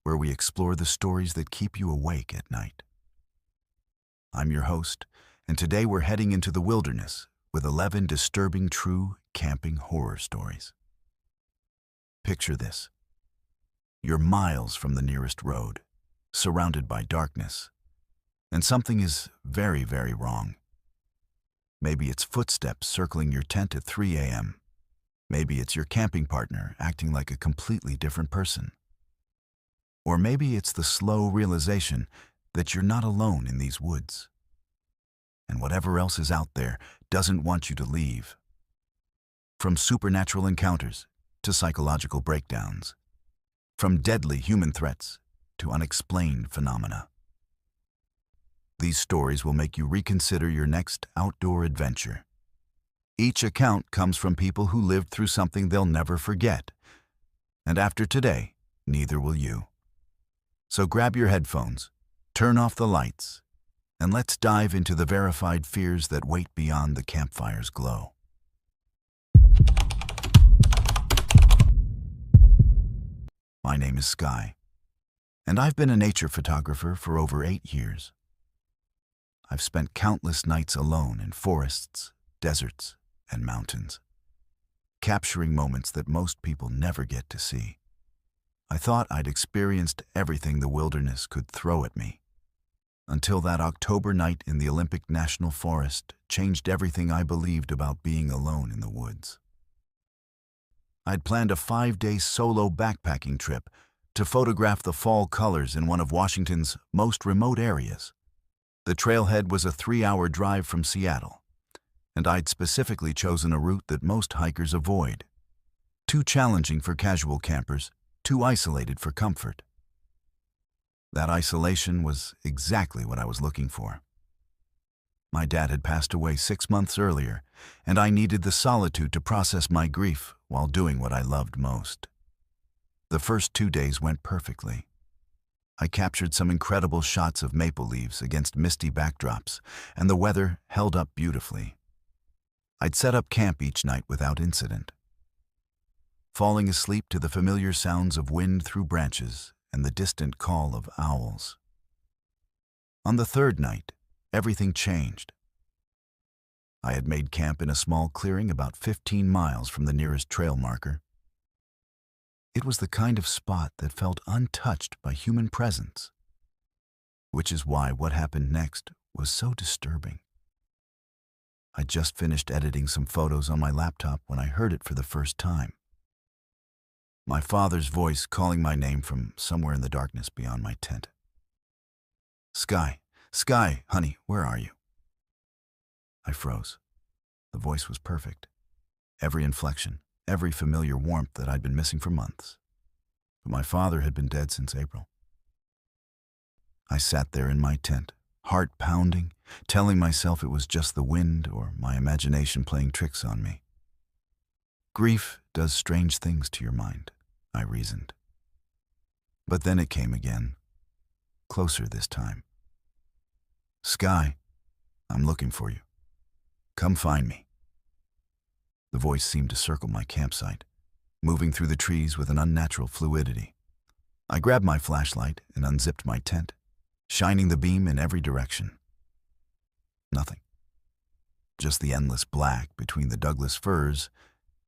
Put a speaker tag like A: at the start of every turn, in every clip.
A: where we explore the stories that keep you awake at night. I'm your host, and today we're heading into the wilderness with 11 disturbing true camping horror stories. Picture this. You're miles from the nearest road, surrounded by darkness, and something is very, very wrong. Maybe it's footsteps circling your tent at 3 a.m. Maybe it's your camping partner acting like a completely different person. Or maybe it's the slow realization that you're not alone in these woods. And whatever else is out there doesn't want you to leave. From supernatural encounters to psychological breakdowns. From deadly human threats to unexplained phenomena. These stories will make you reconsider your next outdoor adventure. Each account comes from people who lived through something they'll never forget. And after today, neither will you. So grab your headphones, turn off the lights, and let's dive into the verified fears that wait beyond the campfire's glow. My name is Sky, and I've been a nature photographer for over 8 years. I've spent countless nights alone in forests, deserts, and mountains, capturing moments that most people never get to see. I thought I'd experienced everything the wilderness could throw at me, until that October night in the Olympic National Forest changed everything I believed about being alone in the woods. I'd planned a 5-day solo backpacking trip to photograph the fall colors in one of Washington's most remote areas. The trailhead was a 3-hour drive from Seattle, and I'd specifically chosen a route that most hikers avoid. Too challenging for casual campers, too isolated for comfort. That isolation was exactly what I was looking for. My dad had passed away 6 months earlier, and I needed the solitude to process my grief while doing what I loved most. The first 2 days went perfectly. I captured some incredible shots of maple leaves against misty backdrops, and the weather held up beautifully. I'd set up camp each night without incident, falling asleep to the familiar sounds of wind through branches and the distant call of owls. On the third night, everything changed. I had made camp in a small clearing about 15 miles from the nearest trail marker. It was the kind of spot that felt untouched by human presence, which is why what happened next was so disturbing. I'd just finished editing some photos on my laptop when I heard it for the first time. My father's voice calling my name from somewhere in the darkness beyond my tent. "Sky, Sky, honey, where are you?" I froze. The voice was perfect. Every inflection, every familiar warmth that I'd been missing for months. But my father had been dead since April. I sat there in my tent, heart pounding, telling myself it was just the wind or my imagination playing tricks on me. Grief does strange things to your mind, I reasoned. But then it came again, closer this time. "Sky, I'm looking for you. Come find me." The voice seemed to circle my campsite, moving through the trees with an unnatural fluidity. I grabbed my flashlight and unzipped my tent, shining the beam in every direction. Nothing. Just the endless black between the Douglas firs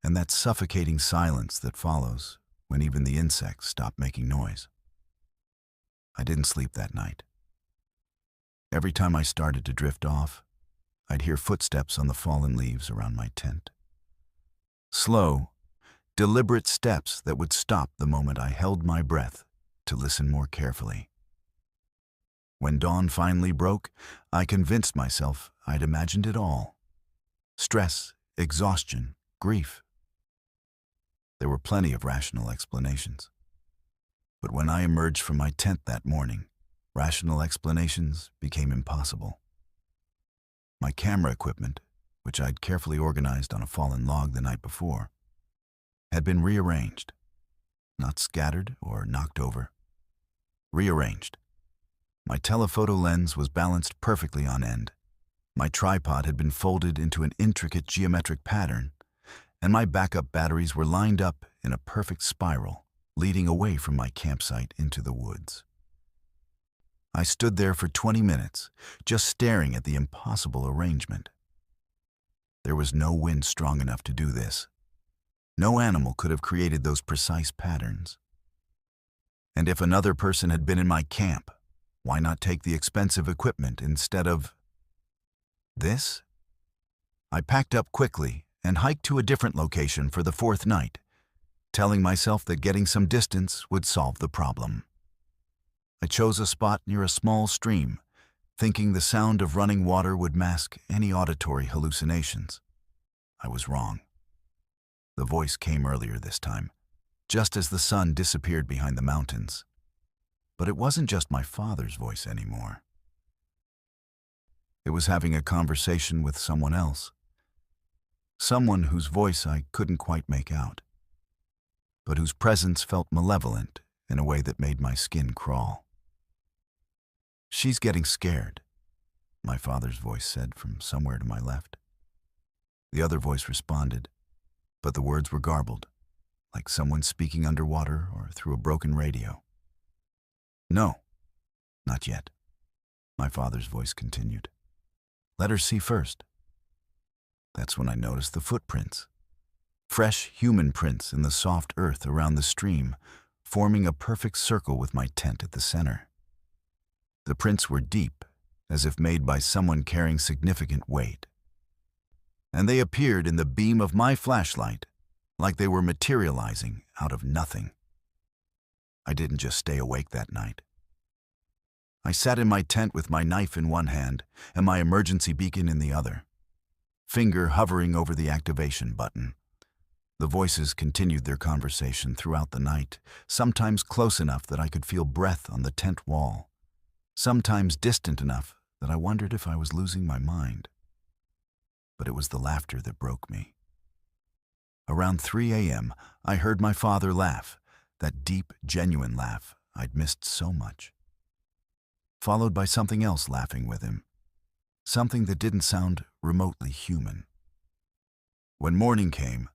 A: and that suffocating silence that follows when even the insects stop making noise. I didn't sleep that night. Every time I started to drift off, I'd hear footsteps on the fallen leaves around my tent. Slow, deliberate steps that would stop the moment I held my breath to listen more carefully. When dawn finally broke, I convinced myself I'd imagined it all. Stress, exhaustion, grief. There were plenty of rational explanations. But when I emerged from my tent that morning, rational explanations became impossible. My camera equipment, which I'd carefully organized on a fallen log the night before, had been rearranged, not scattered or knocked over. Rearranged. My telephoto lens was balanced perfectly on end. My tripod had been folded into an intricate geometric pattern, and my backup batteries were lined up in a perfect spiral, leading away from my campsite into the woods. I stood there for 20 minutes, just staring at the impossible arrangement. There was no wind strong enough to do this. No animal could have created those precise patterns. And if another person had been in my camp, why not take the expensive equipment instead of this? I packed up quickly and hiked to a different location for the fourth night, telling myself that getting some distance would solve the problem. I chose a spot near a small stream, thinking the sound of running water would mask any auditory hallucinations. I was wrong. The voice came earlier this time, just as the sun disappeared behind the mountains. But it wasn't just my father's voice anymore. It was having a conversation with someone else. Someone whose voice I couldn't quite make out, but whose presence felt malevolent in a way that made my skin crawl. "She's getting scared," my father's voice said from somewhere to my left. The other voice responded, but the words were garbled, like someone speaking underwater or through a broken radio. "No, not yet," my father's voice continued. "Let her see first." That's when I noticed the footprints. Fresh human prints in the soft earth around the stream, forming a perfect circle with my tent at the center. The prints were deep, as if made by someone carrying significant weight. And they appeared in the beam of my flashlight, like they were materializing out of nothing. I didn't just stay awake that night. I sat in my tent with my knife in one hand and my emergency beacon in the other, finger hovering over the activation button. The voices continued their conversation throughout the night, sometimes close enough that I could feel breath on the tent wall, sometimes distant enough that I wondered if I was losing my mind. But it was the laughter that broke me. Around 3 a.m., I heard my father laugh, that deep, genuine laugh I'd missed so much. Followed by something else laughing with him, something that didn't sound remotely human. When morning came,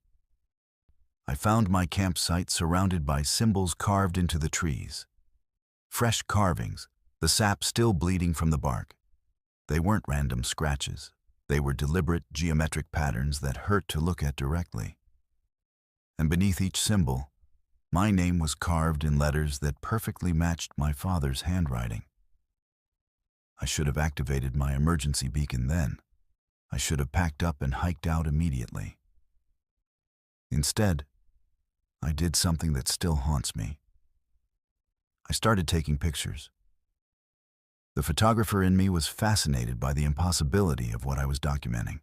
A: I found my campsite surrounded by symbols carved into the trees. Fresh carvings, the sap still bleeding from the bark. They weren't random scratches. They were deliberate geometric patterns that hurt to look at directly. And beneath each symbol, my name was carved in letters that perfectly matched my father's handwriting. I should have activated my emergency beacon then. I should have packed up and hiked out immediately. Instead, I did something that still haunts me. I started taking pictures. The photographer in me was fascinated by the impossibility of what I was documenting.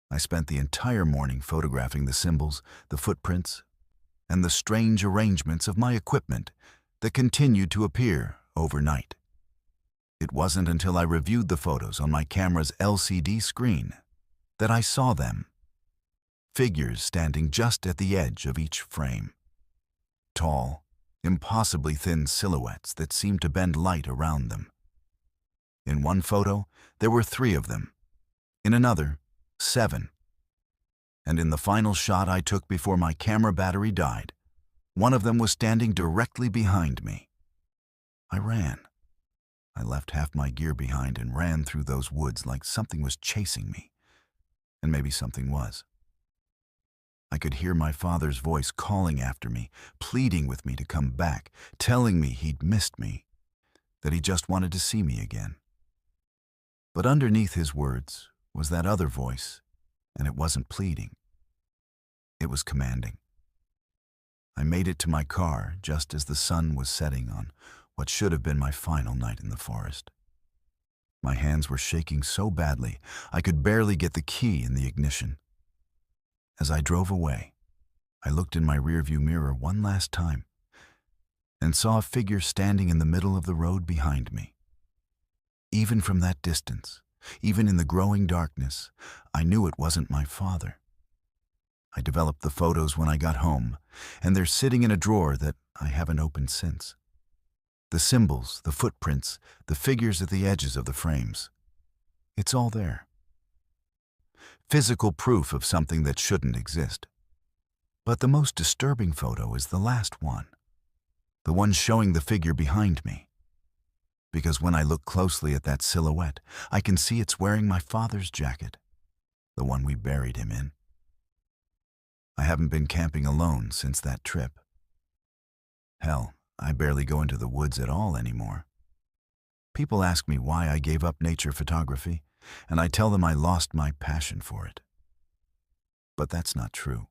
A: I spent the entire morning photographing the symbols, the footprints, and the strange arrangements of my equipment that continued to appear overnight. It wasn't until I reviewed the photos on my camera's LCD screen that I saw them. Figures standing just at the edge of each frame. Tall, impossibly thin silhouettes that seemed to bend light around them. In one photo, there were 3 of them. In another, 7. And in the final shot I took before my camera battery died, one of them was standing directly behind me. I ran. I left half my gear behind and ran through those woods like something was chasing me. And maybe something was. I could hear my father's voice calling after me, pleading with me to come back, telling me he'd missed me, that he just wanted to see me again. But underneath his words was that other voice, and it wasn't pleading. It was commanding. I made it to my car just as the sun was setting on what should have been my final night in the forest. My hands were shaking so badly I could barely get the key in the ignition. As I drove away, I looked in my rearview mirror one last time and saw a figure standing in the middle of the road behind me. Even from that distance, even in the growing darkness, I knew it wasn't my father. I developed the photos when I got home, and they're sitting in a drawer that I haven't opened since. The symbols, the footprints, the figures at the edges of the frames. It's all there. Physical proof of something that shouldn't exist. But the most disturbing photo is the last one, the one showing the figure behind me. Because when I look closely at that silhouette, I can see it's wearing my father's jacket, the one we buried him in. I haven't been camping alone since that trip. Hell, I barely go into the woods at all anymore. People ask me why I gave up nature photography, and I tell them I lost my passion for it. But that's not true.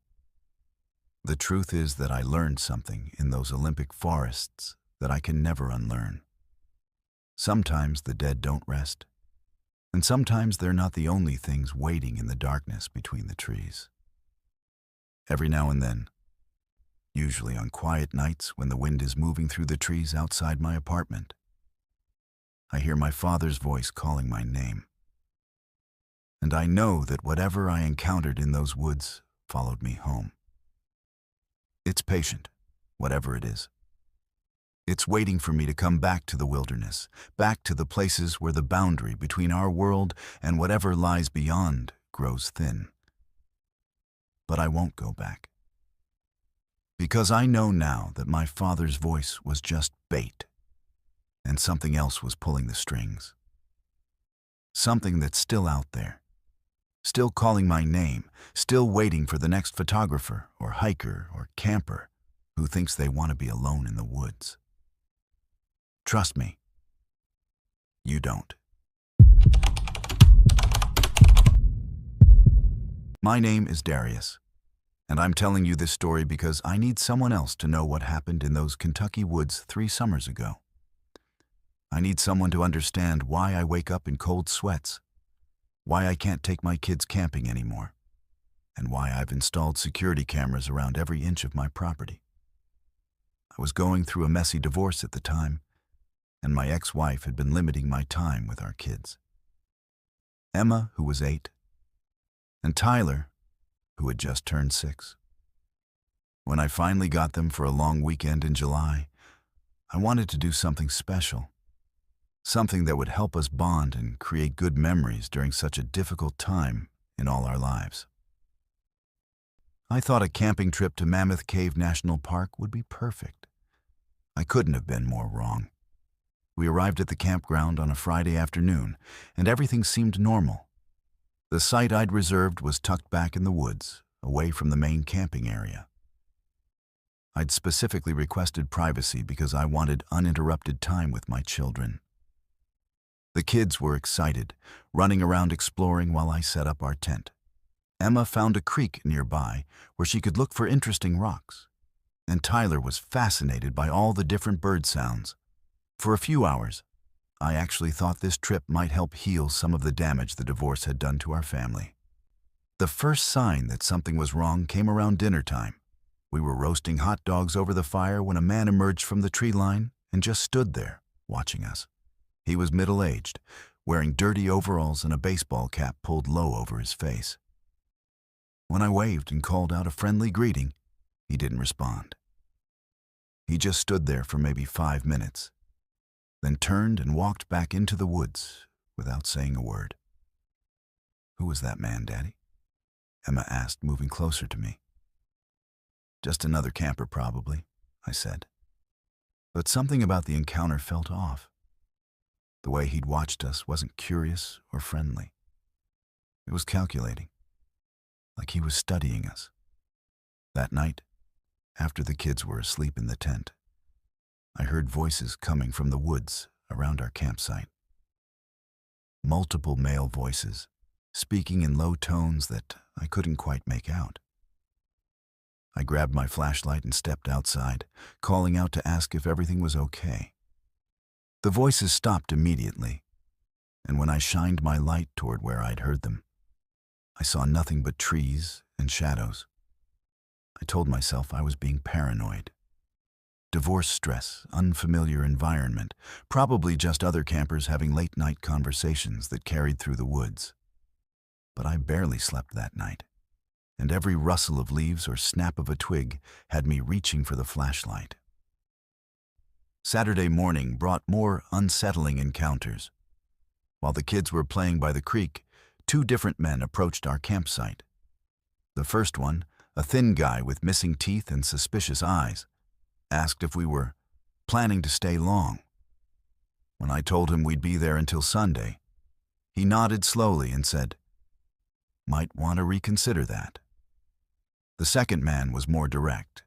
A: The truth is that I learned something in those Olympic forests that I can never unlearn. Sometimes the dead don't rest, and sometimes they're not the only things waiting in the darkness between the trees. Every now and then, usually on quiet nights when the wind is moving through the trees outside my apartment, I hear my father's voice calling my name. And I know that whatever I encountered in those woods followed me home. It's patient, whatever it is. It's waiting for me to come back to the wilderness, back to the places where the boundary between our world and whatever lies beyond grows thin. But I won't go back. Because I know now that my father's voice was just bait, and something else was pulling the strings. Something that's still out there, still calling my name, still waiting for the next photographer or hiker or camper who thinks they want to be alone in the woods. Trust me, you don't. My name is Darius, and I'm telling you this story because I need someone else to know what happened in those Kentucky woods 3 summers ago. I need someone to understand why I wake up in cold sweats, why I can't take my kids camping anymore, and why I've installed security cameras around every inch of my property. I was going through a messy divorce at the time, and my ex-wife had been limiting my time with our kids. Emma, who was 8, and Tyler, who had just turned 6. When I finally got them for a long weekend in July, I wanted to do something special, something that would help us bond and create good memories during such a difficult time in all our lives. I thought a camping trip to Mammoth Cave National Park would be perfect. I couldn't have been more wrong. We arrived at the campground on a Friday afternoon, and everything seemed normal. The site I'd reserved was tucked back in the woods, away from the main camping area. I'd specifically requested privacy because I wanted uninterrupted time with my children. The kids were excited, running around exploring while I set up our tent. Emma found a creek nearby where she could look for interesting rocks, and Tyler was fascinated by all the different bird sounds. For a few hours, I actually thought this trip might help heal some of the damage the divorce had done to our family. The first sign that something was wrong came around dinner time. We were roasting hot dogs over the fire when a man emerged from the tree line and just stood there, watching us. He was middle-aged, wearing dirty overalls and a baseball cap pulled low over his face. When I waved and called out a friendly greeting, he didn't respond. He just stood there for maybe 5 minutes, then turned and walked back into the woods without saying a word. "Who was that man, Daddy?" Emma asked, moving closer to me. "Just another camper, probably," I said. But something about the encounter felt off. The way he'd watched us wasn't curious or friendly. It was calculating, like he was studying us. That night, after the kids were asleep in the tent, I heard voices coming from the woods around our campsite. Multiple male voices, speaking in low tones that I couldn't quite make out. I grabbed my flashlight and stepped outside, calling out to ask if everything was okay. The voices stopped immediately, and when I shined my light toward where I'd heard them, I saw nothing but trees and shadows. I told myself I was being paranoid. Divorce stress, unfamiliar environment, probably just other campers having late-night conversations that carried through the woods. But I barely slept that night, and every rustle of leaves or snap of a twig had me reaching for the flashlight. Saturday morning brought more unsettling encounters. While the kids were playing by the creek, 2 different men approached our campsite. The first one, a thin guy with missing teeth and suspicious eyes, asked if we were planning to stay long. When I told him we'd be there until Sunday, he nodded slowly and said, "Might want to reconsider that." The second man was more direct.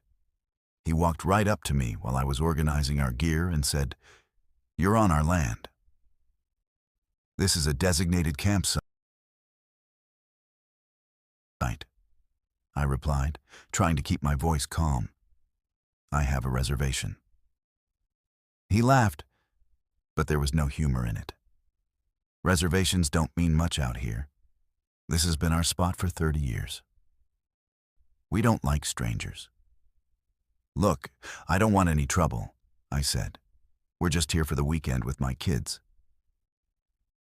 A: He walked right up to me while I was organizing our gear and said, "You're on our land. This is a designated campsite." I replied, trying to keep my voice calm. "I have a reservation." He laughed, but there was no humor in it. Reservations don't mean much out here. This has been our spot for 30 years. We don't like strangers. "Look, I don't want any trouble," I said. "We're just here for the weekend with my kids."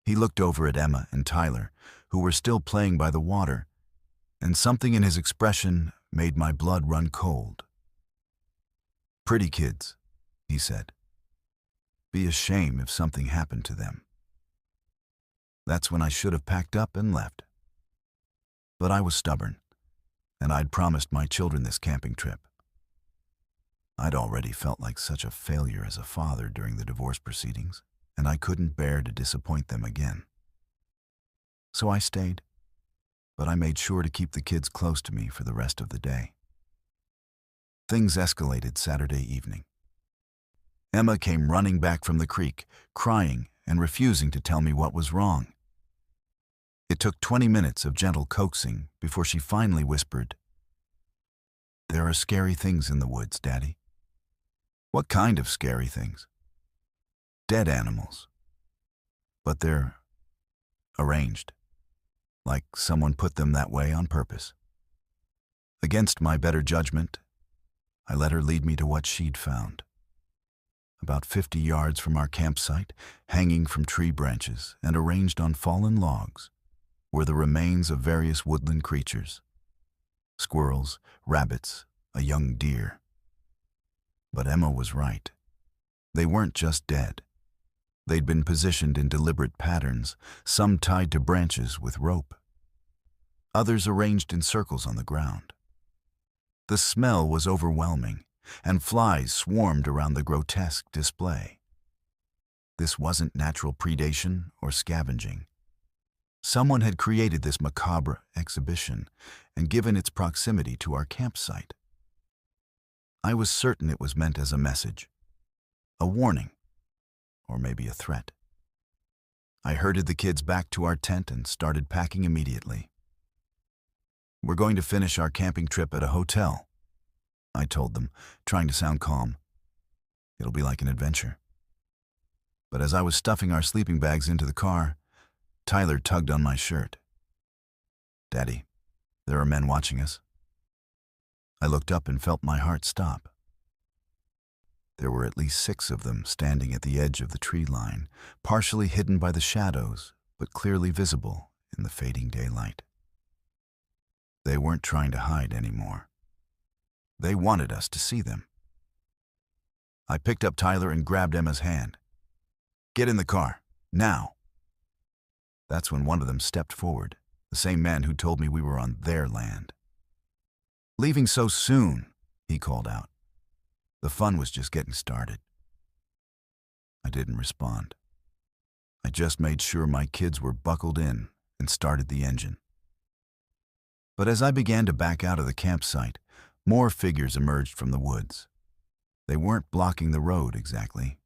A: He looked over at Emma and Tyler, who were still playing by the water, and something in his expression made my blood run cold. "Pretty kids," he said. "Be a shame if something happened to them." That's when I should have packed up and left. But I was stubborn, and I'd promised my children this camping trip. I'd already felt like such a failure as a father during the divorce proceedings, and I couldn't bear to disappoint them again. So I stayed, but I made sure to keep the kids close to me for the rest of the day. Things escalated Saturday evening. Emma came running back from the creek, crying and refusing to tell me what was wrong. It took 20 minutes of gentle coaxing before she finally whispered, "There are scary things in the woods, Daddy." "What kind of scary things?" "Dead animals. But they're arranged, like someone put them that way on purpose." Against my better judgment, I let her lead me to what she'd found. About 50 yards from our campsite, hanging from tree branches and arranged on fallen logs, were the remains of various woodland creatures: squirrels, rabbits, a young deer. But Emma was right. They weren't just dead. They'd been positioned in deliberate patterns, some tied to branches with rope, others arranged in circles on the ground. The smell was overwhelming, and flies swarmed around the grotesque display. This wasn't natural predation or scavenging. Someone had created this macabre exhibition and given its proximity to our campsite. I was certain it was meant as a message, a warning, or maybe a threat. I herded the kids back to our tent and started packing immediately. "We're going to finish our camping trip at a hotel," I told them, trying to sound calm. "It'll be like an adventure." But as I was stuffing our sleeping bags into the car, Tyler tugged on my shirt. "Daddy, there are men watching us." I looked up and felt my heart stop. There were at least 6 of them standing at the edge of the tree line, partially hidden by the shadows, but clearly visible in the fading daylight. They weren't trying to hide anymore. They wanted us to see them. I picked up Tyler and grabbed Emma's hand. "Get in the car, now." That's when one of them stepped forward, the same man who told me we were on their land. "Leaving so soon," he called out. The fun was just getting started. I didn't respond. I just made sure my kids were buckled in and started the engine. But as I began to back out of the campsite, more figures emerged from the woods. They weren't blocking the road exactly,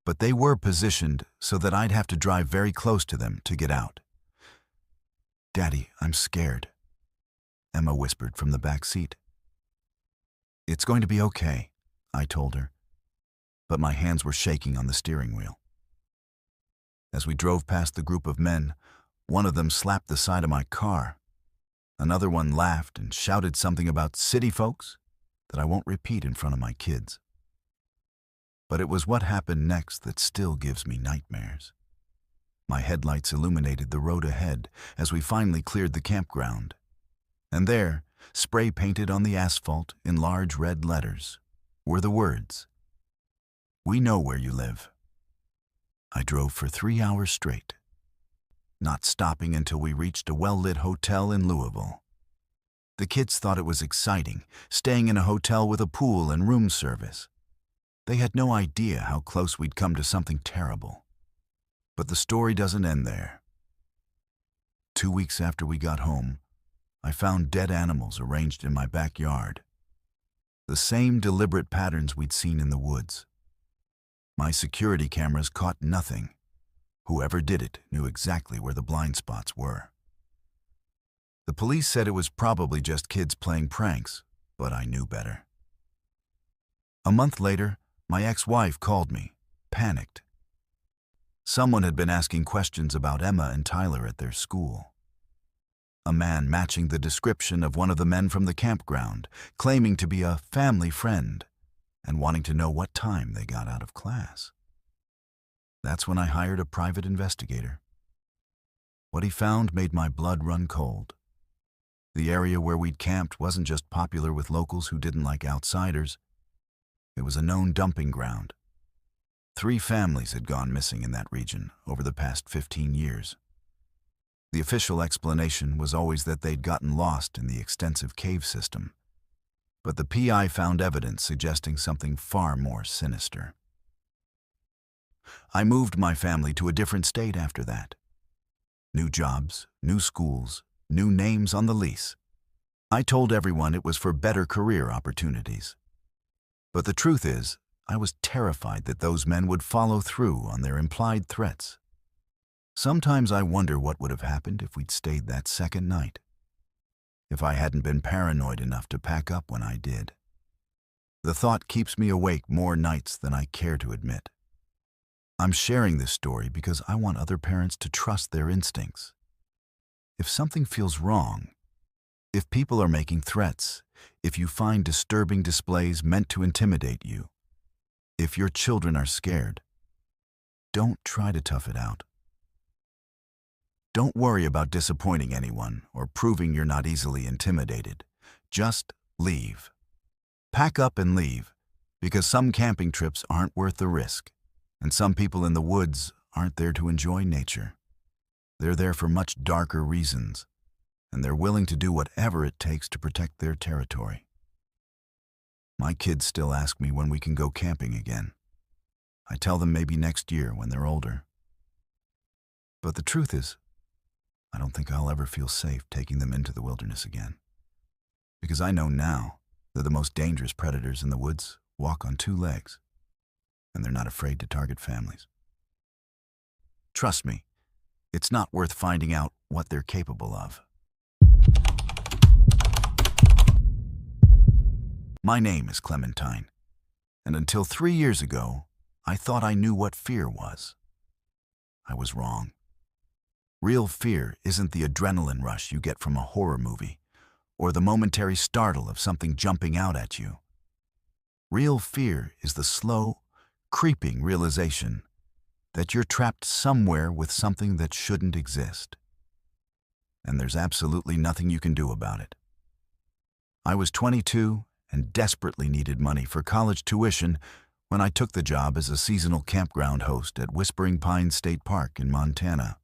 A: but they were positioned so that I'd have to drive very close to them to get out. "Daddy, I'm scared," Emma whispered from the back seat. "It's going to be okay," I told her, but my hands were shaking on the steering wheel. As we drove past the group of men, one of them slapped the side of my car. Another one laughed and shouted something about city folks that I won't repeat in front of my kids. But it was what happened next that still gives me nightmares. My headlights illuminated the road ahead as we finally cleared the campground. And there, spray painted on the asphalt in large red letters, were the words, "We know where you live." I drove for 3 hours straight, not stopping until we reached a well-lit hotel in Louisville. The kids thought it was exciting, staying in a hotel with a pool and room service. They had no idea how close we'd come to something terrible. But the story doesn't end there. 2 weeks after we got home, I found dead animals arranged in my backyard. The same deliberate patterns we'd seen in the woods. My security cameras caught nothing. Whoever did it knew exactly where the blind spots were. The police said it was probably just kids playing pranks, but I knew better. A month later, my ex-wife called me, panicked. Someone had been asking questions about Emma and Tyler at their school. A man matching the description of one of the men from the campground, claiming to be a family friend, and wanting to know what time they got out of class. That's when I hired a private investigator. What he found made my blood run cold. The area where we'd camped wasn't just popular with locals who didn't like outsiders. It was a known dumping ground. 3 families had gone missing in that region over the past 15 years. The official explanation was always that they'd gotten lost in the extensive cave system. But the PI found evidence suggesting something far more sinister. I moved my family to a different state after that. New jobs, new schools, new names on the lease. I told everyone it was for better career opportunities. But the truth is, I was terrified that those men would follow through on their implied threats. Sometimes I wonder what would have happened if we'd stayed that second night. If I hadn't been paranoid enough to pack up when I did. The thought keeps me awake more nights than I care to admit. I'm sharing this story because I want other parents to trust their instincts. If something feels wrong, if people are making threats, if you find disturbing displays meant to intimidate you, if your children are scared, don't try to tough it out. Don't worry about disappointing anyone or proving you're not easily intimidated. Just leave. Pack up and leave, because some camping trips aren't worth the risk, and some people in the woods aren't there to enjoy nature. They're there for much darker reasons, and they're willing to do whatever it takes to protect their territory. My kids still ask me when we can go camping again. I tell them maybe next year when they're older. But the truth is, I don't think I'll ever feel safe taking them into the wilderness again. Because I know now that the most dangerous predators in the woods walk on 2 legs, and they're not afraid to target families. Trust me, it's not worth finding out what they're capable of. My name is Clementine, and until 3 years ago, I thought I knew what fear was. I was wrong. Real fear isn't the adrenaline rush you get from a horror movie, or the momentary startle of something jumping out at you. Real fear is the slow, creeping realization that you're trapped somewhere with something that shouldn't exist. And there's absolutely nothing you can do about it. I was 22 and desperately needed money for college tuition when I took the job as a seasonal campground host at Whispering Pines State Park in Montana.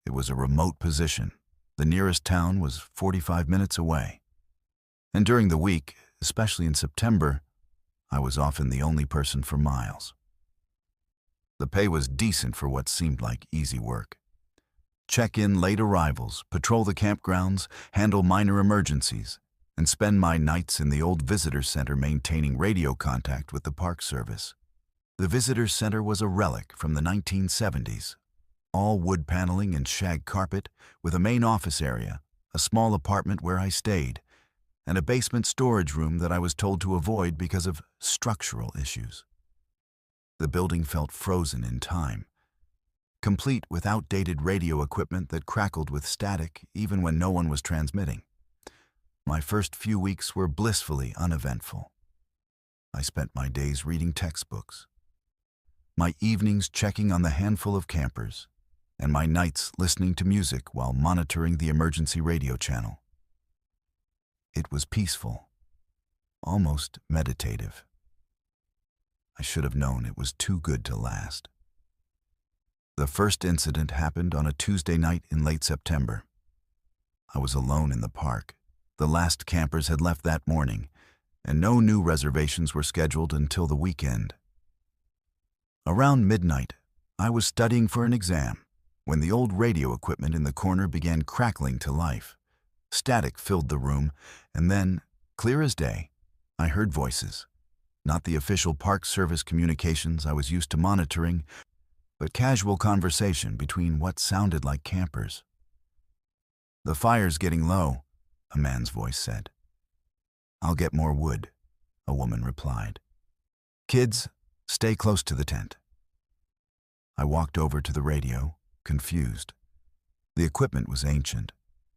A: It was a remote position. The nearest town was 45 minutes away. And during the week, especially in September, I was often the only person for miles. The pay was decent for what seemed like easy work. Check in late arrivals, patrol the campgrounds, handle minor emergencies, and spend my nights in the old visitor center maintaining radio contact with the Park Service. The visitor center was a relic from the 1970s. All wood paneling and shag carpet, with a main office area, a small apartment where I stayed, and a basement storage room that I was told to avoid because of structural issues. The building felt frozen in time, complete with outdated radio equipment that crackled with static even when no one was transmitting. My first few weeks were blissfully uneventful. I spent my days reading textbooks, my evenings checking on the handful of campers, and my nights listening to music while monitoring the emergency radio channel. It was peaceful, almost meditative. I should have known it was too good to last. The first incident happened on a Tuesday night in late September. I was alone in the park, The last campers had left that morning, and no new reservations were scheduled until the weekend. Around midnight, I was studying for an exam when the old radio equipment in the corner began crackling to life. Static filled the room, and then, clear as day, I heard voices. Not the official Park Service communications I was used to monitoring, but casual conversation between what sounded like campers. "The fire's getting low," a man's voice said. "I'll get more wood," a woman replied. "Kids, stay close to the tent." I walked over to the radio, confused. The equipment was ancient,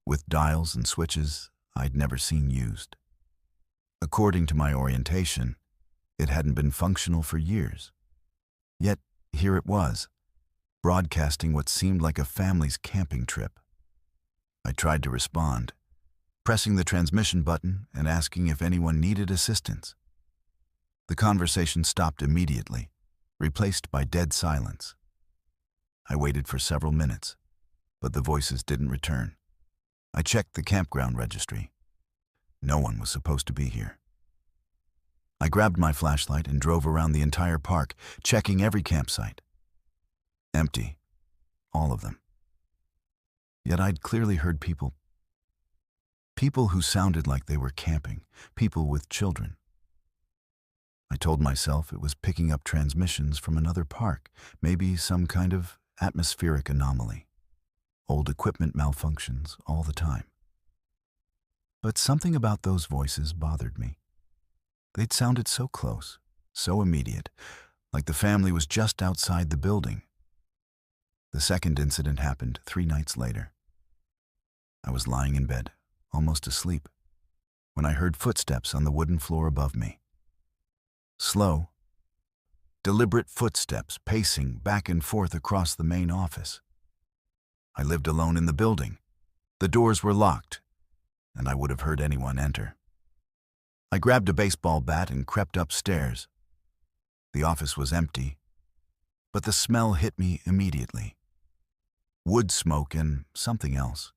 A: with dials and switches I'd never seen used. According to my orientation, it hadn't been functional for years. Yet, here it was, broadcasting what seemed like a family's camping trip. I tried to respond, pressing the transmission button and asking if anyone needed assistance. The conversation stopped immediately, replaced by dead silence. I waited for several minutes, but the voices didn't return. I checked the campground registry. No one was supposed to be here. I grabbed my flashlight and drove around the entire park, checking every campsite. Empty. All of them. Yet I'd clearly heard people who sounded like they were camping, people with children. I told myself it was picking up transmissions from another park, maybe some kind of atmospheric anomaly. Old equipment malfunctions all the time. But something about those voices bothered me. They'd sounded so close, so immediate, like the family was just outside the building. The second incident happened 3 nights later. I was lying in bed, almost asleep, when I heard footsteps on the wooden floor above me. Slow, deliberate footsteps pacing back and forth across the main office. I lived alone in the building. The doors were locked, and I would have heard anyone enter. I grabbed a baseball bat and crept upstairs. The office was empty, but the smell hit me immediately. Wood smoke and something else.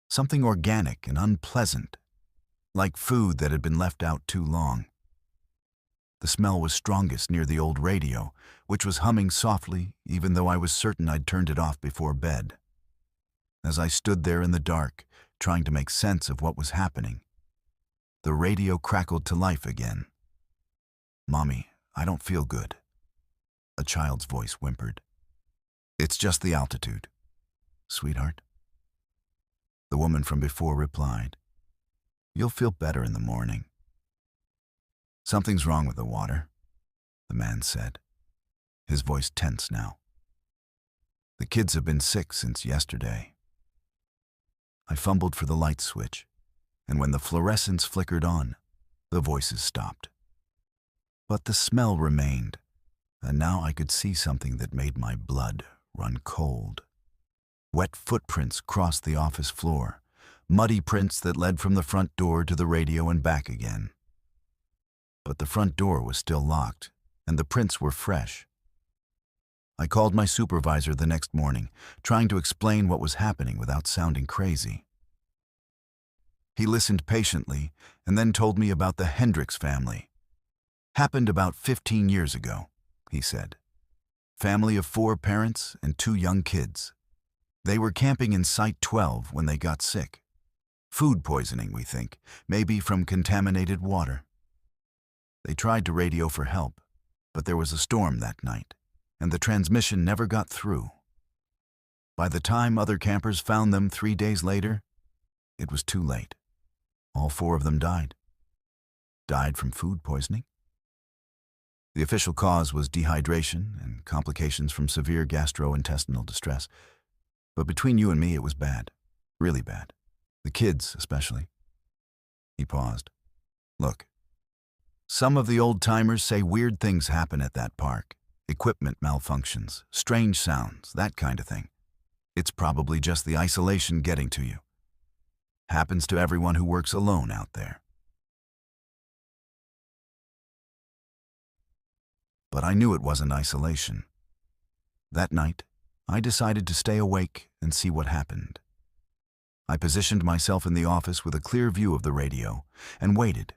A: Something organic and unpleasant, like food that had been left out too long. The smell was strongest near the old radio, which was humming softly even though I was certain I'd turned it off before bed. As I stood there in the dark, trying to make sense of what was happening, the radio crackled to life again. "Mommy, I don't feel good," a child's voice whimpered. "It's just the altitude, sweetheart." The woman from before replied, "You'll feel better in the morning." "Something's wrong with the water," the man said, his voice tense now. "The kids have been sick since yesterday." I fumbled for the light switch, and when the fluorescence flickered on, the voices stopped. But the smell remained, and now I could see something that made my blood run cold. Wet footprints crossed the office floor, muddy prints that led from the front door to the radio and back again. But the front door was still locked, and the prints were fresh. I called my supervisor the next morning, trying to explain what was happening without sounding crazy. He listened patiently and then told me about the Hendricks family. "Happened about 15 years ago," he said. "Family of 4 parents and 2 young kids. They were camping in Site 12 when they got sick. Food poisoning, we think, maybe from contaminated water. They tried to radio for help, but there was a storm that night, and the transmission never got through. By the time other campers found them 3 days later, it was too late. All 4 of them died. Died from food poisoning. The official cause was dehydration and complications from severe gastrointestinal distress. But between you and me, it was bad. Really bad. The kids, especially." He paused. "Look, some of the old-timers say weird things happen at that park. Equipment malfunctions, strange sounds, that kind of thing. It's probably just the isolation getting to you. Happens to everyone who works alone out there." But I knew it wasn't isolation. That night, I decided to stay awake and see what happened. I positioned myself in the office with a clear view of the radio and waited.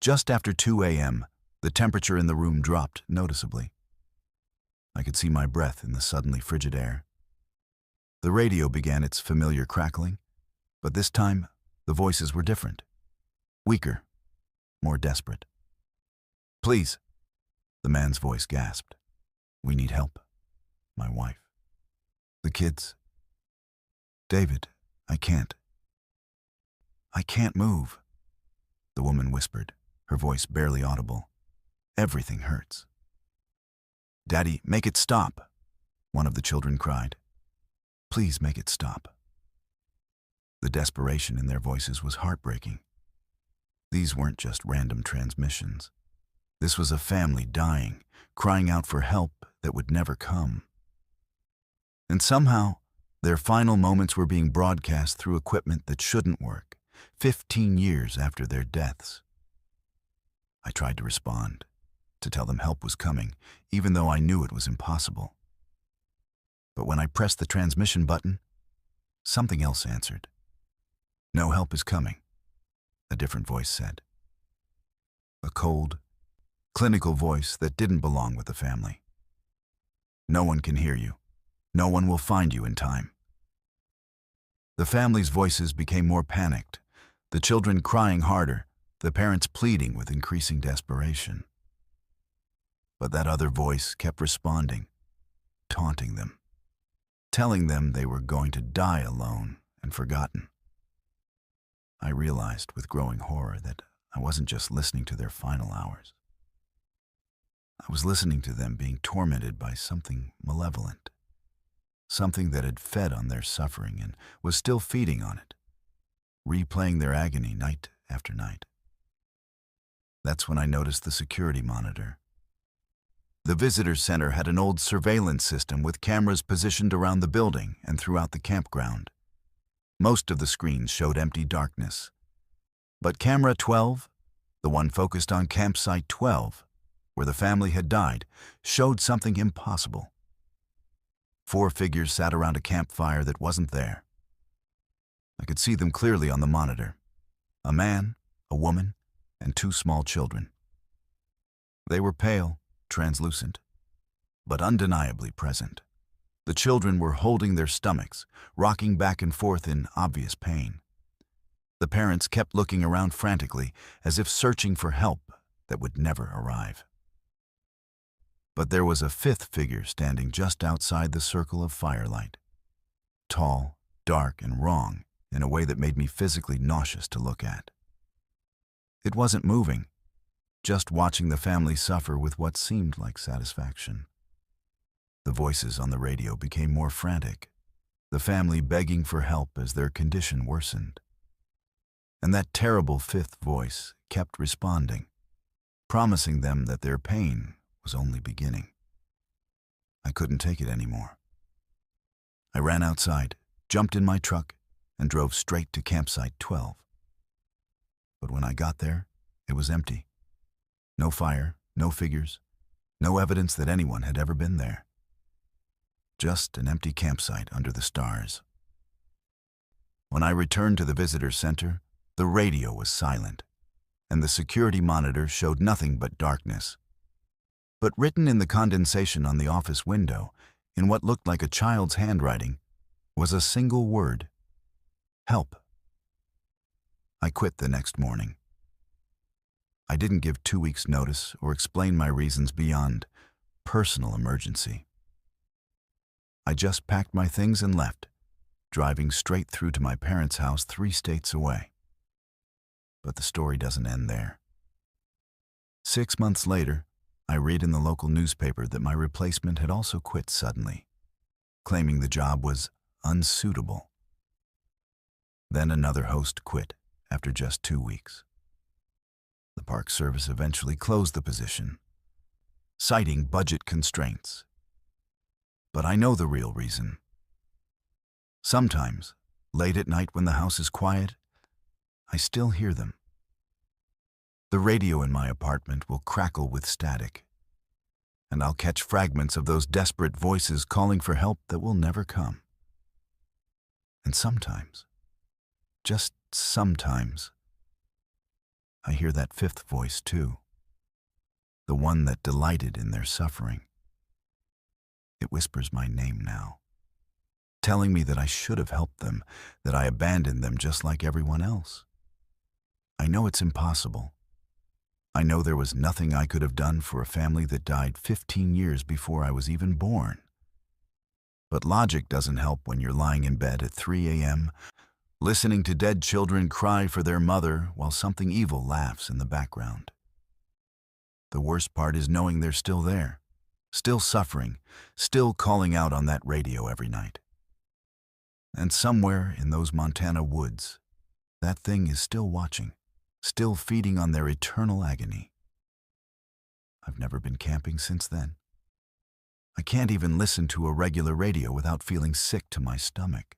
A: Just after 2 a.m., the temperature in the room dropped noticeably. I could see my breath in the suddenly frigid air. The radio began its familiar crackling, but this time the voices were different, weaker, more desperate. "Please," the man's voice gasped. "We need help. My wife. The kids. David, I can't move," the woman whispered, her voice barely audible. "Everything hurts." "Daddy, make it stop," one of the children cried. "Please make it stop." The desperation in their voices was heartbreaking. These weren't just random transmissions. This was a family dying, crying out for help that would never come. And somehow, their final moments were being broadcast through equipment that shouldn't work, 15 years after their deaths. I tried to respond, to tell them help was coming, even though I knew it was impossible. But when I pressed the transmission button, something else answered. "No help is coming," a different voice said. A cold, clinical voice that didn't belong with the family. "No one can hear you. No one will find you in time." The family's voices became more panicked, the children crying harder, the parents pleading with increasing desperation. But that other voice kept responding, taunting them, telling them they were going to die alone and forgotten. I realized with growing horror that I wasn't just listening to their final hours. I was listening to them being tormented by something malevolent, something that had fed on their suffering and was still feeding on it, replaying their agony night after night. That's when I noticed the security monitor. The visitor center had an old surveillance system with cameras positioned around the building and throughout the campground. Most of the screens showed empty darkness. But camera 12, the one focused on campsite 12, where the family had died, showed something impossible. 4 figures sat around a campfire that wasn't there. I could see them clearly on the monitor. A man, a woman, and 2 small children. They were pale, translucent, but undeniably present. The children were holding their stomachs, rocking back and forth in obvious pain. The parents kept looking around frantically, as if searching for help that would never arrive. But there was a 5th figure standing just outside the circle of firelight. Tall, dark, and wrong in a way that made me physically nauseous to look at. It wasn't moving, just watching the family suffer with what seemed like satisfaction. The voices on the radio became more frantic, the family begging for help as their condition worsened. And that terrible 5th voice kept responding, promising them that their pain was only beginning. I couldn't take it anymore. I ran outside, jumped in my truck, and drove straight to campsite 12. But when I got there, it was empty. No fire, no figures, no evidence that anyone had ever been there. Just an empty campsite under the stars. When I returned to the visitor center, the radio was silent, and the security monitor showed nothing but darkness. But written in the condensation on the office window, in what looked like a child's handwriting, was a single word: help. I quit the next morning. I didn't give 2 weeks' notice or explain my reasons beyond personal emergency. I just packed my things and left, driving straight through to my parents' house 3 states away. But the story doesn't end there. 6 months later, I read in the local newspaper that my replacement had also quit suddenly, claiming the job was unsuitable. Then another host quit after just 2 weeks. The Park Service eventually closed the position, citing budget constraints. But I know the real reason. Sometimes, late at night when the house is quiet, I still hear them. The radio in my apartment will crackle with static, and I'll catch fragments of those desperate voices calling for help that will never come. And sometimes, just sometimes, I hear that fifth voice too, the one that delighted in their suffering. It whispers my name now, telling me that I should have helped them, that I abandoned them just like everyone else. I know it's impossible. I know there was nothing I could have done for a family that died 15 years before I was even born. But logic doesn't help when you're lying in bed at 3 a.m., listening to dead children cry for their mother while something evil laughs in the background. The worst part is knowing they're still there, still suffering, still calling out on that radio every night. And somewhere in those Montana woods, that thing is still watching, still feeding on their eternal agony. I've never been camping since then. I can't even listen to a regular radio without feeling sick to my stomach.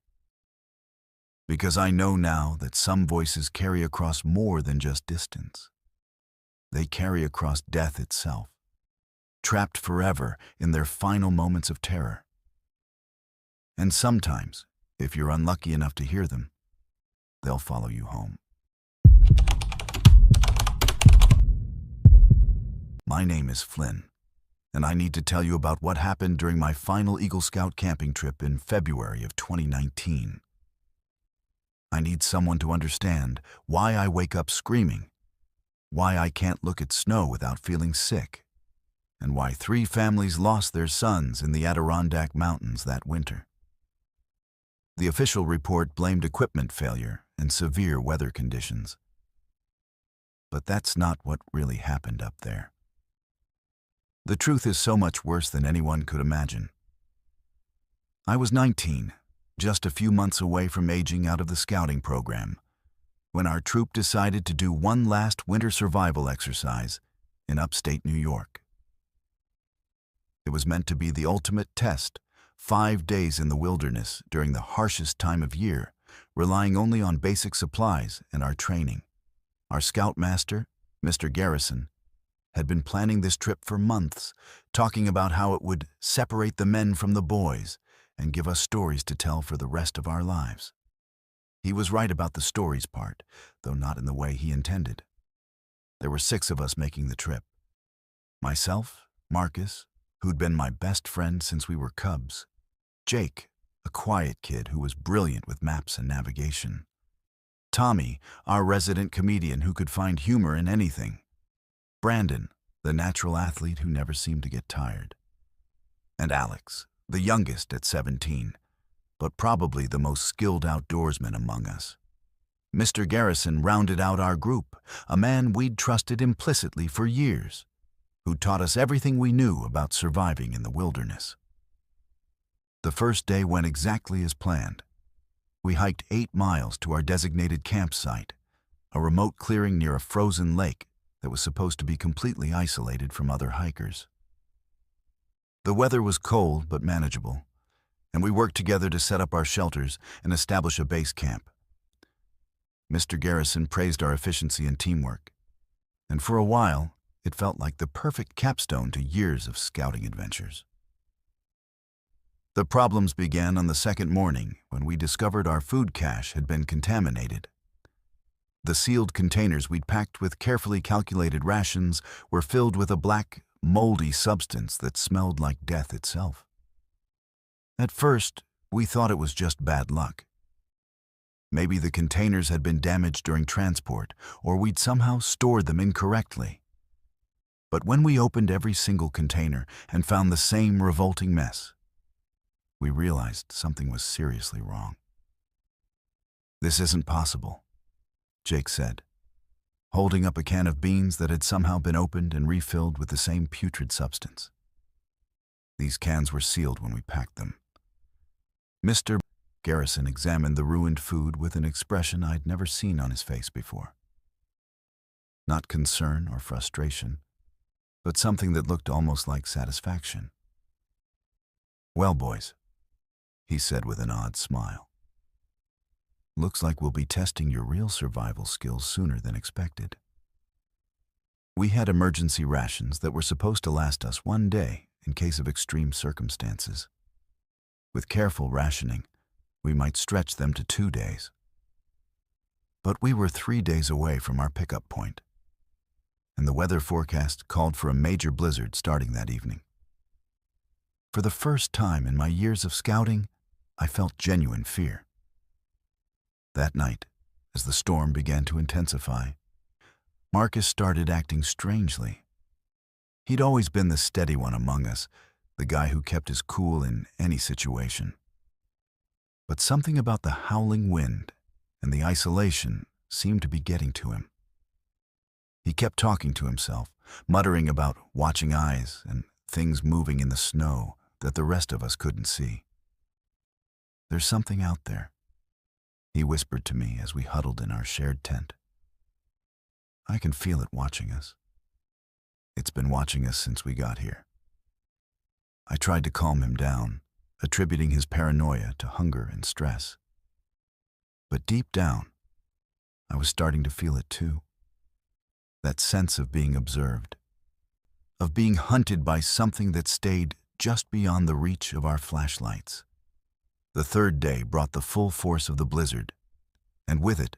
A: Because I know now that some voices carry across more than just distance. They carry across death itself, trapped forever in their final moments of terror. And sometimes, if you're unlucky enough to hear them, they'll follow you home. My name is Flynn, and I need to tell you about what happened during my final Eagle Scout camping trip in February of 2019. I need someone to understand why I wake up screaming, why I can't look at snow without feeling sick, and why 3 families lost their sons in the Adirondack Mountains that winter. The official report blamed equipment failure and severe weather conditions. But that's not what really happened up there. The truth is so much worse than anyone could imagine. I was 19, just a few months away from aging out of the scouting program, when our troop decided to do one last winter survival exercise in upstate New York. It was meant to be the ultimate test, 5 days in the wilderness during the harshest time of year, relying only on basic supplies and our training. Our scoutmaster, Mr. Garrison, had been planning this trip for months, talking about how it would separate the men from the boys and give us stories to tell for the rest of our lives. He was right about the stories part, though not in the way he intended. There were 6 of us making the trip. Myself, Marcus, who'd been my best friend since we were cubs, Jake, a quiet kid who was brilliant with maps and navigation, Tommy, our resident comedian who could find humor in anything, Brandon, the natural athlete who never seemed to get tired, and Alex, the youngest at 17, but probably the most skilled outdoorsman among us. Mr. Garrison rounded out our group, a man we'd trusted implicitly for years, who taught us everything we knew about surviving in the wilderness. The first day went exactly as planned. We hiked 8 miles to our designated campsite, a remote clearing near a frozen lake that was supposed to be completely isolated from other hikers. The weather was cold but manageable, and we worked together to set up our shelters and establish a base camp. Mr. Garrison praised our efficiency and teamwork, and for a while, it felt like the perfect capstone to years of scouting adventures. The problems began on the second morning when we discovered our food cache had been contaminated. The sealed containers we'd packed with carefully calculated rations were filled with a black, moldy substance that smelled like death itself. At first, we thought it was just bad luck. Maybe the containers had been damaged during transport, or we'd somehow stored them incorrectly. But when we opened every single container and found the same revolting mess, we realized something was seriously wrong. "This isn't possible," Jake said, holding up a can of beans that had somehow been opened and refilled with the same putrid substance. These cans were sealed when we packed them. Mr. Garrison examined the ruined food with an expression I'd never seen on his face before. Not concern or frustration, but something that looked almost like satisfaction. "Well, boys," he said with an odd smile, "looks like we'll be testing your real survival skills sooner than expected." We had emergency rations that were supposed to last us 1 day in case of extreme circumstances. With careful rationing, we might stretch them to 2 days. But we were 3 days away from our pickup point, and the weather forecast called for a major blizzard starting that evening. For the first time in my years of scouting, I felt genuine fear. That night, as the storm began to intensify, Marcus started acting strangely. He'd always been the steady one among us, the guy who kept his cool in any situation. But something about the howling wind and the isolation seemed to be getting to him. He kept talking to himself, muttering about watching eyes and things moving in the snow that the rest of us couldn't see. "There's something out there," he whispered to me as we huddled in our shared tent. "I can feel it watching us. It's been watching us since we got here." I tried to calm him down, attributing his paranoia to hunger and stress. But deep down, I was starting to feel it too. That sense of being observed, of being hunted by something that stayed just beyond the reach of our flashlights. The third day brought the full force of the blizzard, and with it,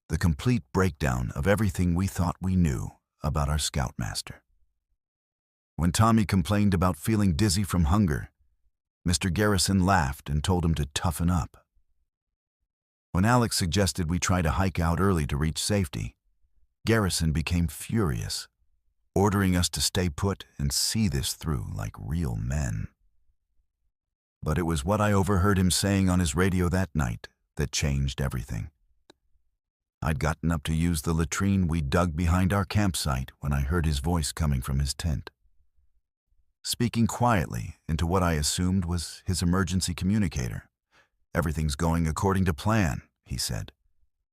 A: the complete breakdown of everything we thought we knew about our scoutmaster. When Tommy complained about feeling dizzy from hunger, Mr. Garrison laughed and told him to toughen up. When Alex suggested we try to hike out early to reach safety, Garrison became furious, ordering us to stay put and see this through like real men. But it was what I overheard him saying on his radio that night that changed everything. I'd gotten up to use the latrine we dug behind our campsite when I heard his voice coming from his tent. Speaking quietly into what I assumed was his emergency communicator. "Everything's going according to plan," he said.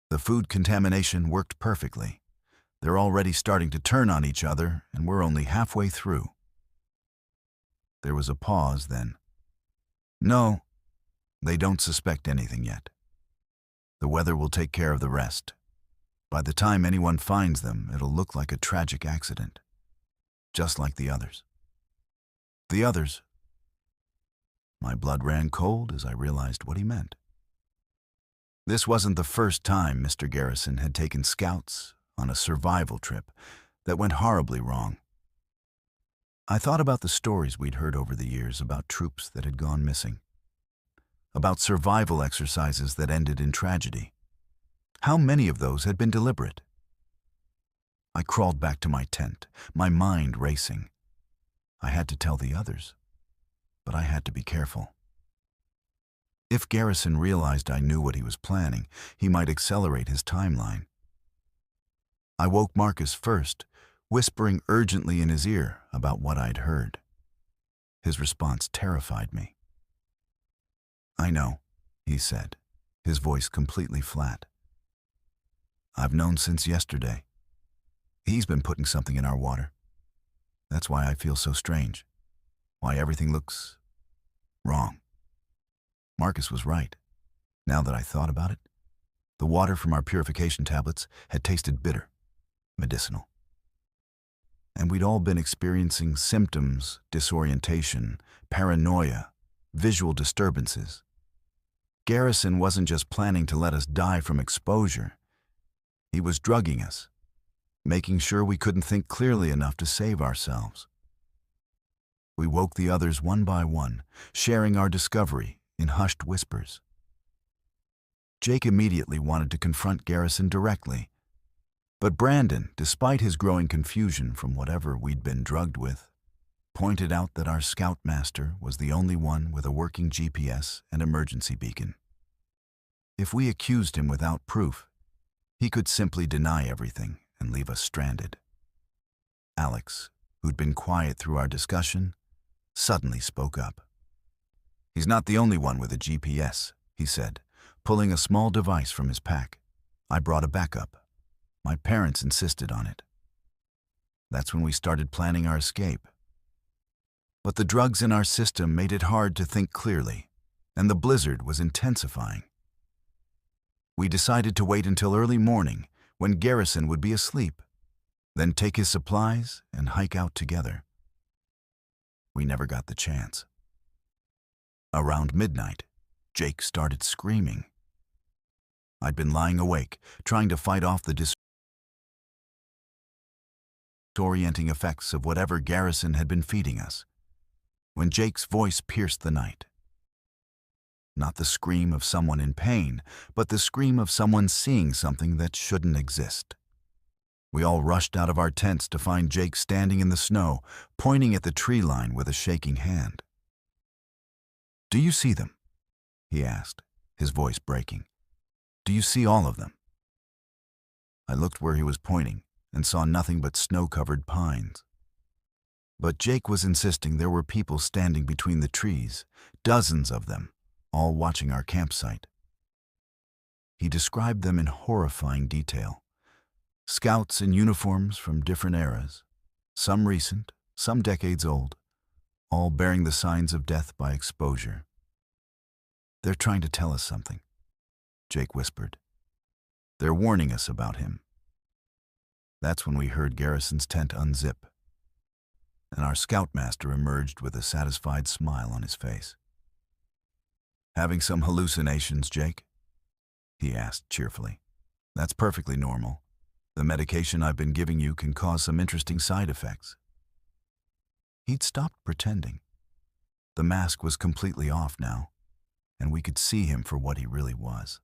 A: "The food contamination worked perfectly. They're already starting to turn on each other, and we're only halfway through." There was a pause then. "No, they don't suspect anything yet. The weather will take care of the rest. By the time anyone finds them, it'll look like a tragic accident, just like the others." The others? My blood ran cold as I realized what he meant. This wasn't the first time Mr. Garrison had taken scouts on a survival trip that went horribly wrong. I thought about the stories we'd heard over the years about troops that had gone missing, about survival exercises that ended in tragedy. How many of those had been deliberate? I crawled back to my tent, my mind racing. I had to tell the others, but I had to be careful. If Garrison realized I knew what he was planning, he might accelerate his timeline. I woke Marcus first, whispering urgently in his ear about what I'd heard. His response terrified me. "I know," he said, his voice completely flat. "I've known since yesterday. He's been putting something in our water. That's why I feel so strange, why everything looks wrong." Marcus was right. Now that I thought about it, the water from our purification tablets had tasted bitter, medicinal. And we'd all been experiencing symptoms, disorientation, paranoia, visual disturbances. Garrison wasn't just planning to let us die from exposure. He was drugging us, making sure we couldn't think clearly enough to save ourselves. We woke the others one by one, sharing our discovery in hushed whispers. Jake immediately wanted to confront Garrison directly, but Brandon, despite his growing confusion from whatever we'd been drugged with, pointed out that our scoutmaster was the only one with a working GPS and emergency beacon. If we accused him without proof, he could simply deny everything and leave us stranded. Alex, who'd been quiet through our discussion, suddenly spoke up. "He's not the only one with a GPS," he said, pulling a small device from his pack. "I brought a backup. My parents insisted on it." That's when we started planning our escape. But the drugs in our system made it hard to think clearly, and the blizzard was intensifying. We decided to wait until early morning, when Garrison would be asleep, then take his supplies and hike out together. We never got the chance. Around midnight, Jake started screaming. I'd been lying awake, trying to fight off the disorienting effects of whatever Garrison had been feeding us, when Jake's voice pierced the night. Not the scream of someone in pain, but the scream of someone seeing something that shouldn't exist. We all rushed out of our tents to find Jake standing in the snow, pointing at the tree line with a shaking hand. "Do you see them?" he asked, his voice breaking. "Do you see all of them?" I looked where he was pointing and saw nothing but snow-covered pines. But Jake was insisting there were people standing between the trees, dozens of them, all watching our campsite. He described them in horrifying detail. Scouts in uniforms from different eras, some recent, some decades old, all bearing the signs of death by exposure. "They're trying to tell us something," Jake whispered. "They're warning us about him." That's when we heard Garrison's tent unzip, and our scoutmaster emerged with a satisfied smile on his face. "Having some hallucinations, Jake?" he asked cheerfully. "That's perfectly normal. The medication I've been giving you can cause some interesting side effects." He'd stopped pretending. The mask was completely off now, and we could see him for what he really was.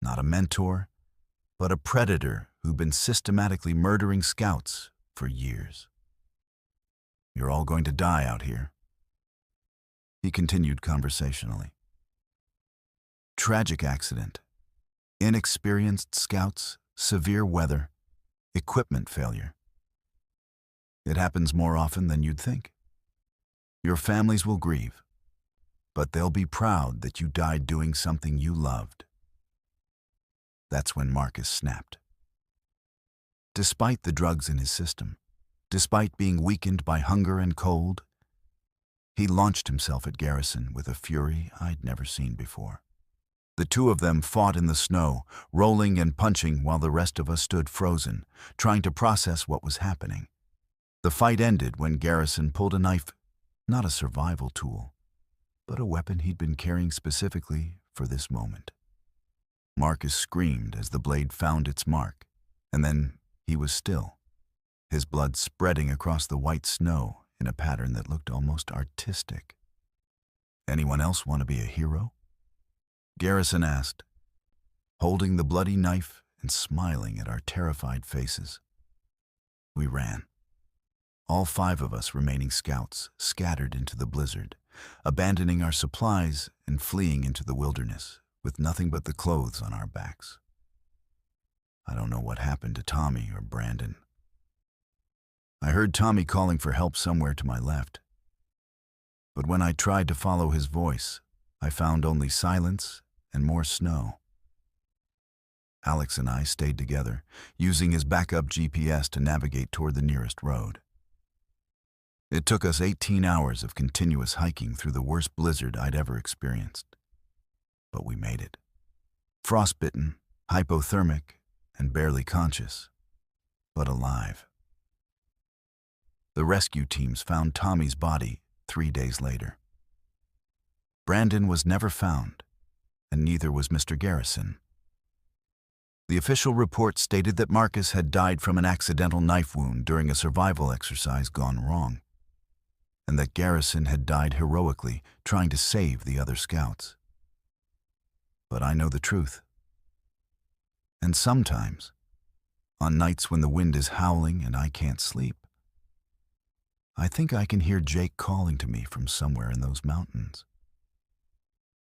A: Not a mentor, but a predator who'd been systematically murdering scouts for years. "You're all going to die out here," he continued conversationally. "Tragic accident. Inexperienced scouts, severe weather, equipment failure. It happens more often than you'd think. Your families will grieve, but they'll be proud that you died doing something you loved." That's when Marcus snapped. Despite the drugs in his system, despite being weakened by hunger and cold, he launched himself at Garrison with a fury I'd never seen before. The two of them fought in the snow, rolling and punching while the rest of us stood frozen, trying to process what was happening. The fight ended when Garrison pulled a knife, not a survival tool, but a weapon he'd been carrying specifically for this moment. Marcus screamed as the blade found its mark, and then he was still, his blood spreading across the white snow in a pattern that looked almost artistic. "Anyone else want to be a hero?" Garrison asked, holding the bloody knife and smiling at our terrified faces. We ran. All 5 of us remaining scouts scattered into the blizzard, abandoning our supplies and fleeing into the wilderness with nothing but the clothes on our backs. I don't know what happened to Tommy or Brandon. I heard Tommy calling for help somewhere to my left. But when I tried to follow his voice, I found only silence and more snow. Alex and I stayed together, using his backup GPS to navigate toward the nearest road. It took us 18 hours of continuous hiking through the worst blizzard I'd ever experienced. But we made it. Frostbitten, hypothermic, and barely conscious, but alive. The rescue teams found Tommy's body 3 days later. Brandon was never found, and neither was Mr. Garrison. The official report stated that Marcus had died from an accidental knife wound during a survival exercise gone wrong, and that Garrison had died heroically trying to save the other scouts. But I know the truth. And sometimes, on nights when the wind is howling and I can't sleep, I think I can hear Jake calling to me from somewhere in those mountains.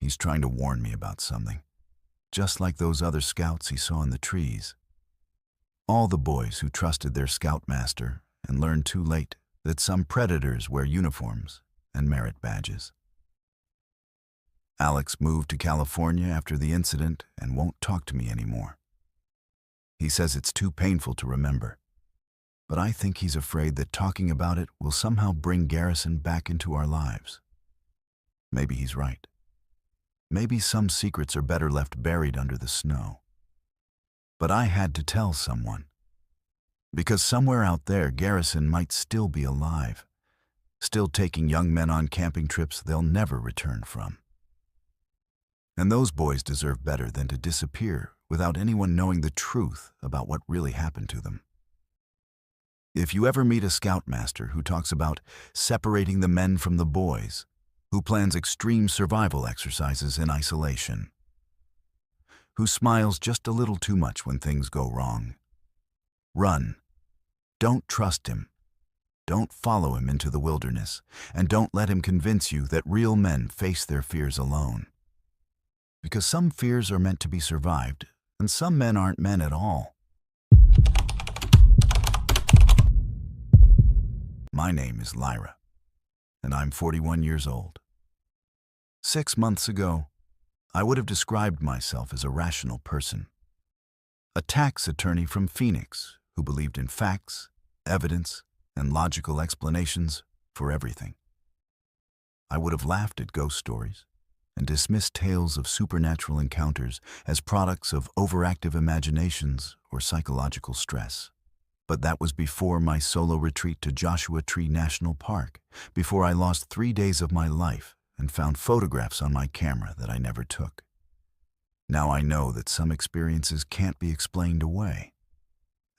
A: He's trying to warn me about something, just like those other scouts he saw in the trees. All the boys who trusted their scoutmaster and learned too late that some predators wear uniforms and merit badges. Alex moved to California after the incident and won't talk to me anymore. He says it's too painful to remember, but I think he's afraid that talking about it will somehow bring Garrison back into our lives. Maybe he's right. Maybe some secrets are better left buried under the snow. But I had to tell someone, because somewhere out there Garrison might still be alive, still taking young men on camping trips they'll never return from. And those boys deserve better than to disappear without anyone knowing the truth about what really happened to them. If you ever meet a scoutmaster who talks about separating the men from the boys, who plans extreme survival exercises in isolation, who smiles just a little too much when things go wrong, run. Don't trust him. Don't follow him into the wilderness, and don't let him convince you that real men face their fears alone. Because some fears are meant to be survived, and some men aren't men at all. My name is Lyra, and I'm 41 years old. 6 months ago, I would have described myself as a rational person. A tax attorney from Phoenix who believed in facts, evidence, and logical explanations for everything. I would have laughed at ghost stories and dismissed tales of supernatural encounters as products of overactive imaginations or psychological stress. But that was before my solo retreat to Joshua Tree National Park, before I lost 3 days of my life and found photographs on my camera that I never took. Now I know that some experiences can't be explained away,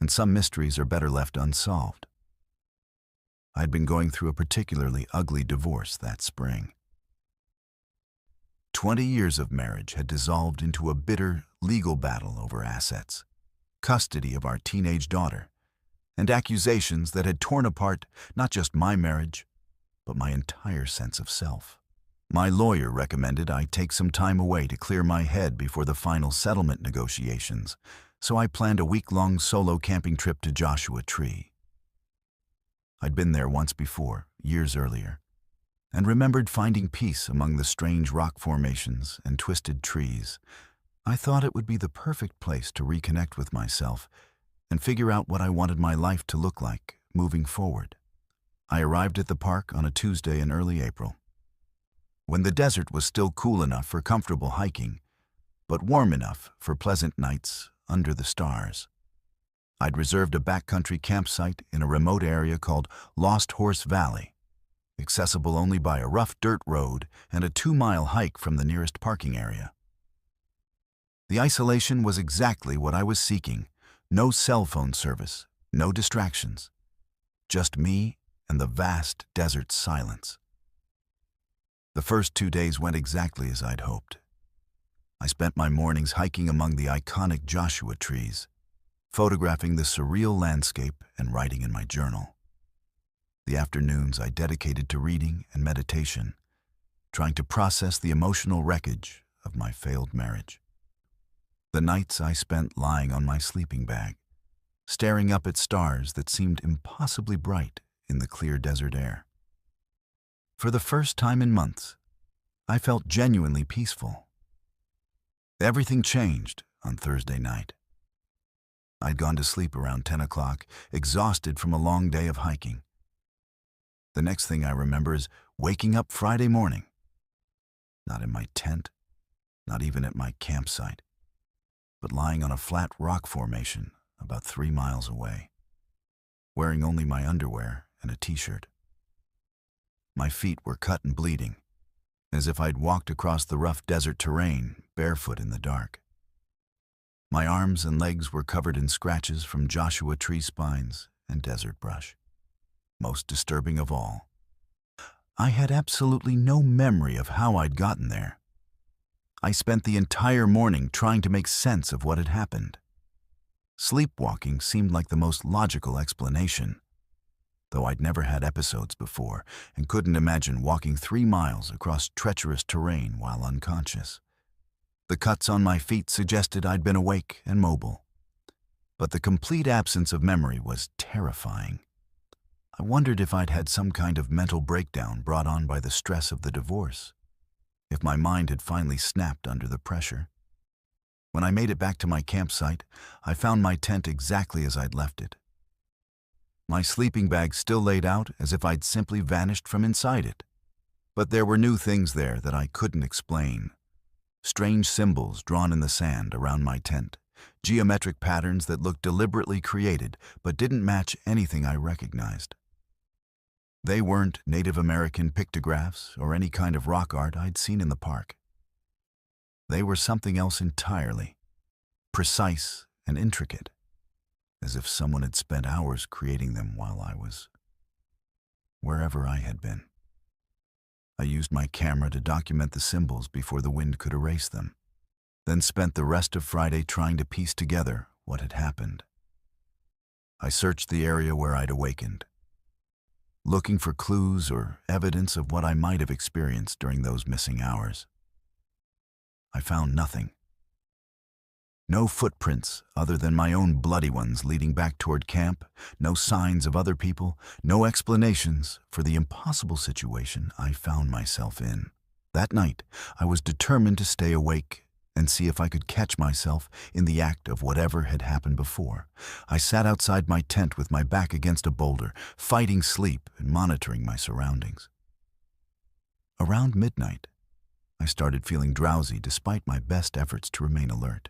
A: and some mysteries are better left unsolved. I'd been going through a particularly ugly divorce that spring. 20 years of marriage had dissolved into a bitter legal battle over assets, custody of our teenage daughter, and accusations that had torn apart not just my marriage, but my entire sense of self. My lawyer recommended I take some time away to clear my head before the final settlement negotiations, so I planned a week-long solo camping trip to Joshua Tree. I'd been there once before, years earlier, and remembered finding peace among the strange rock formations and twisted trees. I thought it would be the perfect place to reconnect with myself and figure out what I wanted my life to look like moving forward. I arrived at the park on a Tuesday in early April, when the desert was still cool enough for comfortable hiking, but warm enough for pleasant nights under the stars. I'd reserved a backcountry campsite in a remote area called Lost Horse Valley, accessible only by a rough dirt road and a 2-mile hike from the nearest parking area. The isolation was exactly what I was seeking. No cell phone service, no distractions. Just me and the vast desert silence. The first 2 days went exactly as I'd hoped. I spent my mornings hiking among the iconic Joshua trees, photographing the surreal landscape and writing in my journal. The afternoons I dedicated to reading and meditation, trying to process the emotional wreckage of my failed marriage. The nights I spent lying on my sleeping bag, staring up at stars that seemed impossibly bright in the clear desert air. For the first time in months, I felt genuinely peaceful. Everything changed on Thursday night. I'd gone to sleep around 10 o'clock, exhausted from a long day of hiking. The next thing I remember is waking up Friday morning. Not in my tent, not even at my campsite, but lying on a flat rock formation about 3 miles away, wearing only my underwear and a t-shirt. My feet were cut and bleeding, as if I'd walked across the rough desert terrain barefoot in the dark. My arms and legs were covered in scratches from Joshua tree spines and desert brush. Most disturbing of all, I had absolutely no memory of how I'd gotten there. I spent the entire morning trying to make sense of what had happened. Sleepwalking seemed like the most logical explanation, though I'd never had episodes before and couldn't imagine walking 3 miles across treacherous terrain while unconscious. The cuts on my feet suggested I'd been awake and mobile, but the complete absence of memory was terrifying. I wondered if I'd had some kind of mental breakdown brought on by the stress of the divorce, if my mind had finally snapped under the pressure. When I made it back to my campsite, I found my tent exactly as I'd left it. My sleeping bag still laid out as if I'd simply vanished from inside it. But there were new things there that I couldn't explain. Strange symbols drawn in the sand around my tent, geometric patterns that looked deliberately created but didn't match anything I recognized. They weren't Native American pictographs or any kind of rock art I'd seen in the park. They were something else entirely, precise and intricate, as if someone had spent hours creating them while I was wherever I had been. I used my camera to document the symbols before the wind could erase them, then spent the rest of Friday trying to piece together what had happened. I searched the area where I'd awakened, looking for clues or evidence of what I might have experienced during those missing hours. I found nothing. No footprints other than my own bloody ones leading back toward camp, no signs of other people, no explanations for the impossible situation I found myself in. That night, I was determined to stay awake and see if I could catch myself in the act of whatever had happened before. I sat outside my tent with my back against a boulder, fighting sleep and monitoring my surroundings. Around midnight, I started feeling drowsy despite my best efforts to remain alert.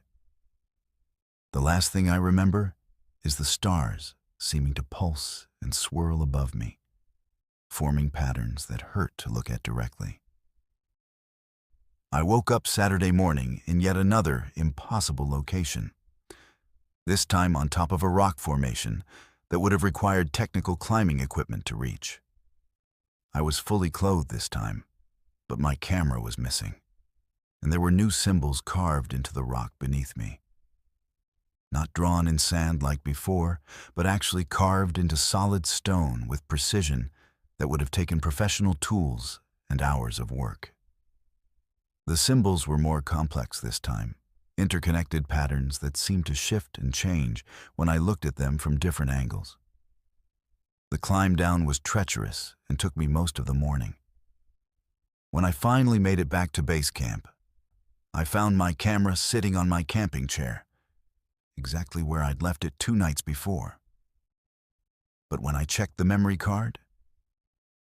A: The last thing I remember is the stars seeming to pulse and swirl above me, forming patterns that hurt to look at directly. I woke up Saturday morning in yet another impossible location, this time on top of a rock formation that would have required technical climbing equipment to reach. I was fully clothed this time, but my camera was missing, and there were new symbols carved into the rock beneath me. Not drawn in sand like before, but actually carved into solid stone with precision that would have taken professional tools and hours of work. The symbols were more complex this time, interconnected patterns that seemed to shift and change when I looked at them from different angles. The climb down was treacherous and took me most of the morning. When I finally made it back to base camp, I found my camera sitting on my camping chair, exactly where I'd left it 2 nights before. But when I checked the memory card,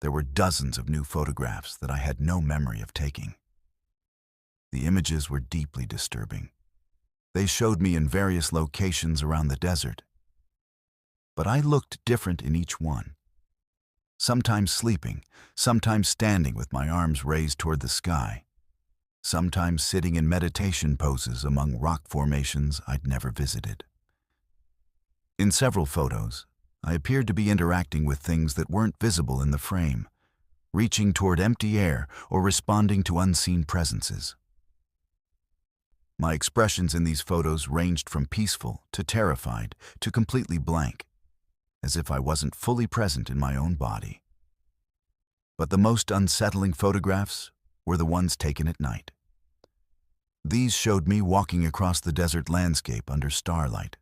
A: there were dozens of new photographs that I had no memory of taking. The images were deeply disturbing. They showed me in various locations around the desert, but I looked different in each one. Sometimes sleeping, sometimes standing with my arms raised toward the sky, sometimes sitting in meditation poses among rock formations I'd never visited. In several photos, I appeared to be interacting with things that weren't visible in the frame, reaching toward empty air or responding to unseen presences. My expressions in these photos ranged from peaceful to terrified to completely blank, as if I wasn't fully present in my own body. But the most unsettling photographs were the ones taken at night. These showed me walking across the desert landscape under starlight.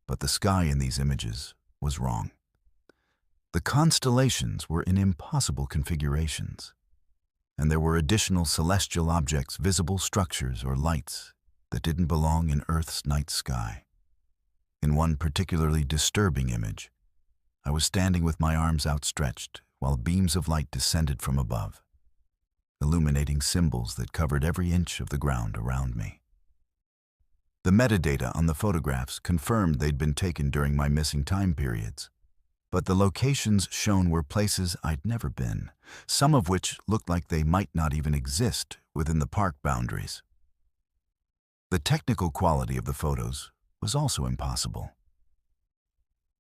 A: But the sky in these images was wrong. The constellations were in impossible configurations, and there were additional celestial objects, visible structures or lights that didn't belong in Earth's night sky. In one particularly disturbing image, I was standing with my arms outstretched while beams of light descended from above, illuminating symbols that covered every inch of the ground around me. The metadata on the photographs confirmed they'd been taken during my missing time periods, but the locations shown were places I'd never been, some of which looked like they might not even exist within the park boundaries. The technical quality of the photos was also impossible.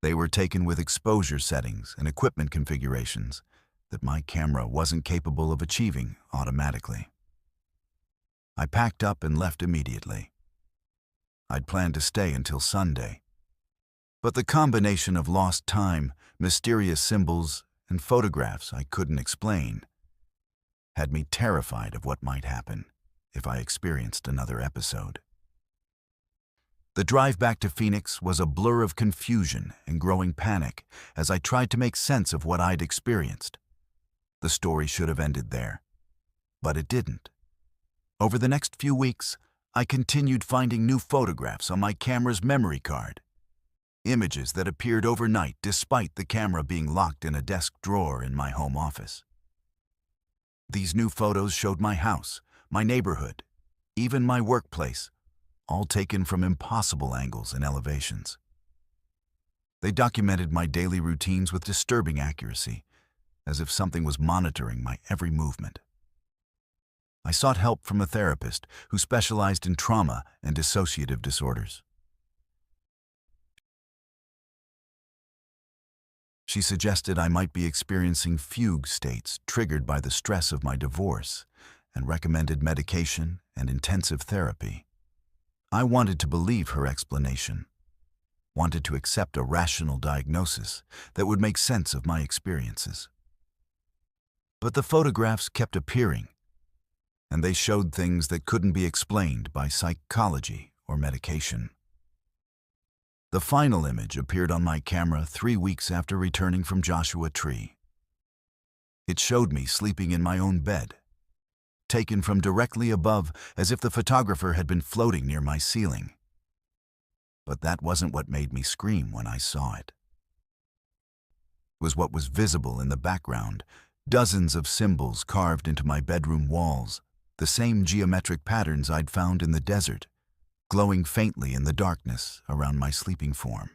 A: They were taken with exposure settings and equipment configurations that my camera wasn't capable of achieving automatically. I packed up and left immediately. I'd planned to stay until Sunday, but the combination of lost time, mysterious symbols, and photographs I couldn't explain had me terrified of what might happen if I experienced another episode. The drive back to Phoenix was a blur of confusion and growing panic as I tried to make sense of what I'd experienced. The story should have ended there, but it didn't. Over the next few weeks, I continued finding new photographs on my camera's memory card, images that appeared overnight despite the camera being locked in a desk drawer in my home office. These new photos showed my house, my neighborhood, even my workplace, all taken from impossible angles and elevations. They documented my daily routines with disturbing accuracy, as if something was monitoring my every movement. I sought help from a therapist who specialized in trauma and dissociative disorders. She suggested I might be experiencing fugue states triggered by the stress of my divorce and recommended medication and intensive therapy. I wanted to believe her explanation, wanted to accept a rational diagnosis that would make sense of my experiences. But the photographs kept appearing, and they showed things that couldn't be explained by psychology or medication. The final image appeared on my camera 3 weeks after returning from Joshua Tree. It showed me sleeping in my own bed, taken from directly above as if the photographer had been floating near my ceiling. But that wasn't what made me scream when I saw it. It was what was visible in the background, dozens of symbols carved into my bedroom walls, the same geometric patterns I'd found in the desert, glowing faintly in the darkness around my sleeping form.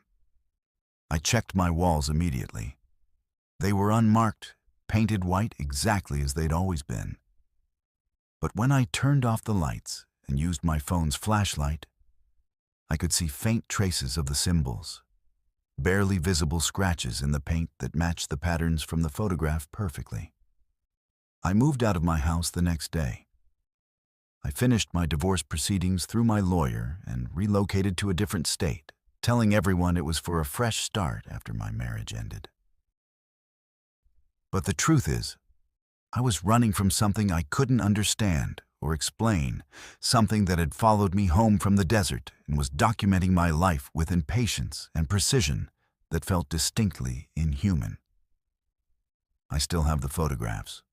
A: I checked my walls immediately. They were unmarked, painted white exactly as they'd always been. But when I turned off the lights and used my phone's flashlight, I could see faint traces of the symbols, barely visible scratches in the paint that matched the patterns from the photograph perfectly. I moved out of my house the next day. I finished my divorce proceedings through my lawyer and relocated to a different state, telling everyone it was for a fresh start after my marriage ended. But the truth is, I was running from something I couldn't understand or explain, something that had followed me home from the desert and was documenting my life with impatience and precision that felt distinctly inhuman. I still have the photographs.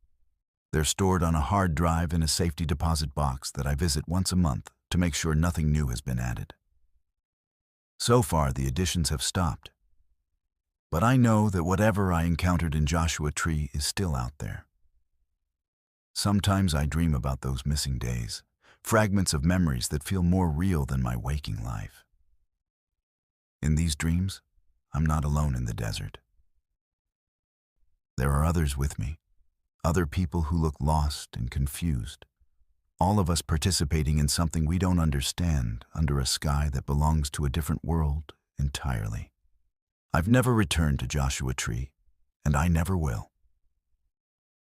A: They're stored on a hard drive in a safety deposit box that I visit once a month to make sure nothing new has been added. So far, the additions have stopped. But I know that whatever I encountered in Joshua Tree is still out there. Sometimes I dream about those missing days, fragments of memories that feel more real than my waking life. In these dreams, I'm not alone in the desert. There are others with me, other people who look lost and confused, all of us participating in something we don't understand under a sky that belongs to a different world entirely. I've never returned to Joshua Tree, and I never will.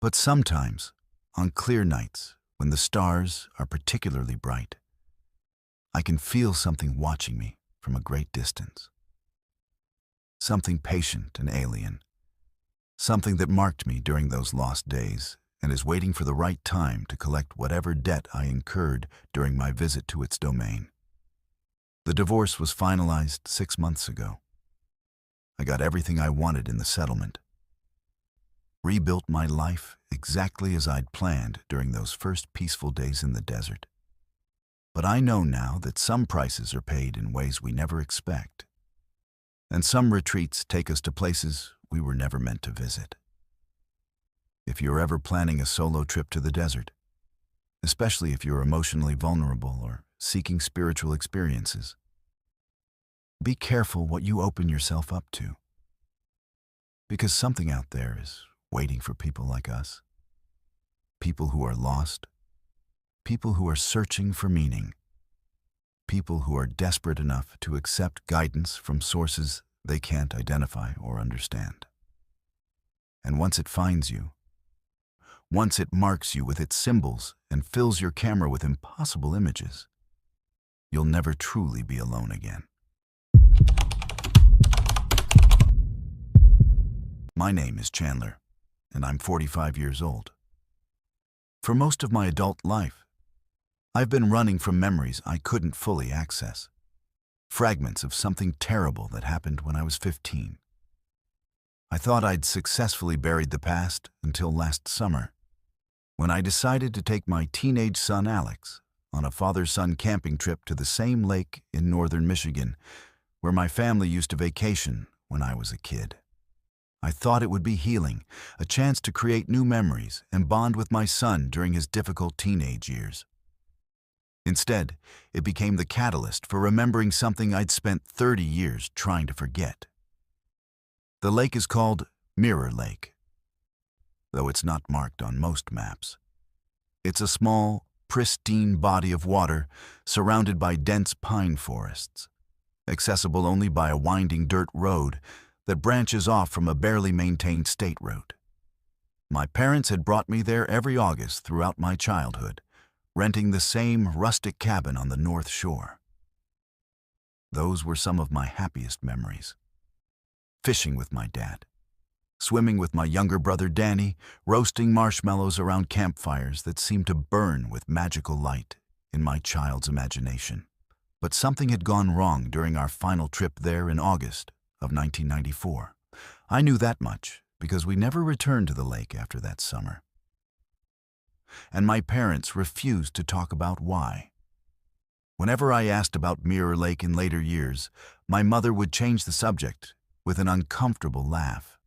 A: But sometimes, on clear nights, when the stars are particularly bright, I can feel something watching me from a great distance. Something patient and alien. Something that marked me during those lost days and is waiting for the right time to collect whatever debt I incurred during my visit to its domain. The divorce was finalized 6 months ago. I got everything I wanted in the settlement. Rebuilt my life exactly as I'd planned during those first peaceful days in the desert. But I know now that some prices are paid in ways we never expect, and some retreats take us to places we were never meant to visit. If you're ever planning a solo trip to the desert, especially if you're emotionally vulnerable or seeking spiritual experiences, be careful what you open yourself up to, because something out there is waiting for people like us, people who are lost, people who are searching for meaning, people who are desperate enough to accept guidance from sources they can't identify or understand. And once it finds you, once it marks you with its symbols and fills your camera with impossible images, you'll never truly be alone again. My name is Chandler, and I'm 45 years old. For most of my adult life, I've been running from memories I couldn't fully access. Fragments of something terrible that happened when I was 15. I thought I'd successfully buried the past until last summer, when I decided to take my teenage son Alex on a father-son camping trip to the same lake in northern Michigan, where my family used to vacation when I was a kid. I thought it would be healing, a chance to create new memories and bond with my son during his difficult teenage years. Instead, it became the catalyst for remembering something I'd spent 30 years trying to forget. The lake is called Mirror Lake, though it's not marked on most maps. It's a small, pristine body of water surrounded by dense pine forests, accessible only by a winding dirt road that branches off from a barely maintained state route. My parents had brought me there every August throughout my childhood, renting the same rustic cabin on the North Shore. Those were some of my happiest memories. Fishing with my dad, swimming with my younger brother Danny, roasting marshmallows around campfires that seemed to burn with magical light in my child's imagination. But something had gone wrong during our final trip there in August of 1994. I knew that much because we never returned to the lake after that summer. And my parents refused to talk about why. Whenever I asked about Mirror Lake in later years, my mother would change the subject with an uncomfortable laugh.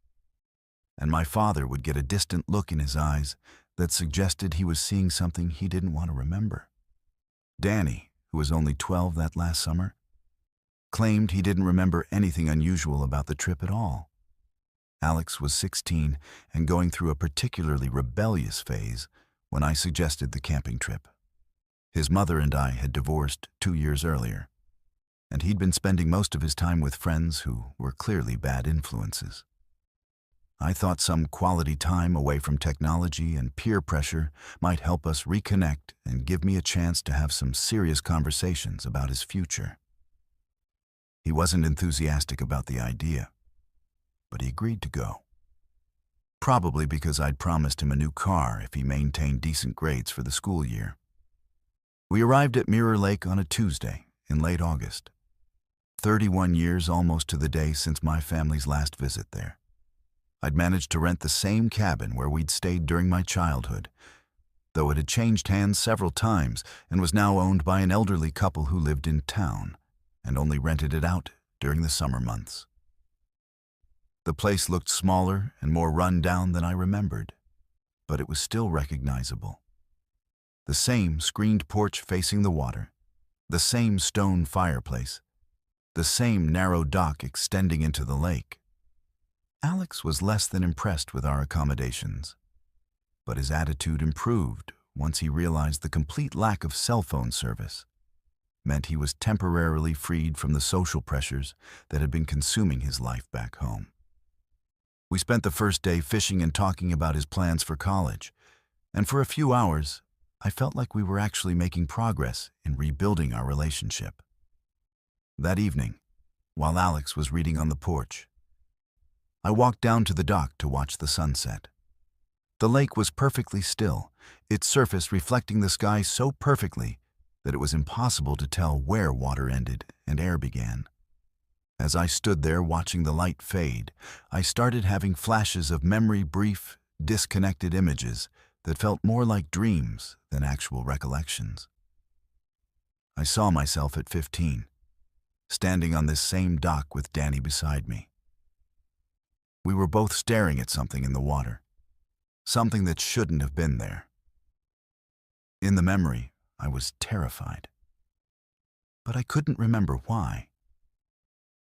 A: And my father would get a distant look in his eyes that suggested he was seeing something he didn't want to remember. Danny, who was only 12 that last summer, claimed he didn't remember anything unusual about the trip at all. Alex was 16 and going through a particularly rebellious phase when I suggested the camping trip. His mother and I had divorced 2 years earlier, and he'd been spending most of his time with friends who were clearly bad influences. I thought some quality time away from technology and peer pressure might help us reconnect and give me a chance to have some serious conversations about his future. He wasn't enthusiastic about the idea, but he agreed to go. Probably because I'd promised him a new car if he maintained decent grades for the school year. We arrived at Mirror Lake on a Tuesday in late August, 31 years almost to the day since my family's last visit there. I'd managed to rent the same cabin where we'd stayed during my childhood, though it had changed hands several times and was now owned by an elderly couple who lived in town and only rented it out during the summer months. The place looked smaller and more run down than I remembered, but it was still recognizable. The same screened porch facing the water, the same stone fireplace, the same narrow dock extending into the lake. Alex was less than impressed with our accommodations, but his attitude improved once he realized the complete lack of cell phone service meant he was temporarily freed from the social pressures that had been consuming his life back home. We spent the first day fishing and talking about his plans for college, and for a few hours, I felt like we were actually making progress in rebuilding our relationship. That evening, while Alex was reading on the porch, I walked down to the dock to watch the sunset. The lake was perfectly still, its surface reflecting the sky so perfectly that it was impossible to tell where water ended and air began. As I stood there watching the light fade, I started having flashes of memory-brief, disconnected images that felt more like dreams than actual recollections. I saw myself at 15, standing on this same dock with Danny beside me. We were both staring at something in the water, something that shouldn't have been there. In the memory, I was terrified, but I couldn't remember why.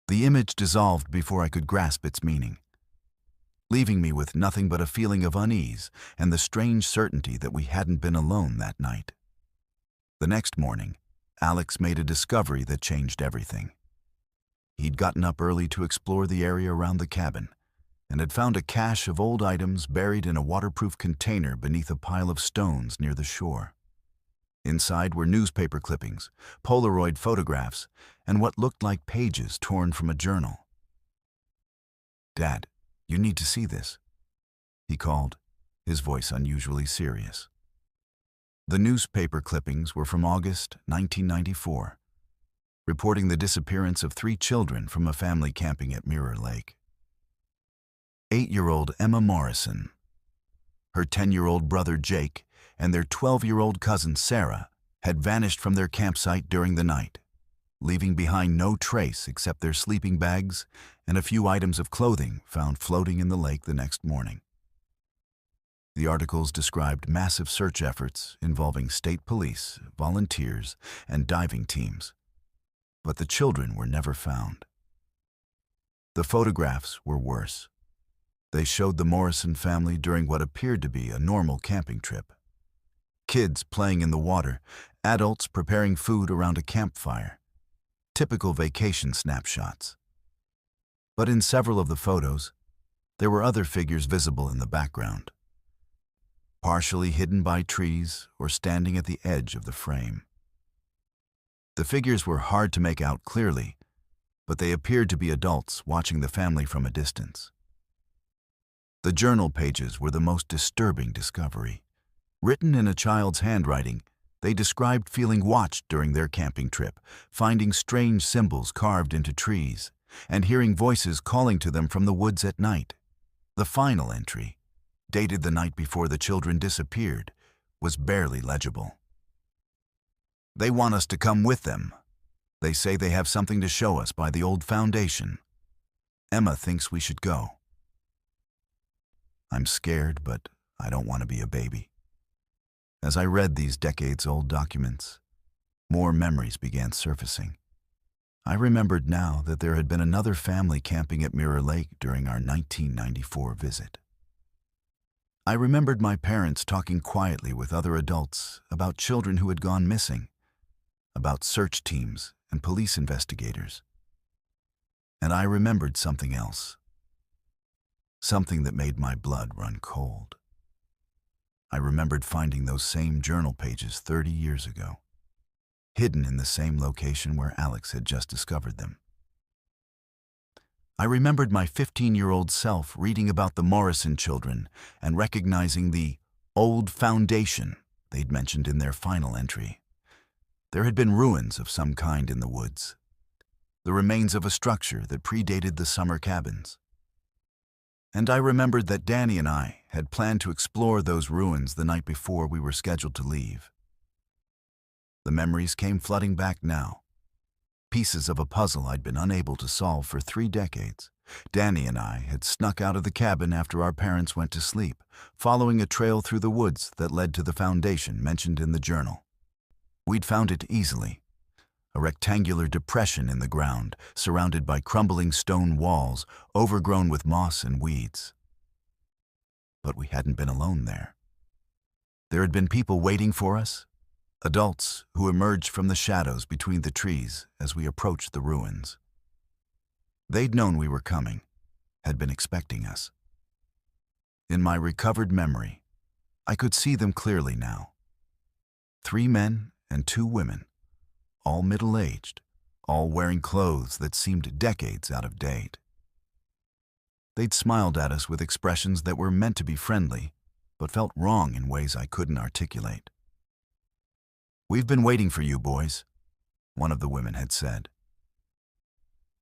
A: The image dissolved before I could grasp its meaning, leaving me with nothing but a feeling of unease and the strange certainty that we hadn't been alone that night. The next morning, Alex made a discovery that changed everything. He'd gotten up early to explore the area around the cabin and had found a cache of old items buried in a waterproof container beneath a pile of stones near the shore. Inside were newspaper clippings, Polaroid photographs, and what looked like pages torn from a journal. "Dad, you need to see this," he called, his voice unusually serious. The newspaper clippings were from August 1994, reporting the disappearance of 3 children from a family camping at Mirror Lake. 8-year-old Emma Morrison, her 10-year-old brother Jake, and their 12-year-old cousin Sarah had vanished from their campsite during the night, leaving behind no trace except their sleeping bags and a few items of clothing found floating in the lake the next morning. The articles described massive search efforts involving state police, volunteers, and diving teams, but the children were never found. The photographs were worse. They showed the Morrison family during what appeared to be a normal camping trip. Kids playing in the water, adults preparing food around a campfire. Typical vacation snapshots. But in several of the photos, there were other figures visible in the background, partially hidden by trees or standing at the edge of the frame. The figures were hard to make out clearly, but they appeared to be adults watching the family from a distance. The journal pages were the most disturbing discovery. Written in a child's handwriting, they described feeling watched during their camping trip, finding strange symbols carved into trees, and hearing voices calling to them from the woods at night. The final entry, dated the night before the children disappeared, was barely legible. They want us to come with them. They say they have something to show us by the old foundation. Emma thinks we should go. I'm scared, but I don't want to be a baby. As I read these decades-old documents, more memories began surfacing. I remembered now that there had been another family camping at Mirror Lake during our 1994 visit. I remembered my parents talking quietly with other adults about children who had gone missing, about search teams and police investigators. And I remembered something else, something that made my blood run cold. I remembered finding those same journal pages 30 years ago, hidden in the same location where Alex had just discovered them. I remembered my 15-year-old self reading about the Morrison children and recognizing the old foundation they'd mentioned in their final entry. There had been ruins of some kind in the woods, the remains of a structure that predated the summer cabins. And I remembered that Danny and I had planned to explore those ruins the night before we were scheduled to leave. The memories came flooding back now, pieces of a puzzle I'd been unable to solve for 3 decades. Danny and I had snuck out of the cabin after our parents went to sleep, following a trail through the woods that led to the foundation mentioned in the journal. We'd found it easily, a rectangular depression in the ground, surrounded by crumbling stone walls, overgrown with moss and weeds. But we hadn't been alone there. There had been people waiting for us, adults who emerged from the shadows between the trees as we approached the ruins. They'd known we were coming, had been expecting us. In my recovered memory, I could see them clearly now. 3 men and 2 women, all middle-aged, all wearing clothes that seemed decades out of date. They'd smiled at us with expressions that were meant to be friendly, but felt wrong in ways I couldn't articulate. "We've been waiting for you, boys," one of the women had said.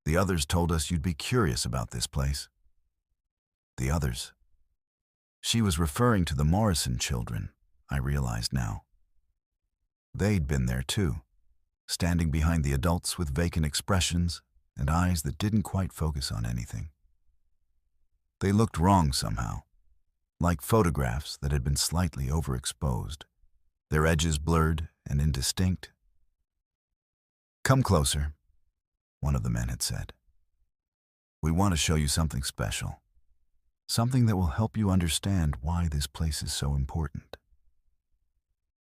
A: "The others told us you'd be curious about this place." The others. She was referring to the Morrison children, I realized now. They'd been there too, standing behind the adults with vacant expressions and eyes that didn't quite focus on anything. They looked wrong somehow, like photographs that had been slightly overexposed, their edges blurred and indistinct. "Come closer," one of the men had said. "We want to show you something special, something that will help you understand why this place is so important."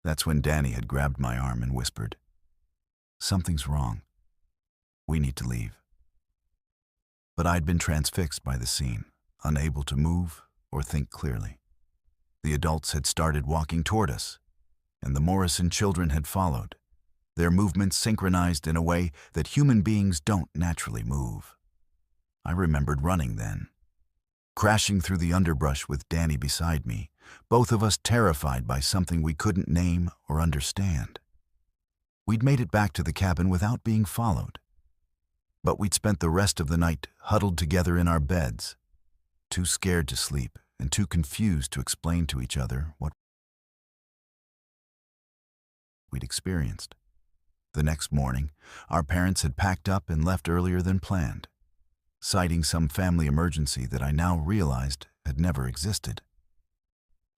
A: That's when Danny had grabbed my arm and whispered, "Something's wrong. We need to leave." But I'd been transfixed by the scene, unable to move or think clearly. The adults had started walking toward us, and the Morrison children had followed, their movements synchronized in a way that human beings don't naturally move. I remembered running then, crashing through the underbrush with Danny beside me, both of us terrified by something we couldn't name or understand. We'd made it back to the cabin without being followed, but we'd spent the rest of the night huddled together in our beds, too scared to sleep and too confused to explain to each other what we'd experienced. The next morning, our parents had packed up and left earlier than planned, citing some family emergency that I now realized had never existed.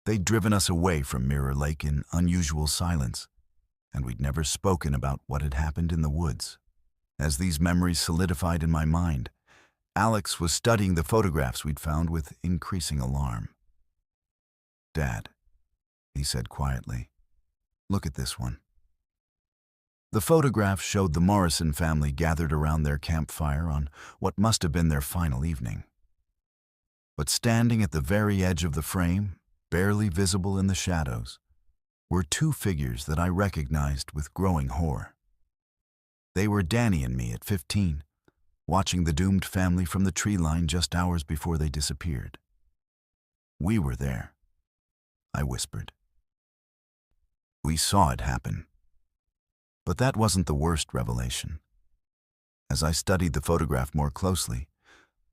A: They'd driven us away from Mirror Lake in unusual silence, and we'd never spoken about what had happened in the woods. As these memories solidified in my mind, Alex was studying the photographs we'd found with increasing alarm. "Dad," he said quietly, Look at this one. The photograph showed the Morrison family gathered around their campfire on what must have been their final evening. But standing at the very edge of the frame, barely visible in the shadows, were two figures that I recognized with growing horror. They were Danny and me at 15, watching the doomed family from the tree line just hours before they disappeared. "We were there," I whispered. "We saw it happen." But that wasn't the worst revelation. As I studied the photograph more closely,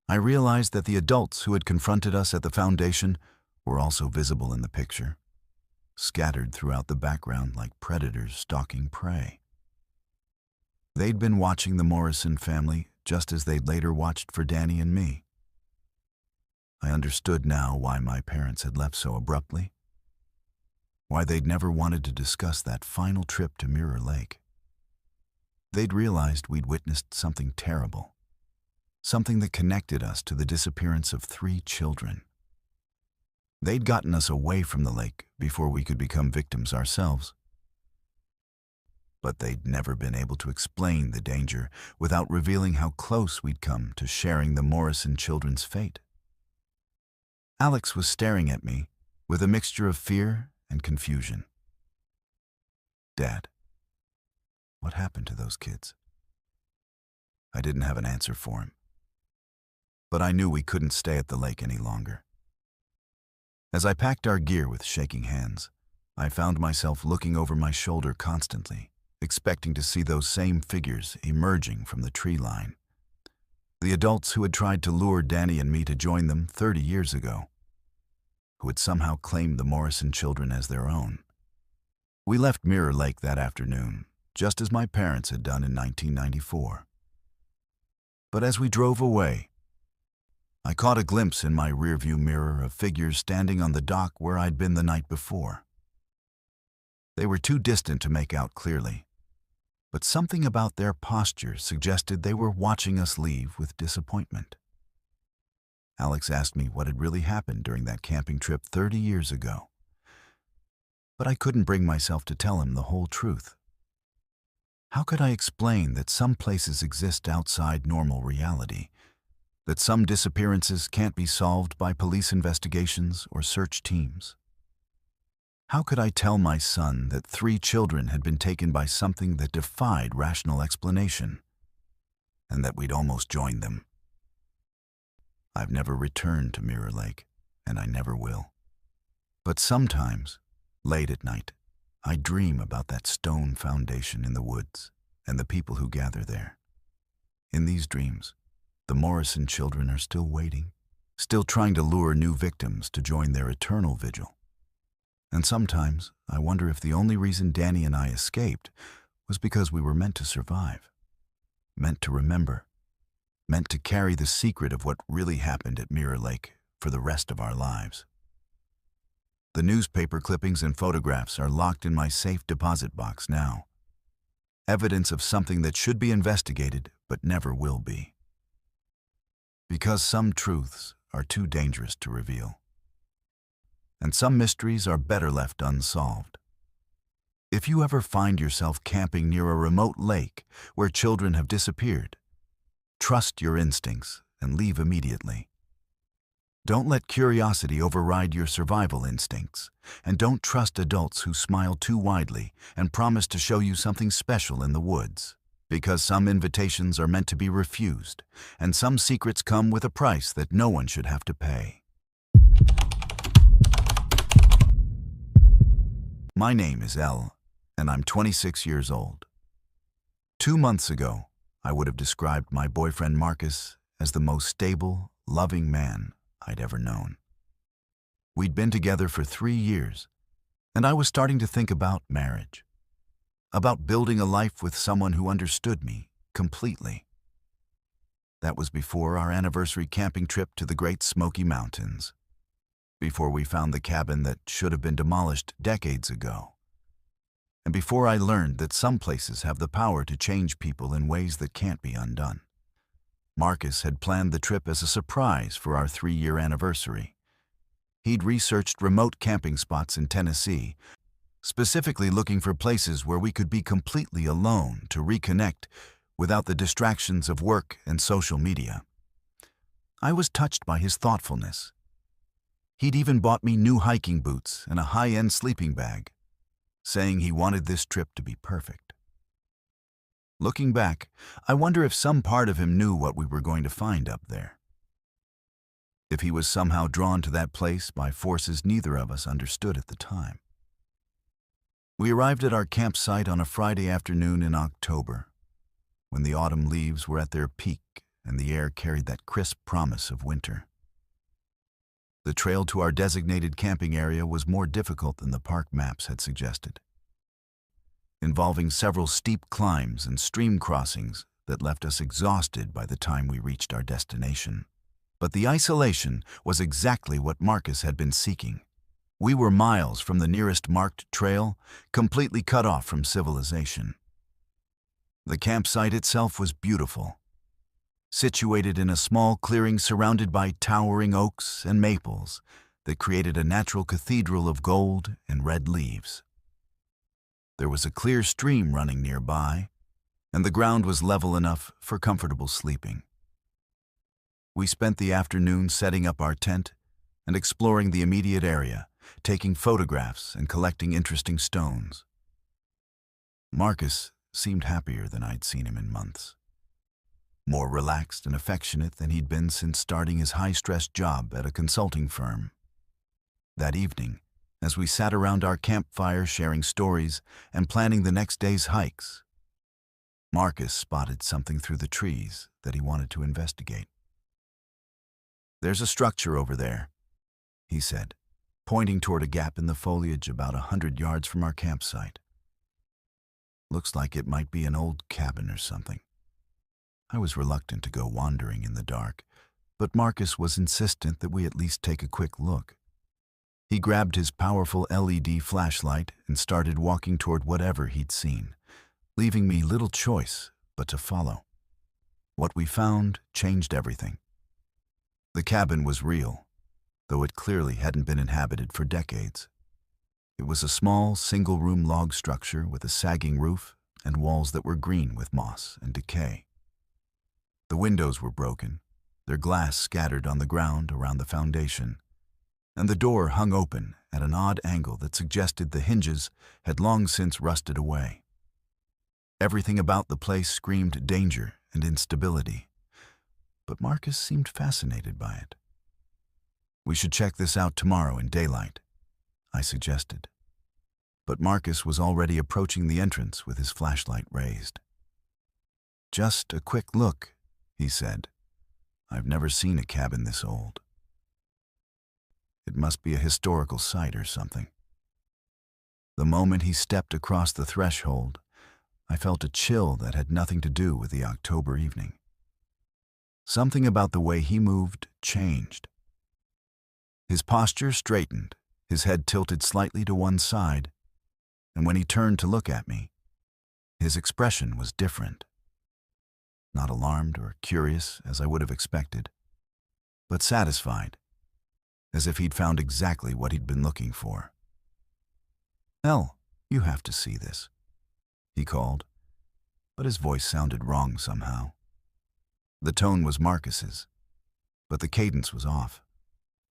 A: I realized that the adults who had confronted us at the foundation were also visible in the picture, scattered throughout the background like predators stalking prey. They'd been watching the Morrison family just as they'd later watched for Danny and me. I understood now why my parents had left so abruptly, why they'd never wanted to discuss that final trip to Mirror Lake. They'd realized we'd witnessed something terrible, something that connected us to the disappearance of 3 children. They'd gotten us away from the lake before we could become victims ourselves. But they'd never been able to explain the danger without revealing how close we'd come to sharing the Morrison children's fate. Alex was staring at me with a mixture of fear and confusion. "Dad, what happened to those kids?" I didn't have an answer for him, but I knew we couldn't stay at the lake any longer. As I packed our gear with shaking hands, I found myself looking over my shoulder constantly, expecting to see those same figures emerging from the tree line. The adults who had tried to lure Danny and me to join them 30 years ago, who had somehow claimed the Morrison children as their own. We left Mirror Lake that afternoon, just as my parents had done in 1994. But as we drove away, I caught a glimpse in my rearview mirror of figures standing on the dock where I'd been the night before. They were too distant to make out clearly, but something about their posture suggested they were watching us leave with disappointment. Alex asked me what had really happened during that camping trip 30 years ago, but I couldn't bring myself to tell him the whole truth. How could I explain that some places exist outside normal reality, that some disappearances can't be solved by police investigations or search teams? How could I tell my son that 3 children had been taken by something that defied rational explanation, and that we'd almost joined them? I've never returned to Mirror Lake, and I never will. But sometimes, late at night, I dream about that stone foundation in the woods and the people who gather there. In these dreams, the Morrison children are still waiting, still trying to lure new victims to join their eternal vigil. And sometimes I wonder if the only reason Danny and I escaped was because we were meant to survive, meant to remember, meant to carry the secret of what really happened at Mirror Lake for the rest of our lives. The newspaper clippings and photographs are locked in my safe deposit box now, evidence of something that should be investigated but never will be. Because some truths are too dangerous to reveal, and some mysteries are better left unsolved. If you ever find yourself camping near a remote lake where children have disappeared, trust your instincts and leave immediately. Don't let curiosity override your survival instincts, and don't trust adults who smile too widely and promise to show you something special in the woods, because some invitations are meant to be refused, and some secrets come with a price that no one should have to pay. My name is Elle, and I'm 26 years old. 2 months ago, I would have described my boyfriend Marcus as the most stable, loving man I'd ever known. We'd been together for 3 years, and I was starting to think about marriage, about building a life with someone who understood me completely. That was before our anniversary camping trip to the Great Smoky Mountains, before we found the cabin that should have been demolished decades ago, and before I learned that some places have the power to change people in ways that can't be undone. Marcus had planned the trip as a surprise for our 3-year anniversary. He'd researched remote camping spots in Tennessee, specifically looking for places where we could be completely alone to reconnect without the distractions of work and social media. I was touched by his thoughtfulness. He'd even bought me new hiking boots and a high-end sleeping bag, saying he wanted this trip to be perfect. Looking back, I wonder if some part of him knew what we were going to find up there. If he was somehow drawn to that place by forces neither of us understood at the time. We arrived at our campsite on a Friday afternoon in October, when the autumn leaves were at their peak and the air carried that crisp promise of winter. The trail to our designated camping area was more difficult than the park maps had suggested, involving several steep climbs and stream crossings that left us exhausted by the time we reached our destination. But the isolation was exactly what Marcus had been seeking. We were miles from the nearest marked trail, completely cut off from civilization. The campsite itself was beautiful, situated in a small clearing surrounded by towering oaks and maples that created a natural cathedral of gold and red leaves. There was a clear stream running nearby, and the ground was level enough for comfortable sleeping. We spent the afternoon setting up our tent and exploring the immediate area, taking photographs and collecting interesting stones. Marcus seemed happier than I'd seen him in months. More relaxed and affectionate than he'd been since starting his high-stress job at a consulting firm. That evening, as we sat around our campfire sharing stories and planning the next day's hikes, Marcus spotted something through the trees that he wanted to investigate. "There's a structure over there," he said, pointing toward a gap in the foliage about 100 yards from our campsite. "Looks like it might be an old cabin or something." I was reluctant to go wandering in the dark, but Marcus was insistent that we at least take a quick look. He grabbed his powerful LED flashlight and started walking toward whatever he'd seen, leaving me little choice but to follow. What we found changed everything. The cabin was real, though it clearly hadn't been inhabited for decades. It was a small, single-room log structure with a sagging roof and walls that were green with moss and decay. The windows were broken, their glass scattered on the ground around the foundation, and the door hung open at an odd angle that suggested the hinges had long since rusted away. Everything about the place screamed danger and instability, but Marcus seemed fascinated by it. "We should check this out tomorrow in daylight," I suggested. But Marcus was already approaching the entrance with his flashlight raised. "Just a quick look," he said. "I've never seen a cabin this old. It must be a historical site or something." The moment he stepped across the threshold, I felt a chill that had nothing to do with the October evening. Something about the way he moved changed. His posture straightened, his head tilted slightly to one side, and when he turned to look at me, his expression was different. Not alarmed or curious as I would have expected, but satisfied, as if he'd found exactly what he'd been looking for. "Elle, you have to see this," he called, but his voice sounded wrong somehow. The tone was Marcus's, but the cadence was off,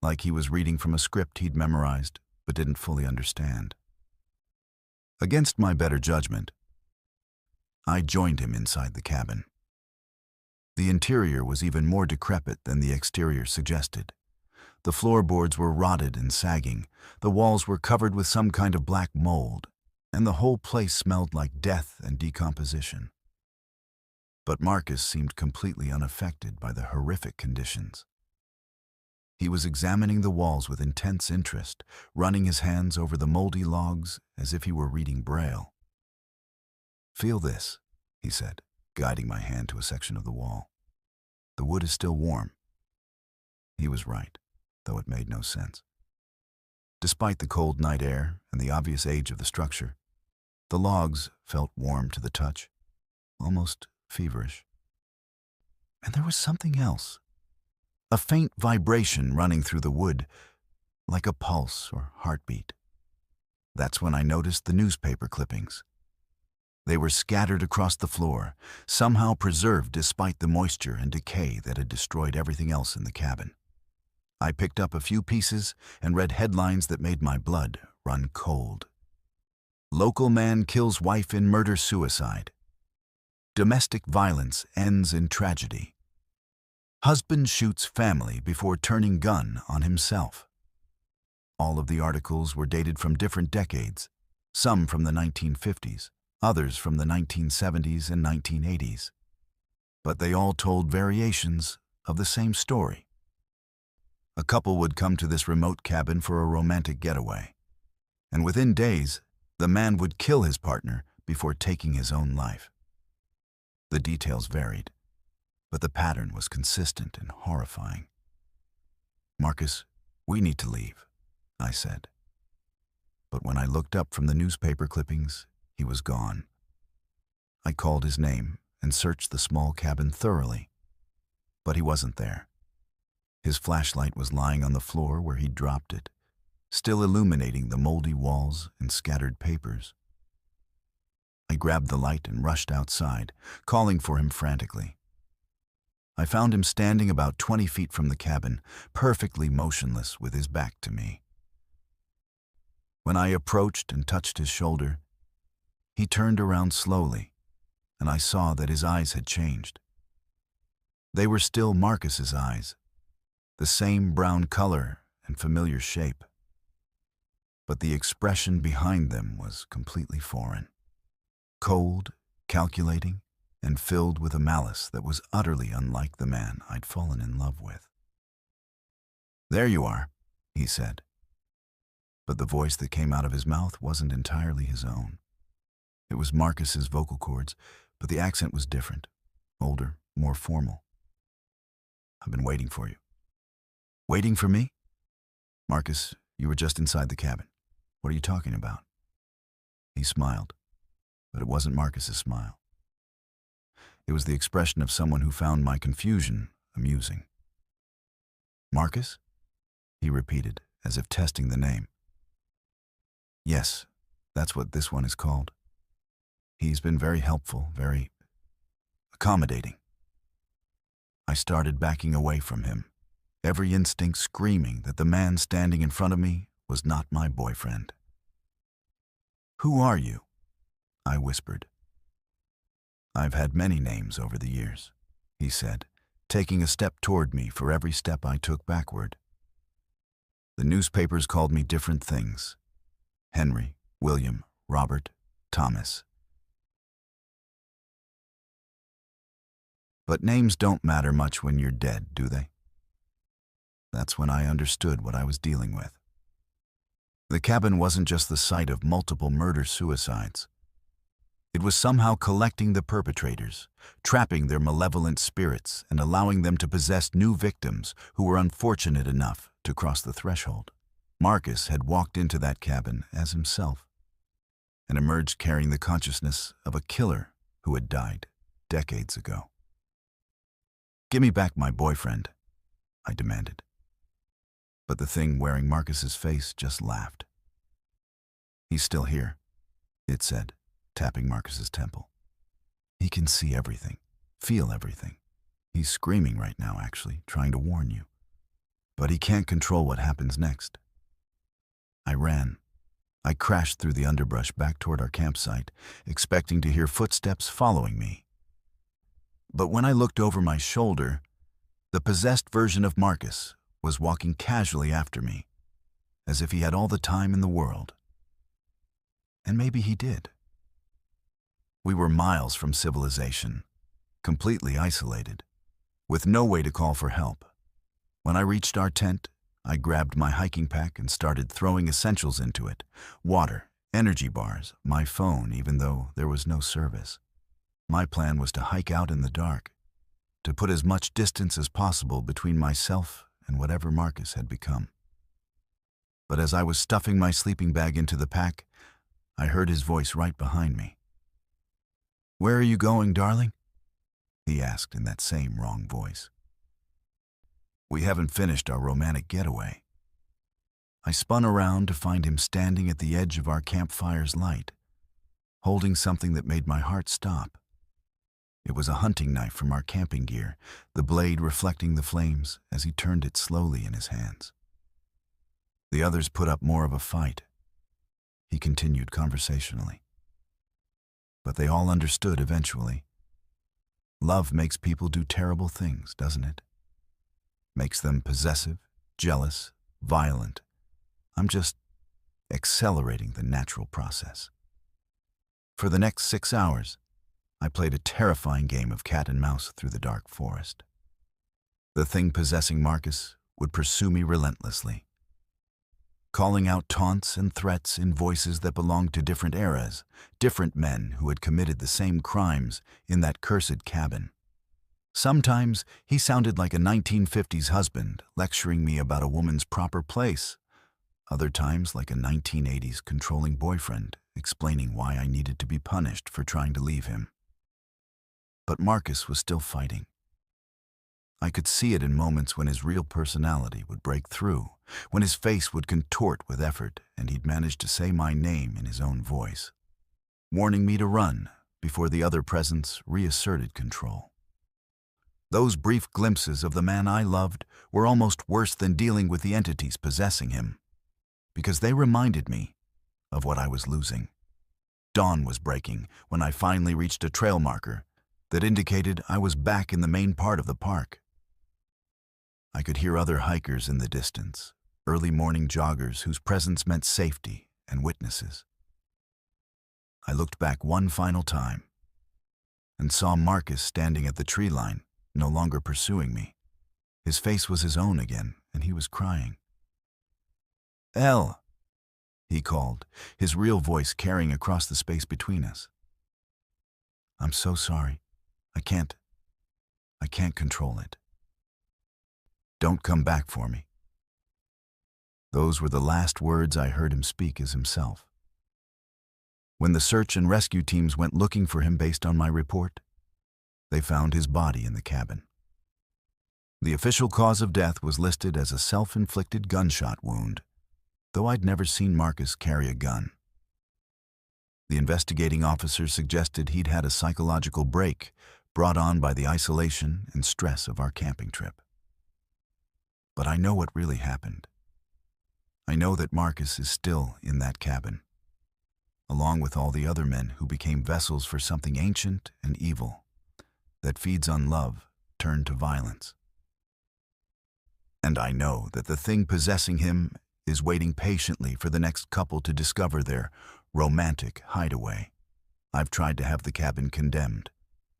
A: like he was reading from a script he'd memorized but didn't fully understand. Against my better judgment, I joined him inside the cabin. The interior was even more decrepit than the exterior suggested. The floorboards were rotted and sagging, the walls were covered with some kind of black mold, and the whole place smelled like death and decomposition. But Marcus seemed completely unaffected by the horrific conditions. He was examining the walls with intense interest, running his hands over the moldy logs as if he were reading Braille. "Feel this," he said, guiding my hand to a section of the wall. "The wood is still warm." He was right, though it made no sense. Despite the cold night air and the obvious age of the structure, the logs felt warm to the touch, almost feverish. And there was something else, a faint vibration running through the wood, like a pulse or heartbeat. That's when I noticed the newspaper clippings. They were scattered across the floor, somehow preserved despite the moisture and decay that had destroyed everything else in the cabin. I picked up a few pieces and read headlines that made my blood run cold. Local man kills wife in murder-suicide. Domestic violence ends in tragedy. Husband shoots family before turning gun on himself. All of the articles were dated from different decades, some from the 1950s, others from the 1970s and 1980s. But they all told variations of the same story. A couple would come to this remote cabin for a romantic getaway, and within days, the man would kill his partner before taking his own life. The details varied, but the pattern was consistent and horrifying. "Marcus, we need to leave," I said. But when I looked up from the newspaper clippings, he was gone. I called his name and searched the small cabin thoroughly, but he wasn't there. His flashlight was lying on the floor where he'd dropped it, still illuminating the moldy walls and scattered papers. I grabbed the light and rushed outside, calling for him frantically. I found him standing about 20 feet from the cabin, perfectly motionless with his back to me. When I approached and touched his shoulder, he turned around slowly, and I saw that his eyes had changed. They were still Marcus's eyes, the same brown color and familiar shape. But the expression behind them was completely foreign. Cold, calculating, and filled with a malice that was utterly unlike the man I'd fallen in love with. "There you are," he said. But the voice that came out of his mouth wasn't entirely his own. It was Marcus's vocal cords, but the accent was different, older, more formal. "I've been waiting for you." "Waiting for me?" "Marcus, you were just inside the cabin. What are you talking about?" He smiled, but it wasn't Marcus's smile. It was the expression of someone who found my confusion amusing. "Marcus?" he repeated, as if testing the name. "Yes, that's what this one is called. He's been very helpful, very accommodating." I started backing away from him, every instinct screaming that the man standing in front of me was not my boyfriend. "Who are you?" I whispered. "I've had many names over the years," he said, taking a step toward me for every step I took backward. "The newspapers called me different things: Henry, William, Robert, Thomas. But names don't matter much when you're dead, do they?" That's when I understood what I was dealing with. The cabin wasn't just the site of multiple murder-suicides. It was somehow collecting the perpetrators, trapping their malevolent spirits, and allowing them to possess new victims who were unfortunate enough to cross the threshold. Marcus had walked into that cabin as himself, and emerged carrying the consciousness of a killer who had died decades ago. "Give me back my boyfriend," I demanded. But the thing wearing Marcus's face just laughed. "He's still here," it said, tapping Marcus's temple. "He can see everything, feel everything. He's screaming right now, actually, trying to warn you. But he can't control what happens next." I ran. I crashed through the underbrush back toward our campsite, expecting to hear footsteps following me. But when I looked over my shoulder, the possessed version of Marcus was walking casually after me, as if he had all the time in the world. And maybe he did. We were miles from civilization, completely isolated, with no way to call for help. When I reached our tent, I grabbed my hiking pack and started throwing essentials into it: water, energy bars, my phone, even though there was no service. My plan was to hike out in the dark, to put as much distance as possible between myself and whatever Marcus had become. But as I was stuffing my sleeping bag into the pack, I heard his voice right behind me. "Where are you going, darling?" he asked in that same wrong voice. "We haven't finished our romantic getaway." I spun around to find him standing at the edge of our campfire's light, holding something that made my heart stop. It was a hunting knife from our camping gear, the blade reflecting the flames as he turned it slowly in his hands. The others put up more of a fight. He continued conversationally. But they all understood eventually. Love makes people do terrible things, doesn't it? Makes them possessive, jealous, violent. I'm just accelerating the natural process. For the next 6 hours, I played a terrifying game of cat and mouse through the dark forest. The thing possessing Marcus would pursue me relentlessly, calling out taunts and threats in voices that belonged to different eras, different men who had committed the same crimes in that cursed cabin. Sometimes he sounded like a 1950s husband lecturing me about a woman's proper place. Other times like a 1980s controlling boyfriend explaining why I needed to be punished for trying to leave him. But Marcus was still fighting. I could see it in moments when his real personality would break through, when his face would contort with effort and he'd manage to say my name in his own voice, warning me to run before the other presence reasserted control. Those brief glimpses of the man I loved were almost worse than dealing with the entities possessing him, because they reminded me of what I was losing. Dawn was breaking when I finally reached a trail marker that indicated I was back in the main part of the park. I could hear other hikers in the distance, early morning joggers whose presence meant safety and witnesses. I looked back one final time and saw Marcus standing at the tree line, no longer pursuing me. His face was his own again, and he was crying. "Elle," he called, his real voice carrying across the space between us. "I'm so sorry. I can't control it. Don't come back for me." Those were the last words I heard him speak as himself. When the search and rescue teams went looking for him based on my report, they found his body in the cabin. The official cause of death was listed as a self-inflicted gunshot wound, though I'd never seen Marcus carry a gun. The investigating officer suggested he'd had a psychological break brought on by the isolation and stress of our camping trip. But I know what really happened. I know that Marcus is still in that cabin, along with all the other men who became vessels for something ancient and evil that feeds on love turned to violence. And I know that the thing possessing him is waiting patiently for the next couple to discover their romantic hideaway. I've tried to have the cabin condemned,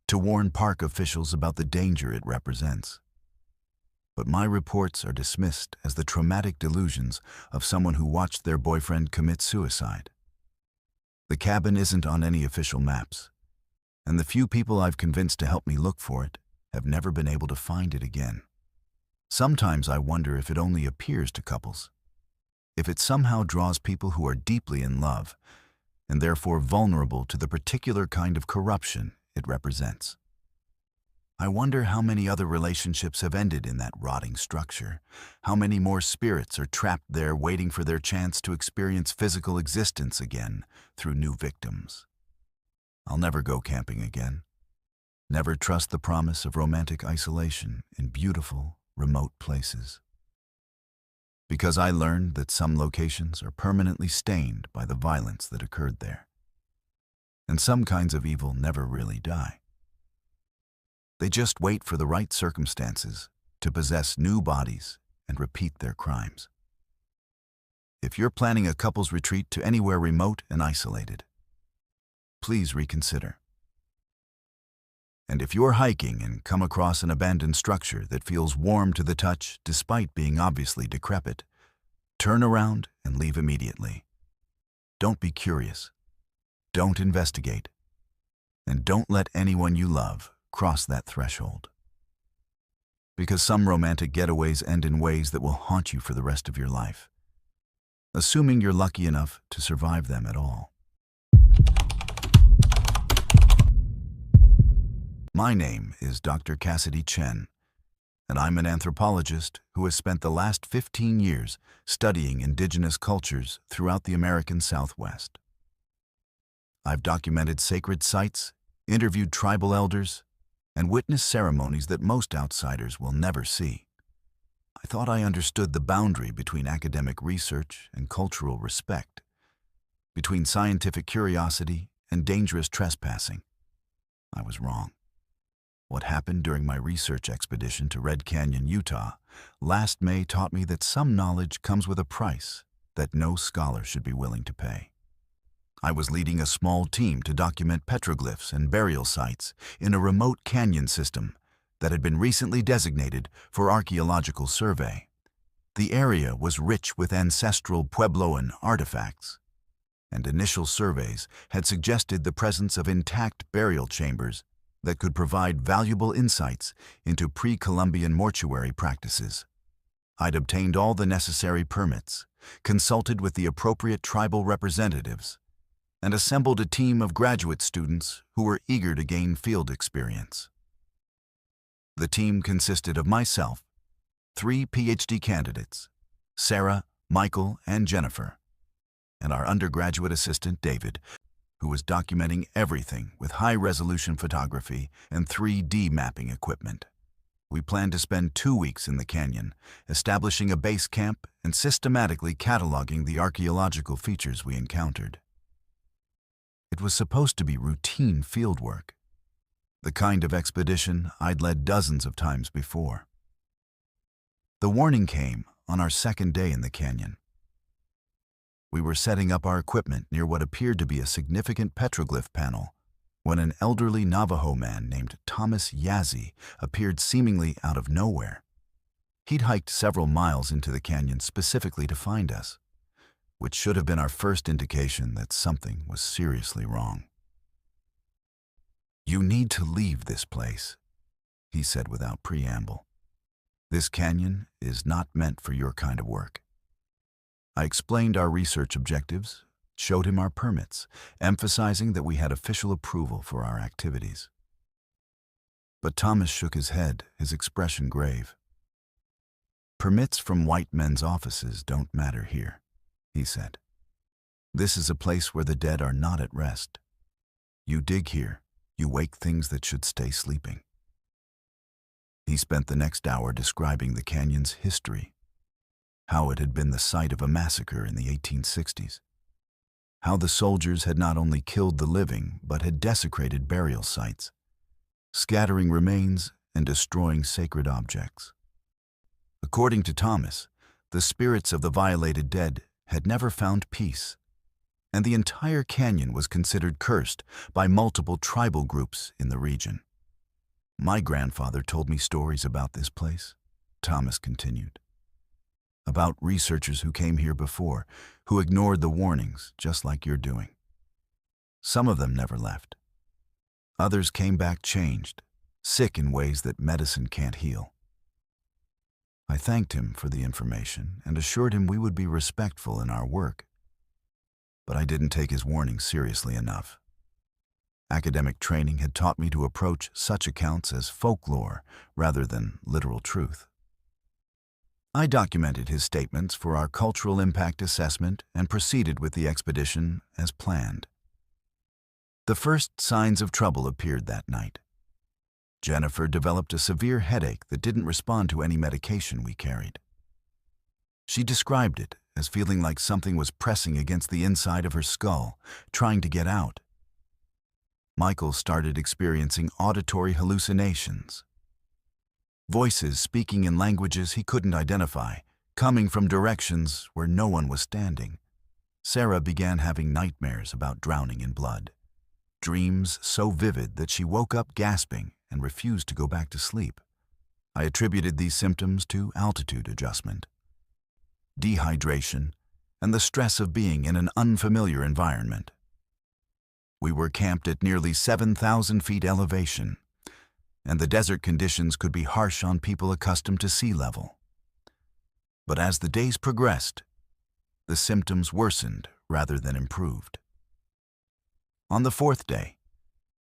A: to warn park officials about the danger it represents. But my reports are dismissed as the traumatic delusions of someone who watched their boyfriend commit suicide. The cabin isn't on any official maps, and the few people I've convinced to help me look for it have never been able to find it again. Sometimes I wonder if it only appears to couples, if it somehow draws people who are deeply in love and therefore vulnerable to the particular kind of corruption it represents. I wonder how many other relationships have ended in that rotting structure, how many more spirits are trapped there waiting for their chance to experience physical existence again through new victims. I'll never go camping again, never trust the promise of romantic isolation in beautiful, remote places. Because I learned that some locations are permanently stained by the violence that occurred there. And some kinds of evil never really die. They just wait for the right circumstances to possess new bodies and repeat their crimes. If you're planning a couple's retreat to anywhere remote and isolated, please reconsider. And if you're hiking and come across an abandoned structure that feels warm to the touch despite being obviously decrepit, turn around and leave immediately. Don't be curious. Don't investigate. And don't let anyone you love cross that threshold. Because some romantic getaways end in ways that will haunt you for the rest of your life, assuming you're lucky enough to survive them at all. My name is Dr. Cassidy Chen, and I'm an anthropologist who has spent the last 15 years studying indigenous cultures throughout the American Southwest. I've documented sacred sites, interviewed tribal elders, and witnessed ceremonies that most outsiders will never see. I thought I understood the boundary between academic research and cultural respect, between scientific curiosity and dangerous trespassing. I was wrong. What happened during my research expedition to Red Canyon, Utah, last May taught me that some knowledge comes with a price that no scholar should be willing to pay. I was leading a small team to document petroglyphs and burial sites in a remote canyon system that had been recently designated for archaeological survey. The area was rich with ancestral Puebloan artifacts, and initial surveys had suggested the presence of intact burial chambers that could provide valuable insights into pre-Columbian mortuary practices. I'd obtained all the necessary permits, consulted with the appropriate tribal representatives, and assembled a team of graduate students who were eager to gain field experience. The team consisted of myself, 3 PhD candidates, Sarah, Michael, and Jennifer, and our undergraduate assistant, David, who was documenting everything with high-resolution photography and 3D mapping equipment. We planned to spend 2 weeks in the canyon, establishing a base camp and systematically cataloging the archaeological features we encountered. It was supposed to be routine fieldwork, the kind of expedition I'd led dozens of times before. The warning came on our second day in the canyon. We were setting up our equipment near what appeared to be a significant petroglyph panel when an elderly Navajo man named Thomas Yazzie appeared seemingly out of nowhere. He'd hiked several miles into the canyon specifically to find us, which should have been our first indication that something was seriously wrong. "You need to leave this place," he said without preamble. "This canyon is not meant for your kind of work." I explained our research objectives, showed him our permits, emphasizing that we had official approval for our activities. But Thomas shook his head, his expression grave. "Permits from white men's offices don't matter here," he said. "This is a place where the dead are not at rest. You dig here, you wake things that should stay sleeping." He spent the next hour describing the canyon's history, how it had been the site of a massacre in the 1860s, how the soldiers had not only killed the living but had desecrated burial sites, scattering remains and destroying sacred objects. According to Thomas, the spirits of the violated dead had never found peace, and the entire canyon was considered cursed by multiple tribal groups in the region. "My grandfather told me stories about this place," Thomas continued, "about researchers who came here before, who ignored the warnings, just like you're doing. Some of them never left. Others came back changed, sick in ways that medicine can't heal." I thanked him for the information and assured him we would be respectful in our work. But I didn't take his warning seriously enough. Academic training had taught me to approach such accounts as folklore rather than literal truth. I documented his statements for our cultural impact assessment and proceeded with the expedition as planned. The first signs of trouble appeared that night. Jennifer developed a severe headache that didn't respond to any medication we carried. She described it as feeling like something was pressing against the inside of her skull, trying to get out. Michael started experiencing auditory hallucinations. Voices speaking in languages he couldn't identify, coming from directions where no one was standing. Sarah began having nightmares about drowning in blood, dreams so vivid that she woke up gasping and refused to go back to sleep. I attributed these symptoms to altitude adjustment, dehydration, and the stress of being in an unfamiliar environment. We were camped at nearly 7,000 feet elevation, and the desert conditions could be harsh on people accustomed to sea level. But as the days progressed, the symptoms worsened rather than improved. On the fourth day,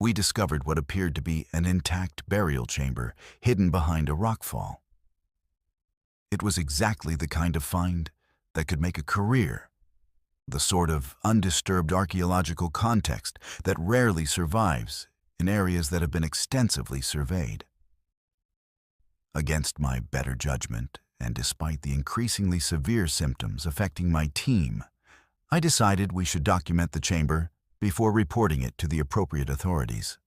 A: we discovered what appeared to be an intact burial chamber hidden behind a rockfall. It was exactly the kind of find that could make a career, the sort of undisturbed archaeological context that rarely survives in areas that have been extensively surveyed. Against my better judgment, and despite the increasingly severe symptoms affecting my team, I decided we should document the chamber before reporting it to the appropriate authorities.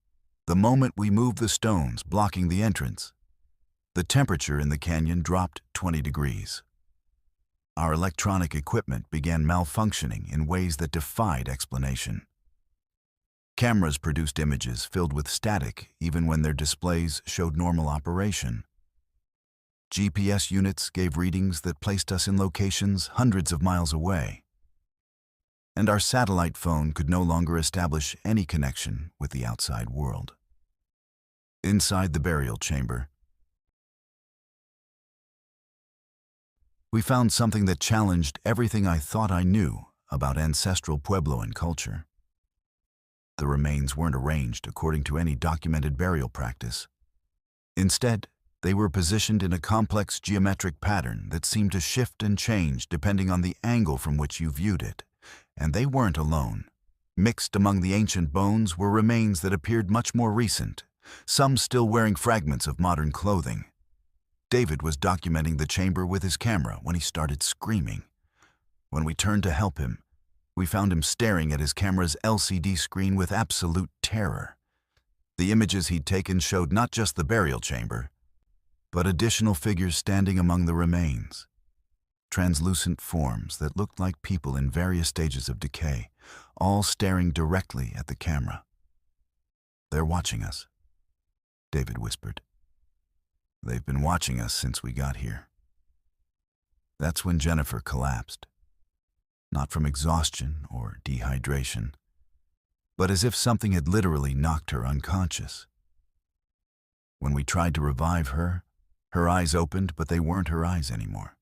A: The moment we moved the stones blocking the entrance, the temperature in the canyon dropped 20 degrees. Our electronic equipment began malfunctioning in ways that defied explanation. Cameras produced images filled with static even when their displays showed normal operation. GPS units gave readings that placed us in locations hundreds of miles away. And our satellite phone could no longer establish any connection with the outside world. Inside the burial chamber, we found something that challenged everything I thought I knew about ancestral Puebloan culture. The remains weren't arranged according to any documented burial practice. Instead, they were positioned in a complex geometric pattern that seemed to shift and change depending on the angle from which you viewed it. And they weren't alone. Mixed among the ancient bones were remains that appeared much more recent, some still wearing fragments of modern clothing. David was documenting the chamber with his camera when he started screaming. When we turned to help him, we found him staring at his camera's LCD screen with absolute terror. The images he'd taken showed not just the burial chamber, but additional figures standing among the remains. Translucent forms that looked like people in various stages of decay, all staring directly at the camera. "They're watching us," David whispered. "They've been watching us since we got here." That's when Jennifer collapsed. Not from exhaustion or dehydration, but as if something had literally knocked her unconscious. When we tried to revive her, her eyes opened, but they weren't her eyes anymore.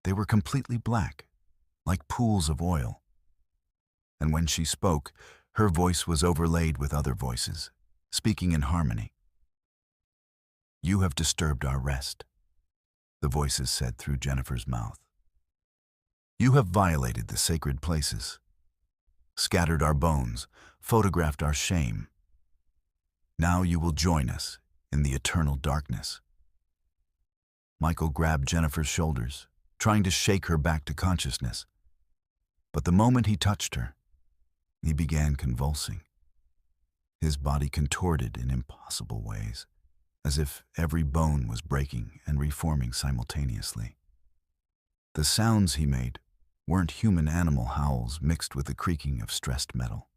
A: They were completely black, like pools of oil. And when she spoke, her voice was overlaid with other voices, speaking in harmony. "You have disturbed our rest," the voices said through Jennifer's mouth. "You have violated the sacred places, scattered our bones, photographed our shame. Now you will join us in the eternal darkness." Michael grabbed Jennifer's shoulders, trying to shake her back to consciousness. But the moment he touched her, he began convulsing. His body contorted in impossible ways, as if every bone was breaking and reforming simultaneously. The sounds he made weren't human animal howls mixed with the creaking of stressed metal.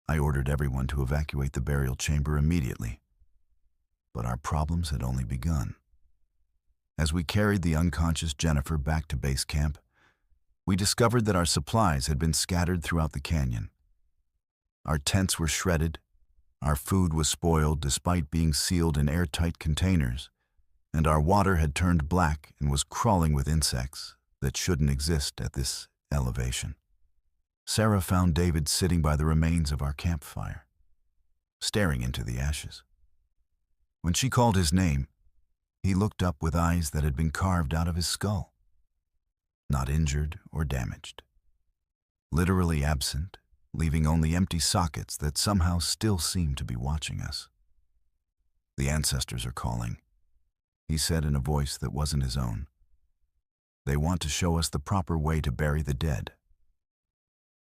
A: I ordered everyone to evacuate the burial chamber immediately, but our problems had only begun. As we carried the unconscious Jennifer back to base camp, we discovered that our supplies had been scattered throughout the canyon. Our tents were shredded, our food was spoiled despite being sealed in airtight containers, and our water had turned black and was crawling with insects that shouldn't exist at this elevation. Sarah found David sitting by the remains of our campfire, staring into the ashes. When she called his name, he looked up with eyes that had been carved out of his skull. Not injured or damaged. Literally absent, leaving only empty sockets that somehow still seemed to be watching us. "The ancestors are calling," he said in a voice that wasn't his own. "They want to show us the proper way to bury the dead."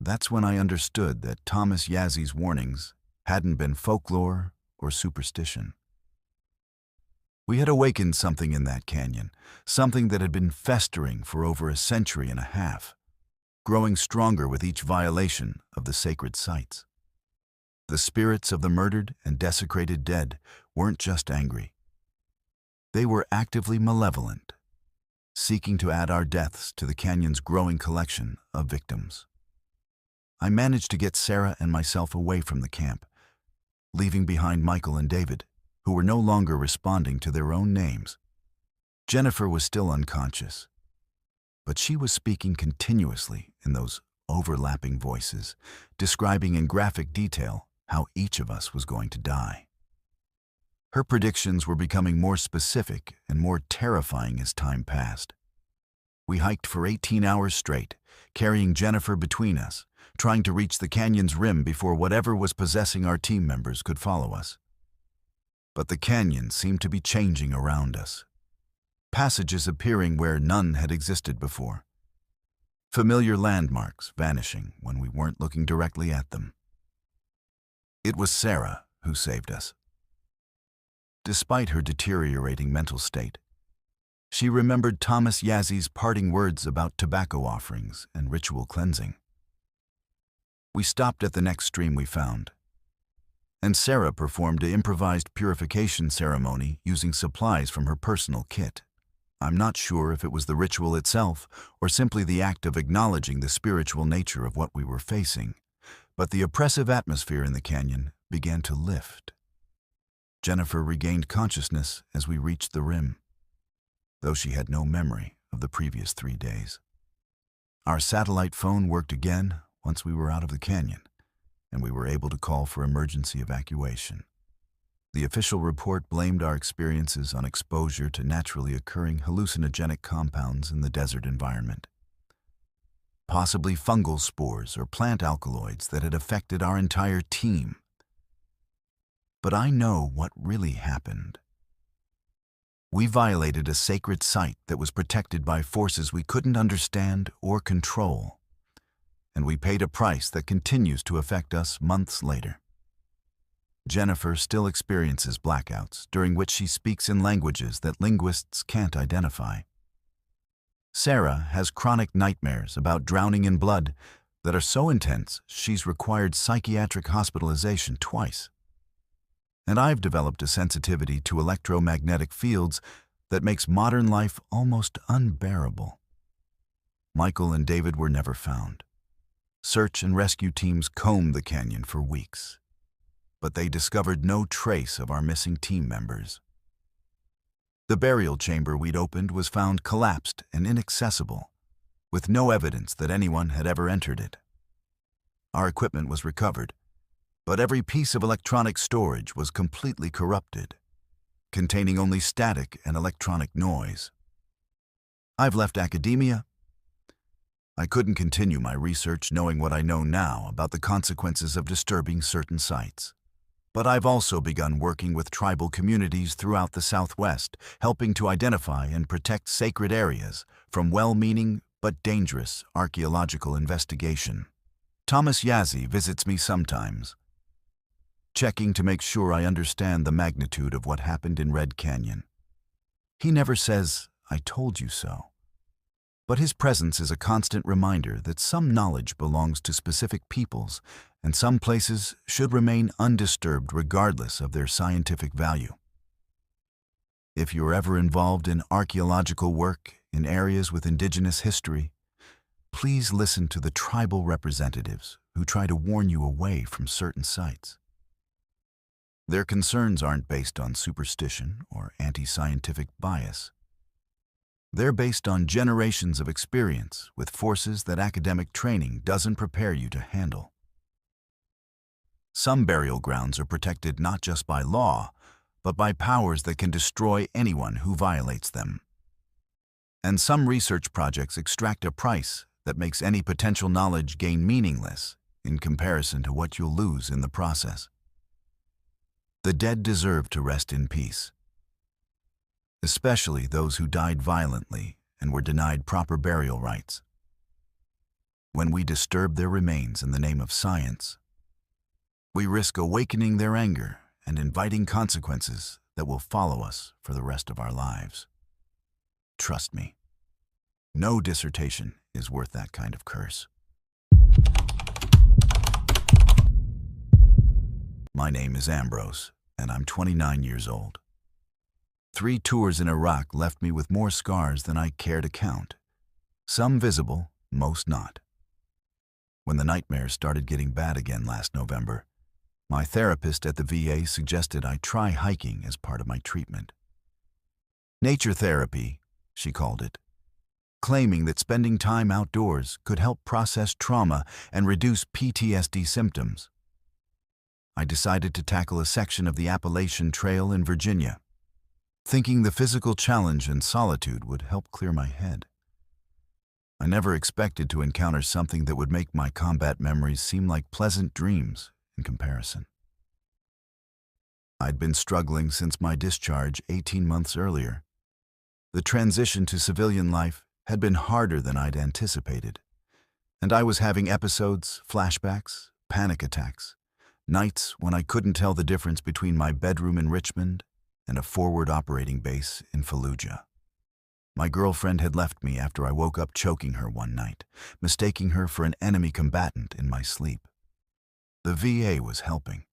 A: That's when I understood that Thomas Yazzi's warnings hadn't been folklore or superstition. We had awakened something in that canyon, something that had been festering for over a century and a half, growing stronger with each violation of the sacred sites. The spirits of the murdered and desecrated dead weren't just angry. They were actively malevolent, seeking to add our deaths to the canyon's growing collection of victims. I managed to get Sarah and myself away from the camp, leaving behind Michael and David, who were no longer responding to their own names. Jennifer was still unconscious, but she was speaking continuously in those overlapping voices, describing in graphic detail how each of us was going to die. Her predictions were becoming more specific and more terrifying as time passed. We hiked for 18 hours straight, carrying Jennifer between us, trying to reach the canyon's rim before whatever was possessing our team members could follow us. But the canyon seemed to be changing around us. Passages appearing where none had existed before. Familiar landmarks vanishing when we weren't looking directly at them. It was Sarah who saved us. Despite her deteriorating mental state, she remembered Thomas Yazzi's parting words about tobacco offerings and ritual cleansing. We stopped at the next stream we found, and Sarah performed an improvised purification ceremony using supplies from her personal kit. I'm not sure if it was the ritual itself or simply the act of acknowledging the spiritual nature of what we were facing, but the oppressive atmosphere in the canyon began to lift. Jennifer regained consciousness as we reached the rim, though she had no memory of the previous 3 days. Our satellite phone worked again once we were out of the canyon, and we were able to call for emergency evacuation. The official report blamed our experiences on exposure to naturally occurring hallucinogenic compounds in the desert environment, possibly fungal spores or plant alkaloids that had affected our entire team. But I know what really happened. We violated a sacred site that was protected by forces we couldn't understand or control, and we paid a price that continues to affect us months later. Jennifer still experiences blackouts during which she speaks in languages that linguists can't identify. Sarah has chronic nightmares about drowning in blood that are so intense she's required psychiatric hospitalization twice. And I've developed a sensitivity to electromagnetic fields that makes modern life almost unbearable. Michael and David were never found. Search and rescue teams combed the canyon for weeks, but they discovered no trace of our missing team members. The burial chamber we'd opened was found collapsed and inaccessible, with no evidence that anyone had ever entered it. Our equipment was recovered, but every piece of electronic storage was completely corrupted, containing only static and electronic noise. I've left academia. I couldn't continue my research knowing what I know now about the consequences of disturbing certain sites. But I've also begun working with tribal communities throughout the Southwest, helping to identify and protect sacred areas from well-meaning but dangerous archaeological investigation. Thomas Yazzie visits me sometimes, checking to make sure I understand the magnitude of what happened in Red Canyon. He never says, "I told you so," but his presence is a constant reminder that some knowledge belongs to specific peoples and some places should remain undisturbed regardless of their scientific value. If you're ever involved in archaeological work in areas with indigenous history, please listen to the tribal representatives who try to warn you away from certain sites. Their concerns aren't based on superstition or anti-scientific bias. They're based on generations of experience with forces that academic training doesn't prepare you to handle. Some burial grounds are protected not just by law, but by powers that can destroy anyone who violates them. And some research projects extract a price that makes any potential knowledge gain meaningless in comparison to what you'll lose in the process. The dead deserve to rest in peace, especially those who died violently and were denied proper burial rites. When we disturb their remains in the name of science, we risk awakening their anger and inviting consequences that will follow us for the rest of our lives. Trust me, no dissertation is worth that kind of curse. My name is Ambrose, and I'm 29 years old. 3 tours in Iraq left me with more scars than I care to count. Some visible, most not. When the nightmares started getting bad again last November, my therapist at the VA suggested I try hiking as part of my treatment. Nature therapy, she called it, claiming that spending time outdoors could help process trauma and reduce PTSD symptoms. I decided to tackle a section of the Appalachian Trail in Virginia, thinking the physical challenge and solitude would help clear my head. I never expected to encounter something that would make my combat memories seem like pleasant dreams in comparison. I'd been struggling since my discharge 18 months earlier. The transition to civilian life had been harder than I'd anticipated, and I was having episodes, flashbacks, panic attacks, nights when I couldn't tell the difference between my bedroom in Richmond and a forward operating base in Fallujah. My girlfriend had left me after I woke up choking her one night, mistaking her for an enemy combatant in my sleep. The VA was helping,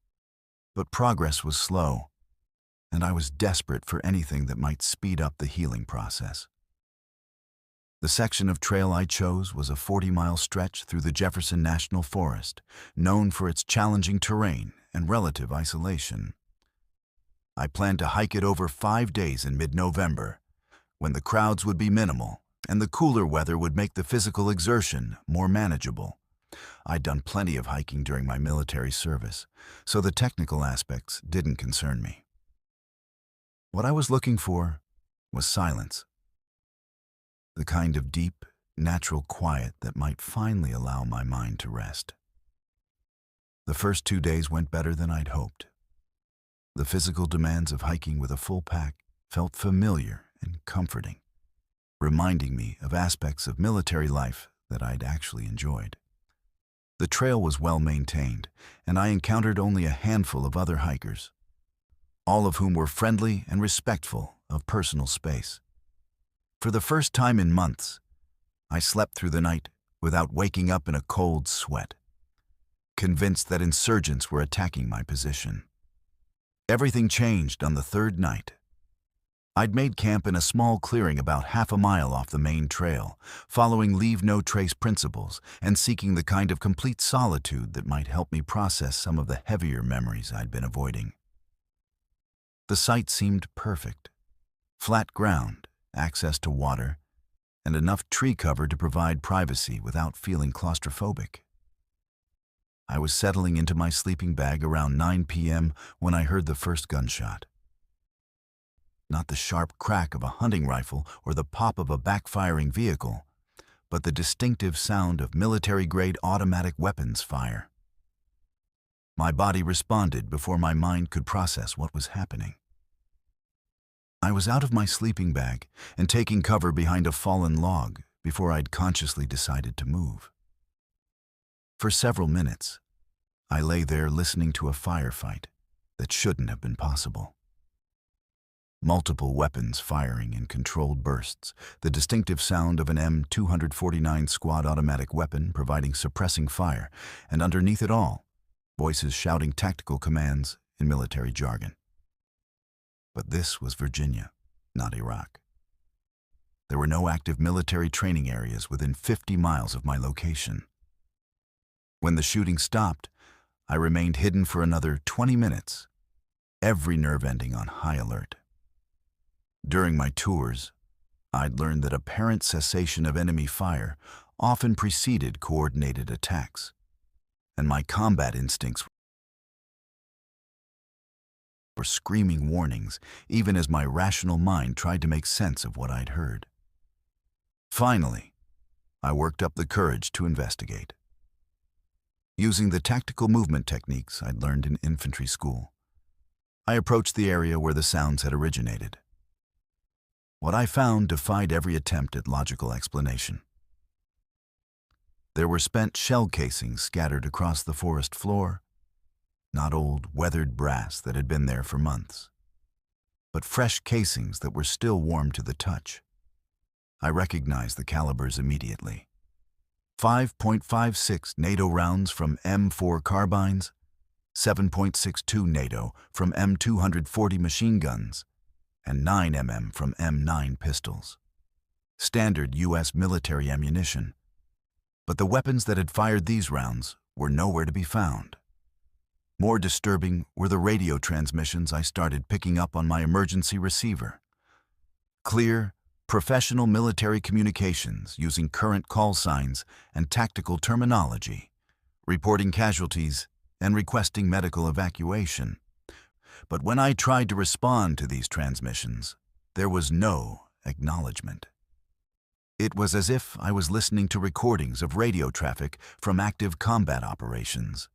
A: but progress was slow, and I was desperate for anything that might speed up the healing process. The section of trail I chose was a 40-mile stretch through the Jefferson National Forest, known for its challenging terrain and relative isolation. I planned to hike it over 5 days in mid-November, when the crowds would be minimal and the cooler weather would make the physical exertion more manageable. I'd done plenty of hiking during my military service, so the technical aspects didn't concern me. What I was looking for was silence. The kind of deep, natural quiet that might finally allow my mind to rest. The first 2 days went better than I'd hoped. The physical demands of hiking with a full pack felt familiar and comforting, reminding me of aspects of military life that I'd actually enjoyed. The trail was well maintained, and I encountered only a handful of other hikers, all of whom were friendly and respectful of personal space. For the first time in months, I slept through the night without waking up in a cold sweat, convinced that insurgents were attacking my position. Everything changed on the third night. I'd made camp in a small clearing about half a mile off the main trail, following leave-no-trace principles and seeking the kind of complete solitude that might help me process some of the heavier memories I'd been avoiding. The site seemed perfect. Flat ground, access to water, and enough tree cover to provide privacy without feeling claustrophobic. I was settling into my sleeping bag around 9 p.m. when I heard the first gunshot. Not the sharp crack of a hunting rifle or the pop of a backfiring vehicle, but the distinctive sound of military-grade automatic weapons fire. My body responded before my mind could process what was happening. I was out of my sleeping bag and taking cover behind a fallen log before I'd consciously decided to move. For several minutes, I lay there listening to a firefight that shouldn't have been possible. Multiple weapons firing in controlled bursts, the distinctive sound of an M249 squad automatic weapon providing suppressing fire, and underneath it all, voices shouting tactical commands in military jargon. But this was Virginia, not Iraq. There were no active military training areas within 50 miles of my location. When the shooting stopped, I remained hidden for another 20 minutes, every nerve ending on high alert. During my tours, I'd learned that apparent cessation of enemy fire often preceded coordinated attacks, and my combat instincts were screaming warnings even as my rational mind tried to make sense of what I'd heard. Finally, I worked up the courage to investigate. Using the tactical movement techniques I'd learned in infantry school, I approached the area where the sounds had originated. What I found defied every attempt at logical explanation. There were spent shell casings scattered across the forest floor, not old, weathered brass that had been there for months, but fresh casings that were still warm to the touch. I recognized the calibers immediately. 5.56 NATO rounds from M4 carbines, 7.62 NATO from M240 machine guns, and 9mm from M9 pistols. Standard U.S. military ammunition. But the weapons that had fired these rounds were nowhere to be found. More disturbing were the radio transmissions I started picking up on my emergency receiver. Clear, professional military communications using current call signs and tactical terminology, reporting casualties and requesting medical evacuation. But when I tried to respond to these transmissions, there was no acknowledgement. It was as if I was listening to recordings of radio traffic from active combat operations.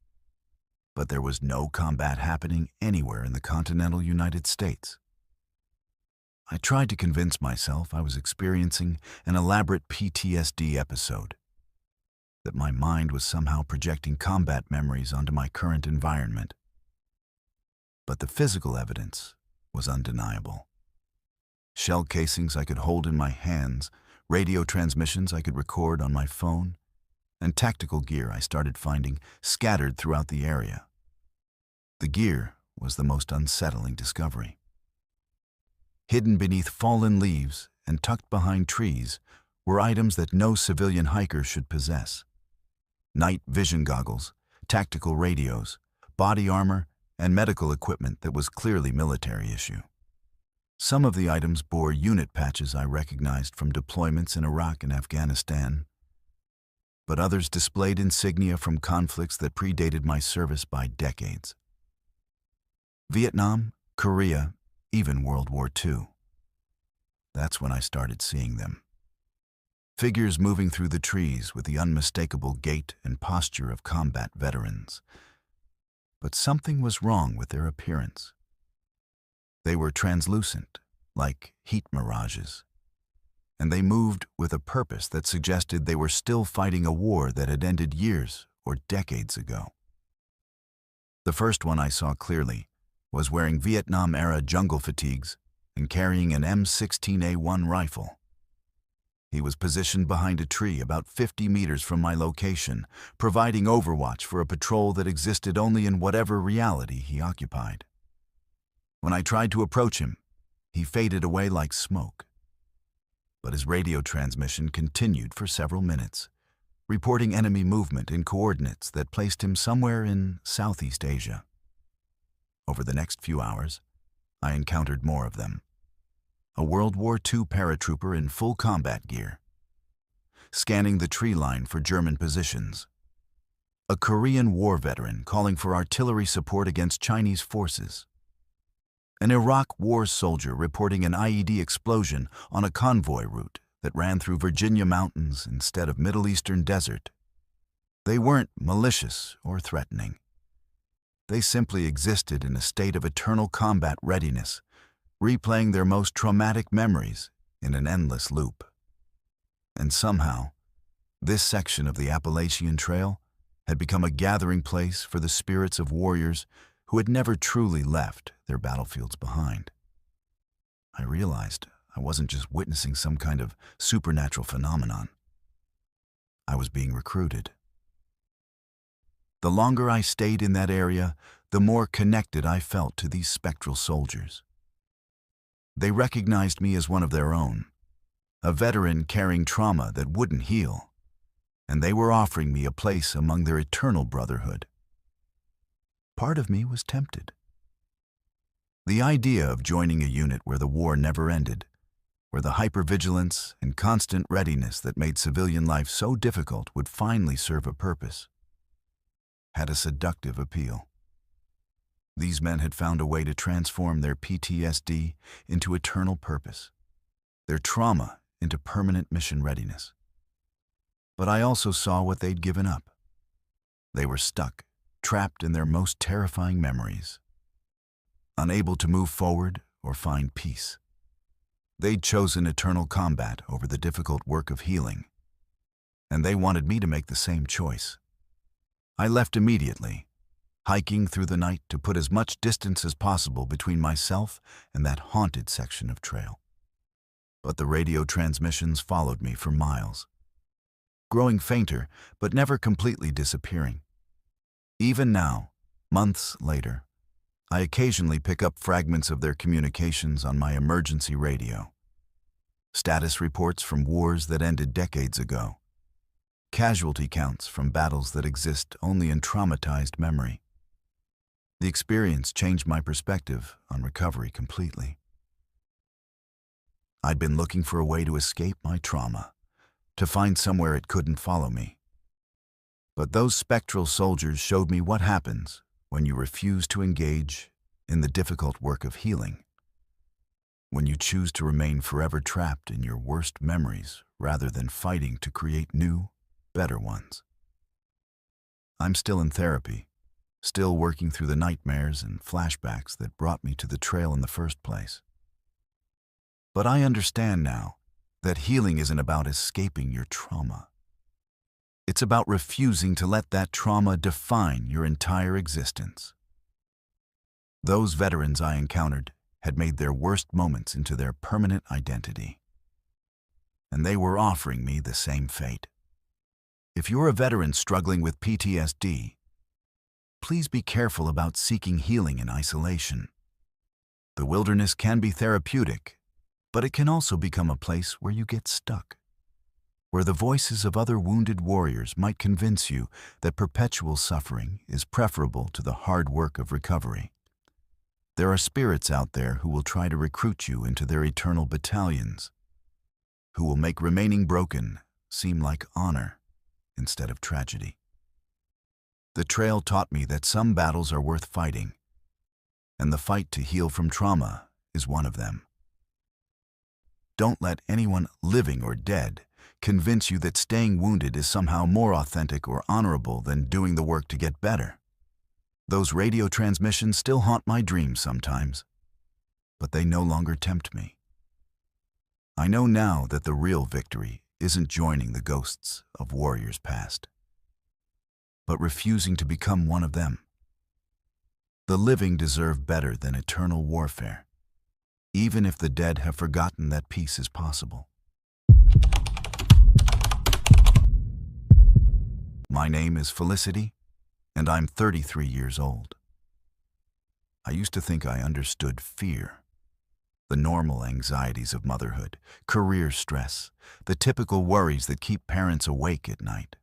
A: But there was no combat happening anywhere in the continental United States. I tried to convince myself I was experiencing an elaborate PTSD episode, that my mind was somehow projecting combat memories onto my current environment. But the physical evidence was undeniable. Shell casings I could hold in my hands, radio transmissions I could record on my phone, and tactical gear I started finding scattered throughout the area. The gear was the most unsettling discovery. Hidden beneath fallen leaves and tucked behind trees were items that no civilian hiker should possess. Night vision goggles, tactical radios, body armor, and medical equipment that was clearly military issue. Some of the items bore unit patches I recognized from deployments in Iraq and Afghanistan, but others displayed insignia from conflicts that predated my service by decades. Vietnam, Korea, even World War II. That's when I started seeing them. Figures moving through the trees with the unmistakable gait and posture of combat veterans. But something was wrong with their appearance. They were translucent, like heat mirages, and they moved with a purpose that suggested they were still fighting a war that had ended years or decades ago. The first one I saw clearly was wearing Vietnam-era jungle fatigues and carrying an M16A1 rifle. He was positioned behind a tree about 50 meters from my location, providing overwatch for a patrol that existed only in whatever reality he occupied. When I tried to approach him, he faded away like smoke. But his radio transmission continued for several minutes, reporting enemy movement in coordinates that placed him somewhere in Southeast Asia. Over the next few hours, I encountered more of them. A World War II paratrooper in full combat gear, scanning the tree line for German positions. A Korean War veteran calling for artillery support against Chinese forces. An Iraq War soldier reporting an IED explosion on a convoy route that ran through Virginia mountains instead of Middle Eastern desert. They weren't malicious or threatening. They simply existed in a state of eternal combat readiness, replaying their most traumatic memories in an endless loop. And somehow, this section of the Appalachian Trail had become a gathering place for the spirits of warriors who had never truly left their battlefields behind. I realized I wasn't just witnessing some kind of supernatural phenomenon. I was being recruited. The longer I stayed in that area, the more connected I felt to these spectral soldiers. They recognized me as one of their own, a veteran carrying trauma that wouldn't heal, and they were offering me a place among their eternal brotherhood. Part of me was tempted. The idea of joining a unit where the war never ended, where the hypervigilance and constant readiness that made civilian life so difficult would finally serve a purpose, had a seductive appeal. These men had found a way to transform their PTSD into eternal purpose, their trauma into permanent mission readiness. But I also saw what they'd given up. They were stuck, trapped in their most terrifying memories, unable to move forward or find peace. They'd chosen eternal combat over the difficult work of healing, and they wanted me to make the same choice. I left immediately, hiking through the night to put as much distance as possible between myself and that haunted section of trail. But the radio transmissions followed me for miles, growing fainter but never completely disappearing. Even now, months later, I occasionally pick up fragments of their communications on my emergency radio. Status reports from wars that ended decades ago. Casualty counts from battles that exist only in traumatized memory. The experience changed my perspective on recovery completely. I'd been looking for a way to escape my trauma, to find somewhere it couldn't follow me. But those spectral soldiers showed me what happens when you refuse to engage in the difficult work of healing, when you choose to remain forever trapped in your worst memories rather than fighting to create new, better ones. I'm still in therapy, still working through the nightmares and flashbacks that brought me to the trail in the first place. But I understand now that healing isn't about escaping your trauma. It's about refusing to let that trauma define your entire existence. Those veterans I encountered had made their worst moments into their permanent identity. And they were offering me the same fate. If you're a veteran struggling with PTSD, please be careful about seeking healing in isolation. The wilderness can be therapeutic, but it can also become a place where you get stuck, where the voices of other wounded warriors might convince you that perpetual suffering is preferable to the hard work of recovery. There are spirits out there who will try to recruit you into their eternal battalions, who will make remaining broken seem like honor instead of tragedy. The trail taught me that some battles are worth fighting, and the fight to heal from trauma is one of them. Don't let anyone, living or dead, convince you that staying wounded is somehow more authentic or honorable than doing the work to get better. Those radio transmissions still haunt my dreams sometimes, but they no longer tempt me. I know now that the real victory isn't joining the ghosts of warriors past, but refusing to become one of them. The living deserve better than eternal warfare, even if the dead have forgotten that peace is possible. My name is Felicity, and I'm 33 years old. I used to think I understood fear, the normal anxieties of motherhood, career stress, the typical worries that keep parents awake at night.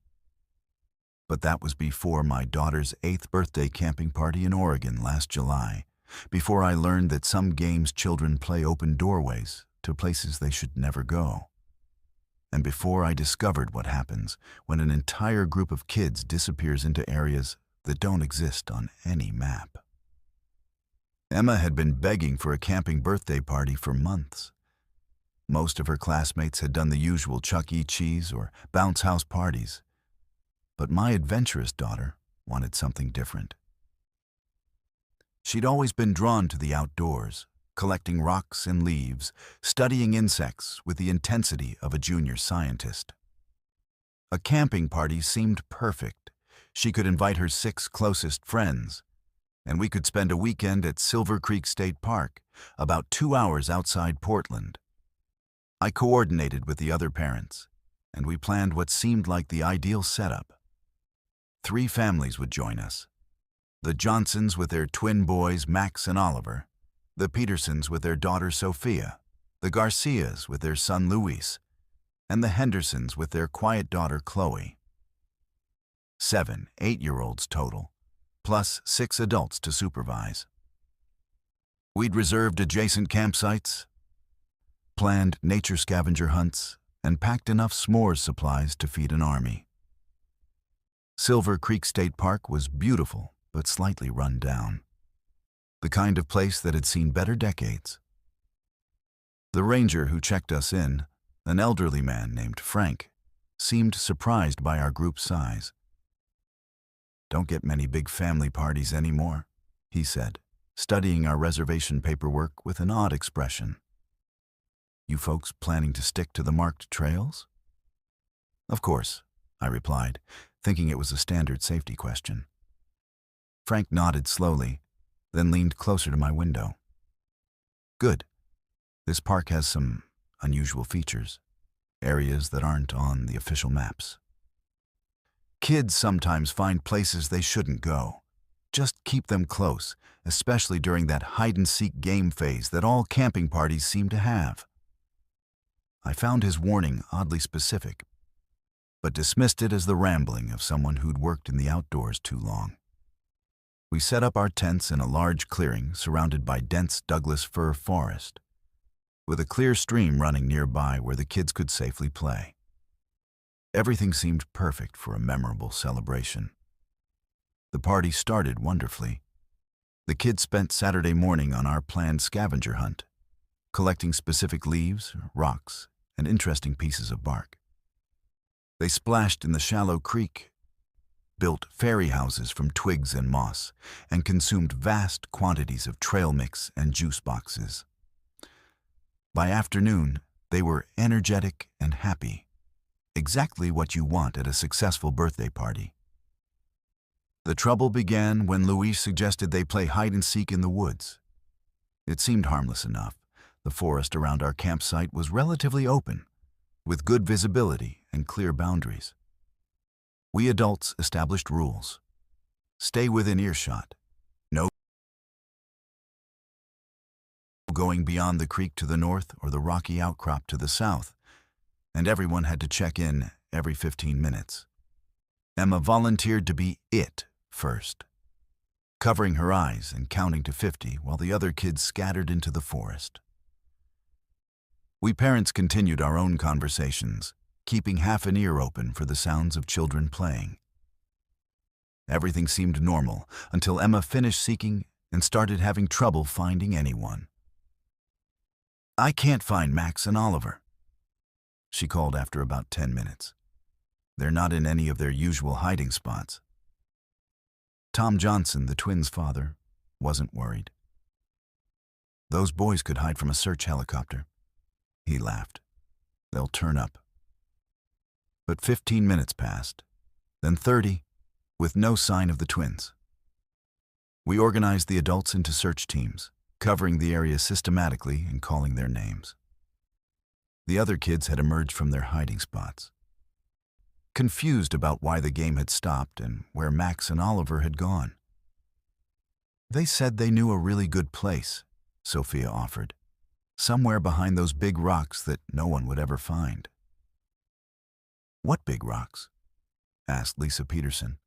A: But that was before my daughter's 8th birthday camping party in Oregon last July, before I learned that some games children play open doorways to places they should never go, and before I discovered what happens when an entire group of kids disappears into areas that don't exist on any map. Emma had been begging for a camping birthday party for months. Most of her classmates had done the usual Chuck E. Cheese or bounce house parties, but my adventurous daughter wanted something different. She'd always been drawn to the outdoors, collecting rocks and leaves, studying insects with the intensity of a junior scientist. A camping party seemed perfect. She could invite her 6 closest friends, and we could spend a weekend at Silver Creek State Park, about 2 hours outside Portland. I coordinated with the other parents, and we planned what seemed like the ideal setup. 3 families would join us. The Johnsons with their twin boys Max and Oliver, the Petersons with their daughter Sophia, the Garcias with their son Luis, and the Hendersons with their quiet daughter Chloe. 7 8-year-olds total, plus 6 adults to supervise. We'd reserved adjacent campsites, planned nature scavenger hunts, and packed enough s'mores supplies to feed an army. Silver Creek State Park was beautiful, but slightly run down. The kind of place that had seen better decades. The ranger who checked us in, an elderly man named Frank, seemed surprised by our group size. "Don't get many big family parties anymore," he said, studying our reservation paperwork with an odd expression. "You folks planning to stick to the marked trails?" "Of course," I replied, thinking it was a standard safety question. Frank nodded slowly, then leaned closer to my window. "Good. This park has some unusual features, areas that aren't on the official maps. Kids sometimes find places they shouldn't go. Just keep them close, especially during that hide-and-seek game phase that all camping parties seem to have." I found his warning oddly specific, but dismissed it as the rambling of someone who'd worked in the outdoors too long. We set up our tents in a large clearing surrounded by dense Douglas fir forest, with a clear stream running nearby where the kids could safely play. Everything seemed perfect for a memorable celebration. The party started wonderfully. The kids spent Saturday morning on our planned scavenger hunt, collecting specific leaves, rocks, and interesting pieces of bark. They splashed in the shallow creek, built fairy houses from twigs and moss, and consumed vast quantities of trail mix and juice boxes. By afternoon, they were energetic and happy, exactly what you want at a successful birthday party. The trouble began when Louise suggested they play hide-and-seek in the woods. It seemed harmless enough. The forest around our campsite was relatively open, with good visibility and clear boundaries. We adults established rules. Stay within earshot. No going beyond the creek to the north or the rocky outcrop to the south, and everyone had to check in every 15 minutes. Emma volunteered to be it first, covering her eyes and counting to 50 while the other kids scattered into the forest. We parents continued our own conversations, keeping half an ear open for the sounds of children playing. Everything seemed normal until Emma finished seeking and started having trouble finding anyone. "I can't find Max and Oliver," she called after about 10 minutes. "They're not in any of their usual hiding spots." Tom Johnson, the twins' father, wasn't worried. "Those boys could hide from a search helicopter," he laughed. "They'll turn up." But 15 minutes passed, then 30, with no sign of the twins. We organized the adults into search teams, covering the area systematically and calling their names. The other kids had emerged from their hiding spots, confused about why the game had stopped and where Max and Oliver had gone. "They said they knew a really good place," Sophia offered, "somewhere behind those big rocks that no one would ever find." "What big rocks?" asked Lisa Peterson.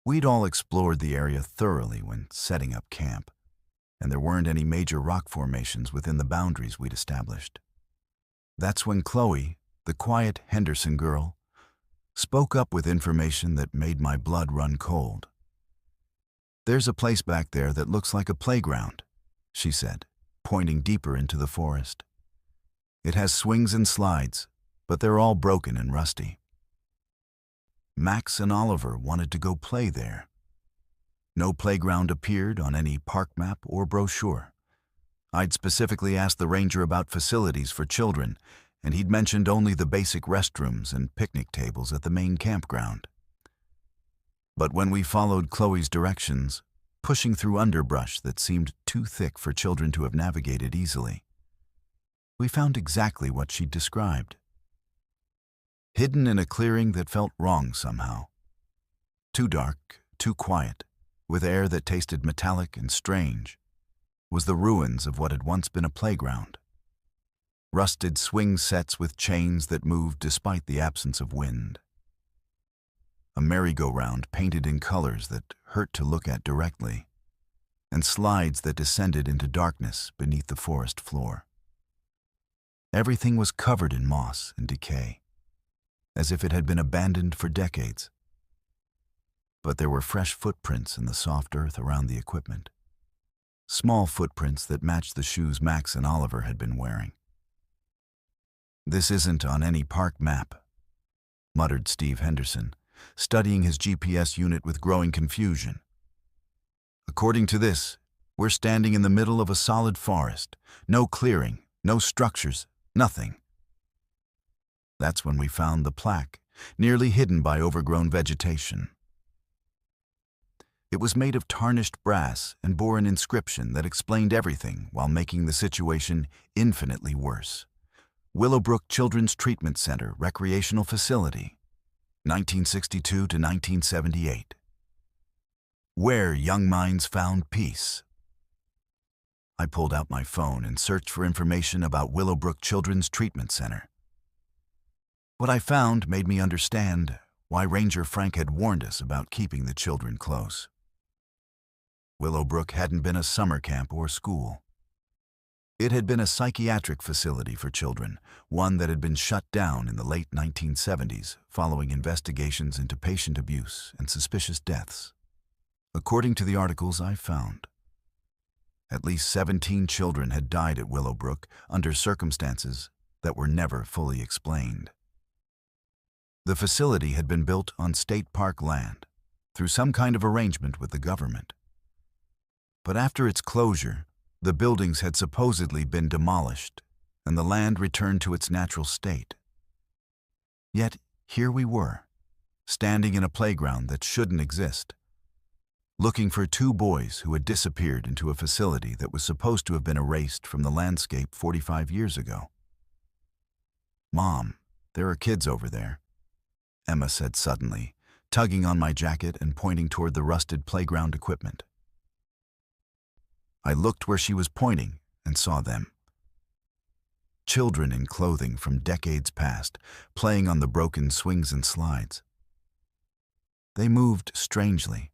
A: We'd all explored the area thoroughly when setting up camp, and there weren't any major rock formations within the boundaries we'd established. That's when Chloe, the quiet Henderson girl, spoke up with information that made my blood run cold. "There's a place back there that looks like a playground," she said, pointing deeper into the forest. "It has swings and slides, but they're all broken and rusty." Max and Oliver wanted to go play there. No playground appeared on any park map or brochure. I'd specifically asked the ranger about facilities for children, and he'd mentioned only the basic restrooms and picnic tables at the main campground. But when we followed Chloe's directions, pushing through underbrush that seemed too thick for children to have navigated easily, we found exactly what she'd described. Hidden in a clearing that felt wrong somehow. Too dark, too quiet, with air that tasted metallic and strange, was the ruins of what had once been a playground. Rusted swing sets with chains that moved despite the absence of wind. A merry-go-round painted in colors that hurt to look at directly, and slides that descended into darkness beneath the forest floor. Everything was covered in moss and decay, as if it had been abandoned for decades. But there were fresh footprints in the soft earth around the equipment. Small footprints that matched the shoes Max and Oliver had been wearing. "This isn't on any park map," muttered Steve Henderson, studying his GPS unit with growing confusion. "According to this, we're standing in the middle of a solid forest. No clearing, no structures, nothing." That's when we found the plaque, nearly hidden by overgrown vegetation. It was made of tarnished brass and bore an inscription that explained everything while making the situation infinitely worse. Willowbrook Children's Treatment Center Recreational Facility, 1962 to 1978. Where young minds found peace. I pulled out my phone and searched for information about Willowbrook Children's Treatment Center. What I found made me understand why Ranger Frank had warned us about keeping the children close. Willowbrook hadn't been a summer camp or school. It had been a psychiatric facility for children, one that had been shut down in the late 1970s following investigations into patient abuse and suspicious deaths. According to the articles I found, at least 17 children had died at Willowbrook under circumstances that were never fully explained. The facility had been built on state park land through some kind of arrangement with the government. But after its closure, the buildings had supposedly been demolished and the land returned to its natural state. Yet here we were, standing in a playground that shouldn't exist, looking for two boys who had disappeared into a facility that was supposed to have been erased from the landscape 45 years ago. "Mom, there are kids over there," Emma said suddenly, tugging on my jacket and pointing toward the rusted playground equipment. I looked where she was pointing and saw them. Children in clothing from decades past, playing on the broken swings and slides. They moved strangely,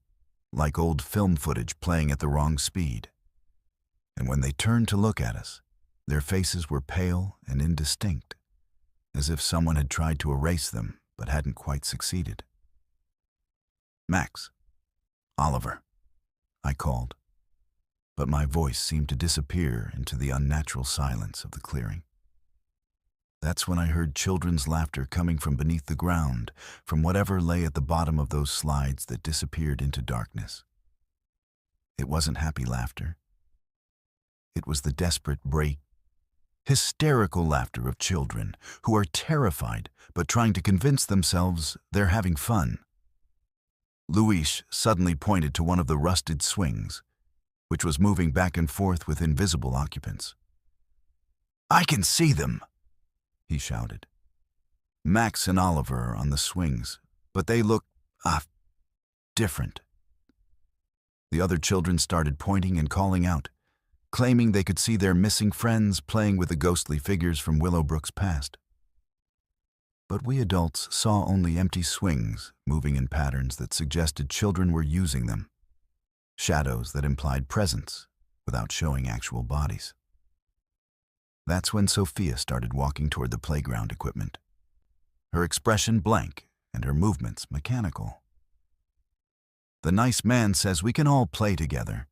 A: like old film footage playing at the wrong speed. And when they turned to look at us, their faces were pale and indistinct, as if someone had tried to erase them but hadn't quite succeeded. "Max, Oliver," I called, but my voice seemed to disappear into the unnatural silence of the clearing. That's when I heard children's laughter coming from beneath the ground, from whatever lay at the bottom of those slides that disappeared into darkness. It wasn't happy laughter. It was the desperate hysterical laughter of children who are terrified but trying to convince themselves they're having fun. Luis suddenly pointed to one of the rusted swings, which was moving back and forth with invisible occupants. "I can see them," he shouted. "Max and Oliver are on the swings, but they look, different." The other children started pointing and calling out, claiming they could see their missing friends playing with the ghostly figures from Willowbrook's past. But we adults saw only empty swings moving in patterns that suggested children were using them, shadows that implied presence without showing actual bodies. That's when Sophia started walking toward the playground equipment, her expression blank and her movements mechanical. "The nice man says we can all play together,"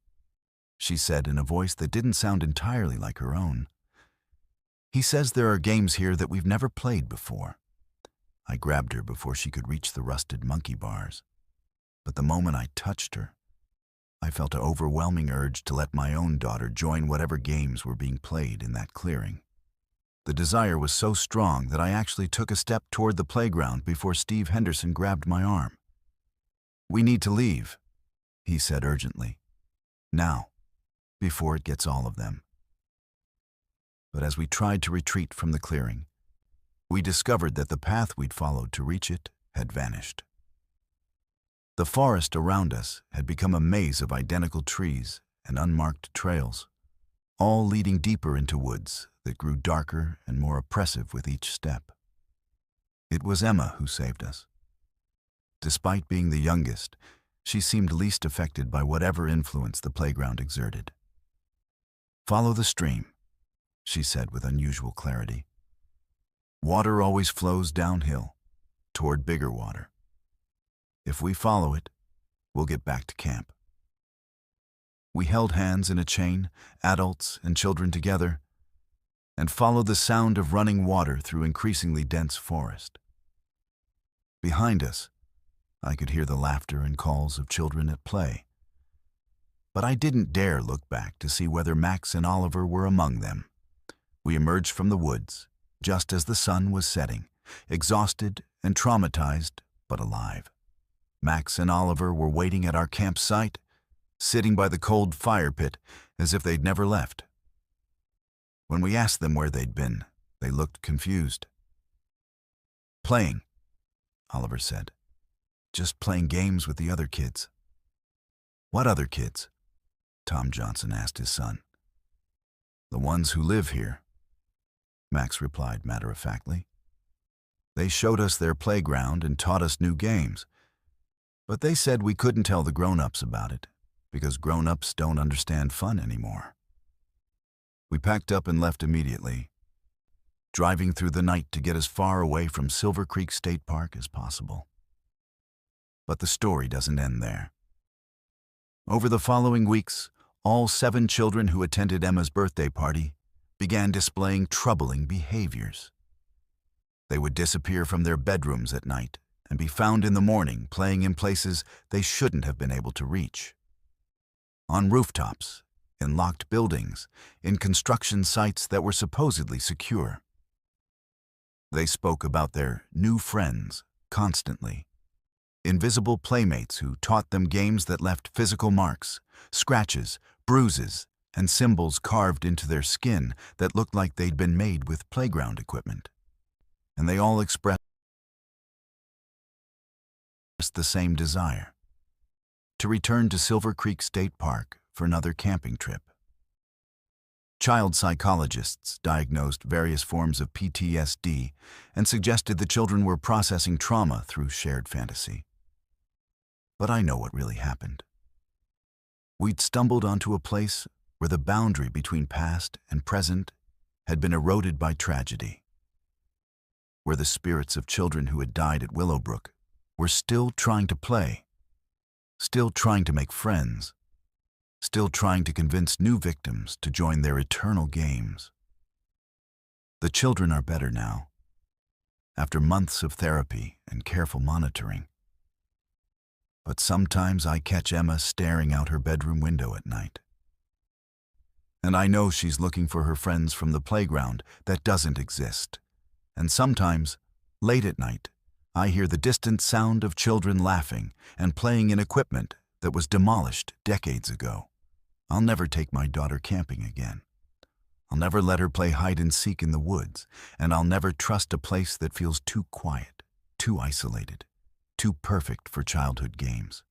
A: she said in a voice that didn't sound entirely like her own. "He says there are games here that we've never played before." I grabbed her before she could reach the rusted monkey bars, but the moment I touched her, I felt an overwhelming urge to let my own daughter join whatever games were being played in that clearing. The desire was so strong that I actually took a step toward the playground before Steve Henderson grabbed my arm. "We need to leave," he said urgently. "Now, before it gets all of them." But as we tried to retreat from the clearing, we discovered that the path we'd followed to reach it had vanished. The forest around us had become a maze of identical trees and unmarked trails, all leading deeper into woods that grew darker and more oppressive with each step. It was Emma who saved us. Despite being the youngest, she seemed least affected by whatever influence the playground exerted. "Follow the stream," she said with unusual clarity. "Water always flows downhill, toward bigger water. If we follow it, we'll get back to camp." We held hands in a chain, adults and children together, and followed the sound of running water through increasingly dense forest. Behind us, I could hear the laughter and calls of children at play. But I didn't dare look back to see whether Max and Oliver were among them. We emerged from the woods, just as the sun was setting, exhausted and traumatized, but alive. Max and Oliver were waiting at our campsite, sitting by the cold fire pit as if they'd never left. When we asked them where they'd been, they looked confused. "Playing," Oliver said. "Just playing games with the other kids." "What other kids?" Tom Johnson asked his son. "The ones who live here," Max replied matter-of-factly. "They showed us their playground and taught us new games. But they said we couldn't tell the grown-ups about it, because grown-ups don't understand fun anymore." We packed up and left immediately, driving through the night to get as far away from Silver Creek State Park as possible. But the story doesn't end there. Over the following weeks, all 7 children who attended Emma's birthday party began displaying troubling behaviors. They would disappear from their bedrooms at night and be found in the morning playing in places they shouldn't have been able to reach. On rooftops, in locked buildings, in construction sites that were supposedly secure. They spoke about their new friends constantly. Invisible playmates who taught them games that left physical marks, scratches, bruises, and symbols carved into their skin that looked like they'd been made with playground equipment. And they all expressed the same desire: to return to Silver Creek State Park for another camping trip. Child psychologists diagnosed various forms of PTSD and suggested the children were processing trauma through shared fantasy. But I know what really happened. We'd stumbled onto a place where the boundary between past and present had been eroded by tragedy, where the spirits of children who had died at Willowbrook were still trying to play, still trying to make friends, still trying to convince new victims to join their eternal games. The children are better now, after months of therapy and careful monitoring. But sometimes I catch Emma staring out her bedroom window at night. And I know she's looking for her friends from the playground that doesn't exist. And sometimes, late at night, I hear the distant sound of children laughing and playing in equipment that was demolished decades ago. I'll never take my daughter camping again. I'll never let her play hide and seek in the woods, and I'll never trust a place that feels too quiet, too isolated, too perfect for childhood games.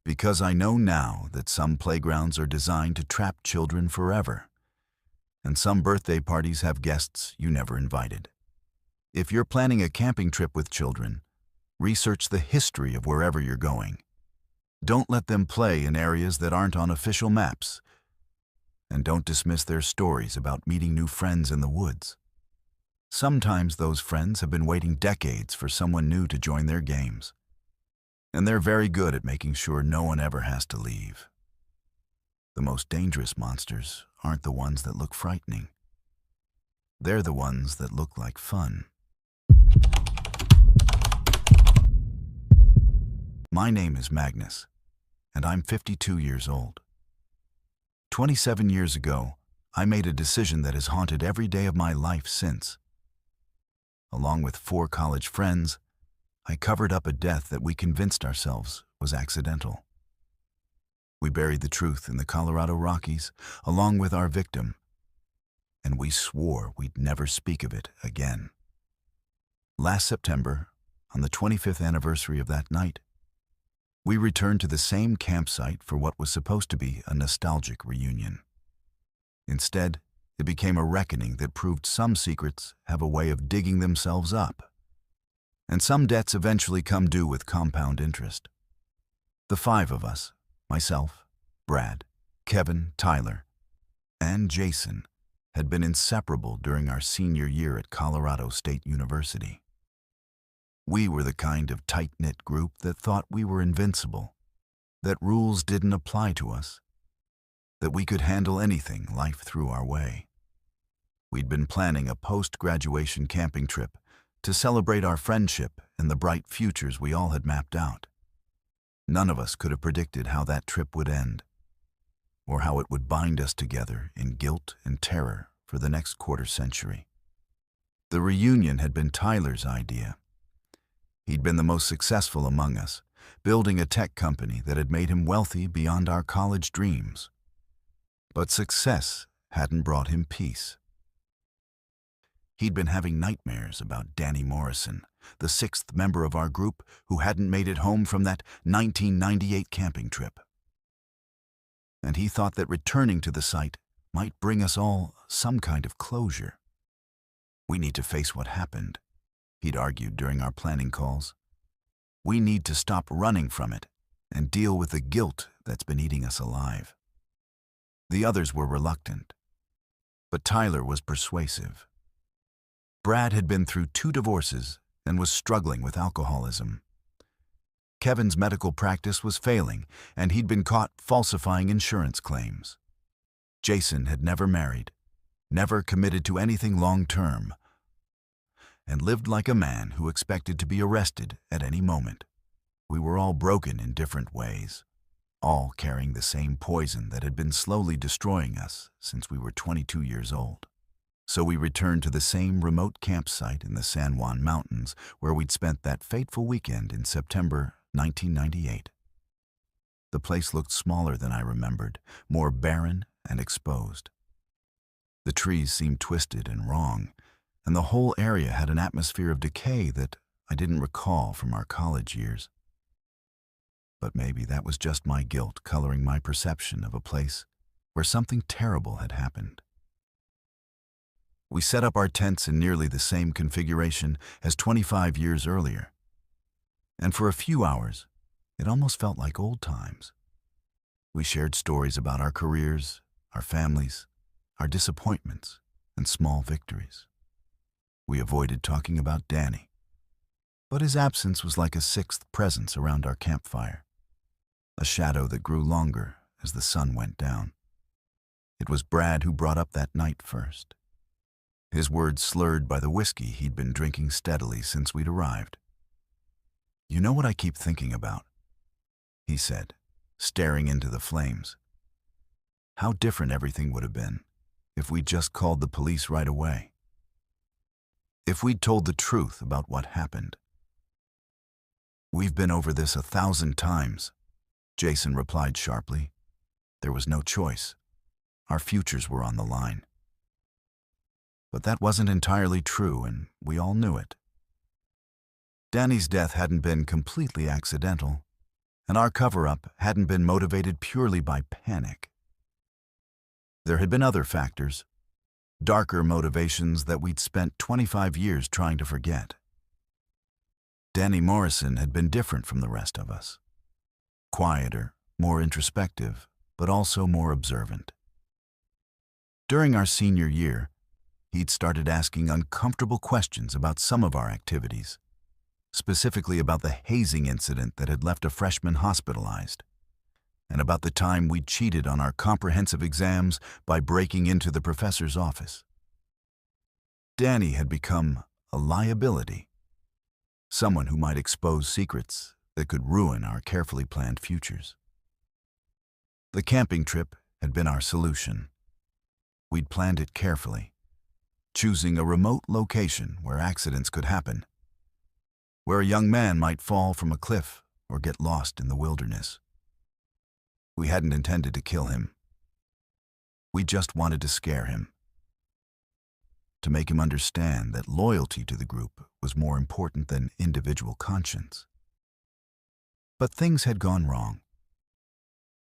A: Because I know now that some playgrounds are designed to trap children forever, and some birthday parties have guests you never invited. If you're planning a camping trip with children, research the history of wherever you're going. Don't let them play in areas that aren't on official maps, and don't dismiss their stories about meeting new friends in the woods. Sometimes those friends have been waiting decades for someone new to join their games, and they're very good at making sure no one ever has to leave. The most dangerous monsters aren't the ones that look frightening. They're the ones that look like fun. My name is Magnus, and I'm 52 years old. 27 years ago, I made a decision that has haunted every day of my life since. Along with 4 college friends, I covered up a death that we convinced ourselves was accidental. We buried the truth in the Colorado Rockies, along with our victim, and we swore we'd never speak of it again. Last September, on the 25th anniversary of that night, we returned to the same campsite for what was supposed to be a nostalgic reunion. Instead, it became a reckoning that proved some secrets have a way of digging themselves up, and some debts eventually come due with compound interest. The 5 of us, myself, Brad, Kevin, Tyler, and Jason, had been inseparable during our senior year at Colorado State University. We were the kind of tight-knit group that thought we were invincible, that rules didn't apply to us, that we could handle anything life threw our way. We'd been planning a post-graduation camping trip to celebrate our friendship and the bright futures we all had mapped out. None of us could have predicted how that trip would end, or how it would bind us together in guilt and terror for the next quarter-century. The reunion had been Tyler's idea. He'd been the most successful among us, building a tech company that had made him wealthy beyond our college dreams. But success hadn't brought him peace. He'd been having nightmares about Danny Morrison, the 6th member of our group who hadn't made it home from that 1998 camping trip. And he thought that returning to the site might bring us all some kind of closure. We need to face what happened, he'd argued during our planning calls. We need to stop running from it and deal with the guilt that's been eating us alive. The others were reluctant. But Tyler was persuasive. Brad had been through 2 divorces and was struggling with alcoholism. Kevin's medical practice was failing, and he'd been caught falsifying insurance claims. Jason had never married, never committed to anything long-term, and lived like a man who expected to be arrested at any moment. We were all broken in different ways, all carrying the same poison that had been slowly destroying us since we were 22 years old. So we returned to the same remote campsite in the San Juan Mountains where we'd spent that fateful weekend in September 1998. The place looked smaller than I remembered, more barren and exposed. The trees seemed twisted and wrong, and the whole area had an atmosphere of decay that I didn't recall from our college years. But maybe that was just my guilt coloring my perception of a place where something terrible had happened. We set up our tents in nearly the same configuration as 25 years earlier, and for a few hours, it almost felt like old times. We shared stories about our careers, our families, our disappointments, and small victories. We avoided talking about Danny, but his absence was like a 6th presence around our campfire, a shadow that grew longer as the sun went down. It was Brad who brought up that night first, his words slurred by the whiskey he'd been drinking steadily since we'd arrived. "You know what I keep thinking about?" he said, staring into the flames. "How different everything would have been if we'd just called the police right away. If we'd told the truth about what happened." "We've been over this 1,000 times," Jason replied sharply. There was no choice. Our futures were on the line. But that wasn't entirely true, and we all knew it. Danny's death hadn't been completely accidental, and our cover-up hadn't been motivated purely by panic. There had been other factors, darker motivations that we'd spent 25 years trying to forget. Danny Morrison had been different from the rest of us. Quieter, more introspective, but also more observant. During our senior year, he'd started asking uncomfortable questions about some of our activities, specifically about the hazing incident that had left a freshman hospitalized, and about the time we'd cheated on our comprehensive exams by breaking into the professor's office. Danny had become a liability, someone who might expose secrets that could ruin our carefully planned futures. The camping trip had been our solution. We'd planned it carefully, choosing a remote location where accidents could happen, where a young man might fall from a cliff or get lost in the wilderness. We hadn't intended to kill him. We just wanted to scare him, to make him understand that loyalty to the group was more important than individual conscience. But things had gone wrong.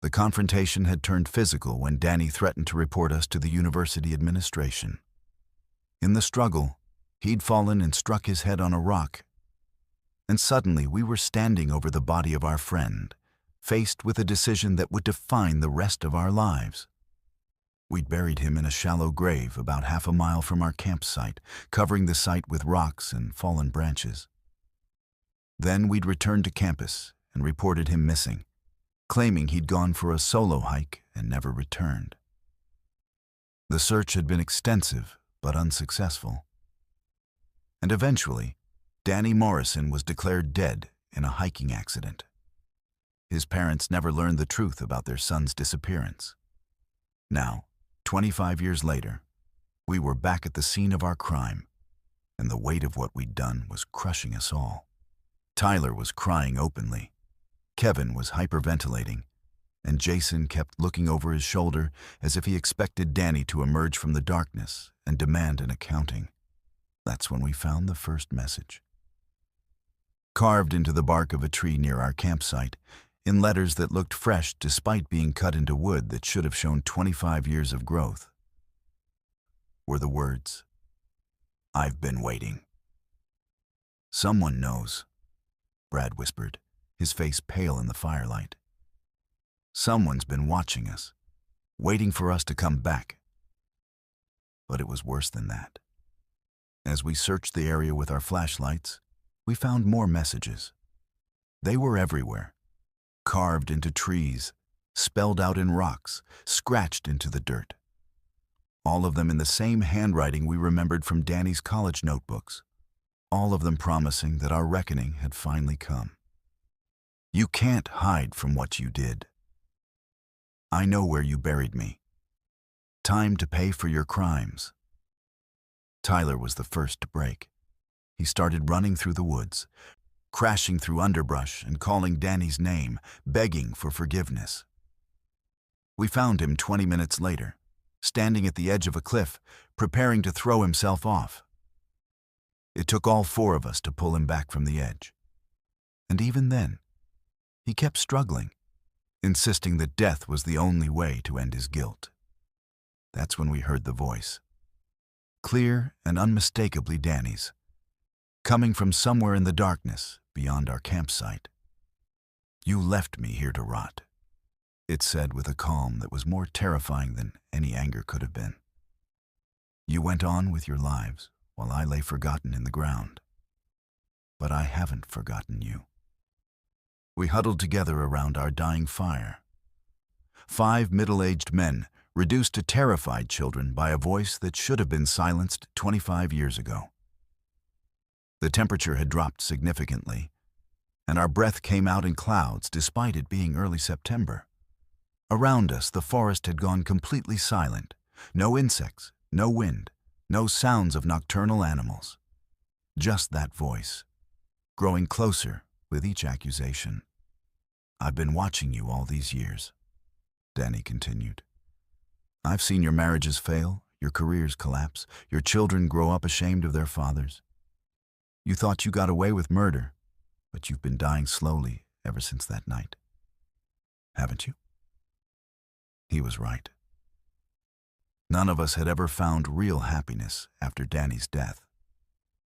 A: The confrontation had turned physical when Danny threatened to report us to the university administration. In the struggle, he'd fallen and struck his head on a rock, and suddenly we were standing over the body of our friend, faced with a decision that would define the rest of our lives. We'd buried him in a shallow grave about half a mile from our campsite, covering the site with rocks and fallen branches. Then we'd returned to campus and reported him missing, claiming he'd gone for a solo hike and never returned. The search had been extensive but unsuccessful. And eventually, Danny Morrison was declared dead in a hiking accident. His parents never learned the truth about their son's disappearance. Now, 25 years later, we were back at the scene of our crime, and the weight of what we'd done was crushing us all. Tyler was crying openly. Kevin was hyperventilating, and Jason kept looking over his shoulder as if he expected Danny to emerge from the darkness and demand an accounting. That's when we found the first message. Carved into the bark of a tree near our campsite, in letters that looked fresh despite being cut into wood that should have shown 25 years of growth, were the words, "I've been waiting." "Someone knows," Brad whispered, his face pale in the firelight. "Someone's been watching us, waiting for us to come back." But it was worse than that. As we searched the area with our flashlights, we found more messages. They were everywhere, carved into trees, spelled out in rocks, scratched into the dirt. All of them in the same handwriting we remembered from Danny's college notebooks, all of them promising that our reckoning had finally come. You can't hide from what you did. I know where you buried me. Time to pay for your crimes. Tyler was the first to break. He started running through the woods, crashing through underbrush and calling Danny's name, begging for forgiveness. We found him 20 minutes later, standing at the edge of a cliff, preparing to throw himself off. It took all four of us to pull him back from the edge. And even then, he kept struggling, insisting that death was the only way to end his guilt. That's when we heard the voice. Clear and unmistakably Danny's, coming from somewhere in the darkness beyond our campsite. You left me here to rot, it said with a calm that was more terrifying than any anger could have been. You went on with your lives while I lay forgotten in the ground. But I haven't forgotten you. We huddled together around our dying fire. 5 middle-aged men, reduced to terrified children by a voice that should have been silenced 25 years ago. The temperature had dropped significantly, and our breath came out in clouds despite it being early September. Around us, the forest had gone completely silent. No insects, no wind, no sounds of nocturnal animals. Just that voice, growing closer with each accusation. I've been watching you all these years, Danny continued. I've seen your marriages fail, your careers collapse, your children grow up ashamed of their fathers. You thought you got away with murder, but you've been dying slowly ever since that night. Haven't you? He was right. None of us had ever found real happiness after Danny's death.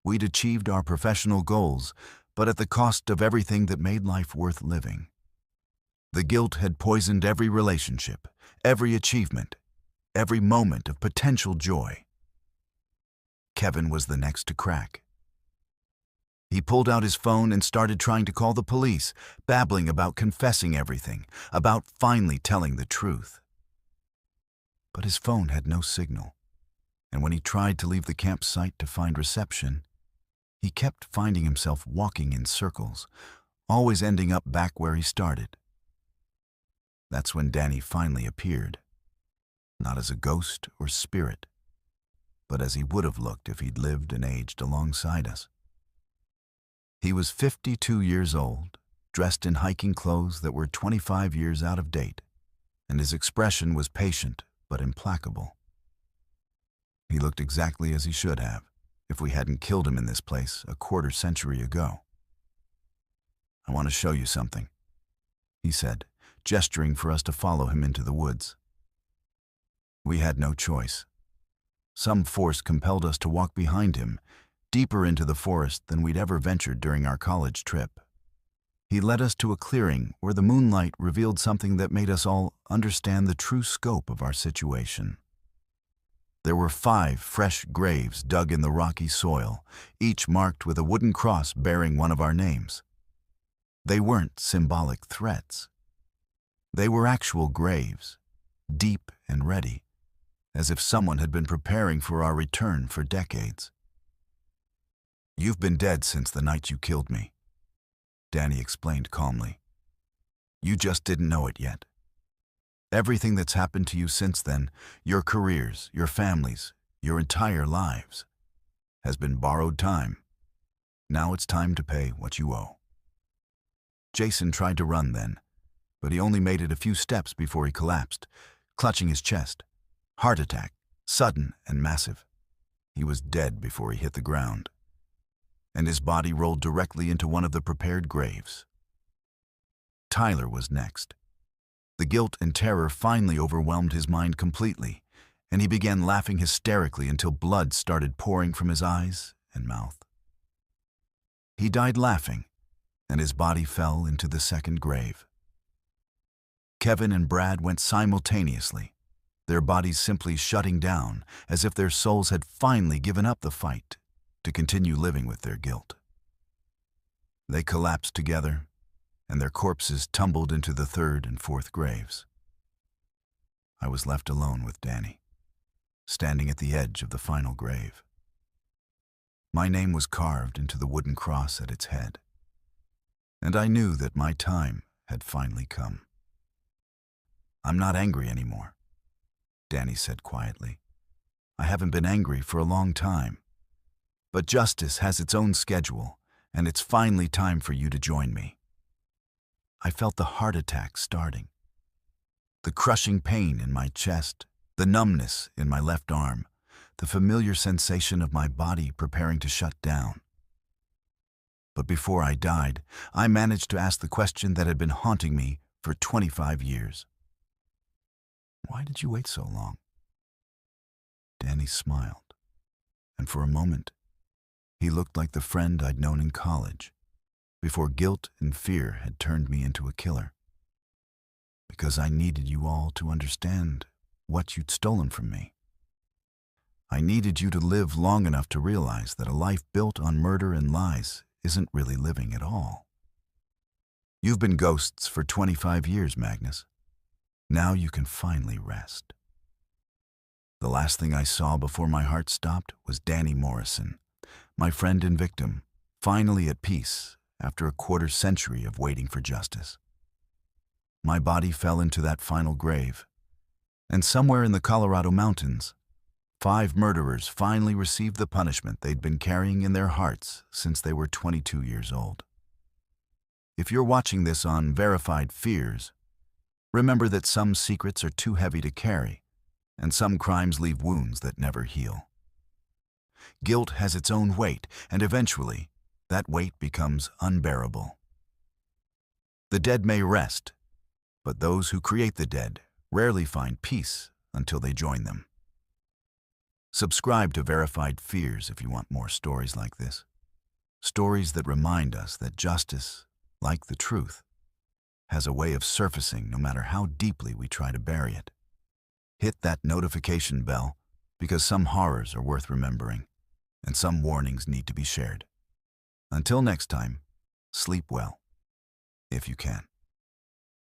A: We'd achieved our professional goals, but at the cost of everything that made life worth living. The guilt had poisoned every relationship, every achievement, every moment of potential joy. Kevin was the next to crack. He pulled out his phone and started trying to call the police, babbling about confessing everything, about finally telling the truth. But his phone had no signal, and when he tried to leave the campsite to find reception, he kept finding himself walking in circles, always ending up back where he started. That's when Danny finally appeared, not as a ghost or spirit, but as he would have looked if he'd lived and aged alongside us. He was 52 years old, dressed in hiking clothes that were 25 years out of date, and his expression was patient but implacable. He looked exactly as he should have if we hadn't killed him in this place a quarter century ago. I want to show you something, he said, gesturing for us to follow him into the woods. We had no choice. Some force compelled us to walk behind him, deeper into the forest than we'd ever ventured during our college trip. He led us to a clearing where the moonlight revealed something that made us all understand the true scope of our situation. There were 5 fresh graves dug in the rocky soil, each marked with a wooden cross bearing one of our names. They weren't symbolic threats. They were actual graves, deep and ready, as if someone had been preparing for our return for decades. You've been dead since the night you killed me, Danny explained calmly. You just didn't know it yet. Everything that's happened to you since then, your careers, your families, your entire lives, has been borrowed time. Now it's time to pay what you owe. Jason tried to run then, but he only made it a few steps before he collapsed, clutching his chest. Heart attack, sudden and massive. He was dead before he hit the ground, and his body rolled directly into one of the prepared graves. Tyler was next. The guilt and terror finally overwhelmed his mind completely, and he began laughing hysterically until blood started pouring from his eyes and mouth. He died laughing, and his body fell into the second grave. Kevin and Brad went simultaneously, their bodies simply shutting down as if their souls had finally given up the fight to continue living with their guilt. They collapsed together, and their corpses tumbled into the third and fourth graves. I was left alone with Danny, standing at the edge of the final grave. My name was carved into the wooden cross at its head, and I knew that my time had finally come. "I'm not angry anymore," Danny said quietly. "I haven't been angry for a long time. But justice has its own schedule, and it's finally time for you to join me." I felt the heart attack starting, the crushing pain in my chest, the numbness in my left arm, the familiar sensation of my body preparing to shut down. But before I died, I managed to ask the question that had been haunting me for 25 years. "Why did you wait so long?" Danny smiled, and for a moment, he looked like the friend I'd known in college, before guilt and fear had turned me into a killer. "Because I needed you all to understand what you'd stolen from me. I needed you to live long enough to realize that a life built on murder and lies isn't really living at all. You've been ghosts for 25 years, Magnus. Now you can finally rest." The last thing I saw before my heart stopped was Danny Morrison, my friend and victim, finally at peace after a quarter-century of waiting for justice. My body fell into that final grave, and somewhere in the Colorado mountains, 5 murderers finally received the punishment they'd been carrying in their hearts since they were 22 years old. If you're watching this on Verified Fears, remember that some secrets are too heavy to carry, and some crimes leave wounds that never heal. Guilt has its own weight, and eventually, that weight becomes unbearable. The dead may rest, but those who create the dead rarely find peace until they join them. Subscribe to Verified Fears if you want more stories like this. Stories that remind us that justice, like the truth, has a way of surfacing no matter how deeply we try to bury it. Hit that notification bell because some horrors are worth remembering, and some warnings need to be shared. Until next time, sleep well, if you can.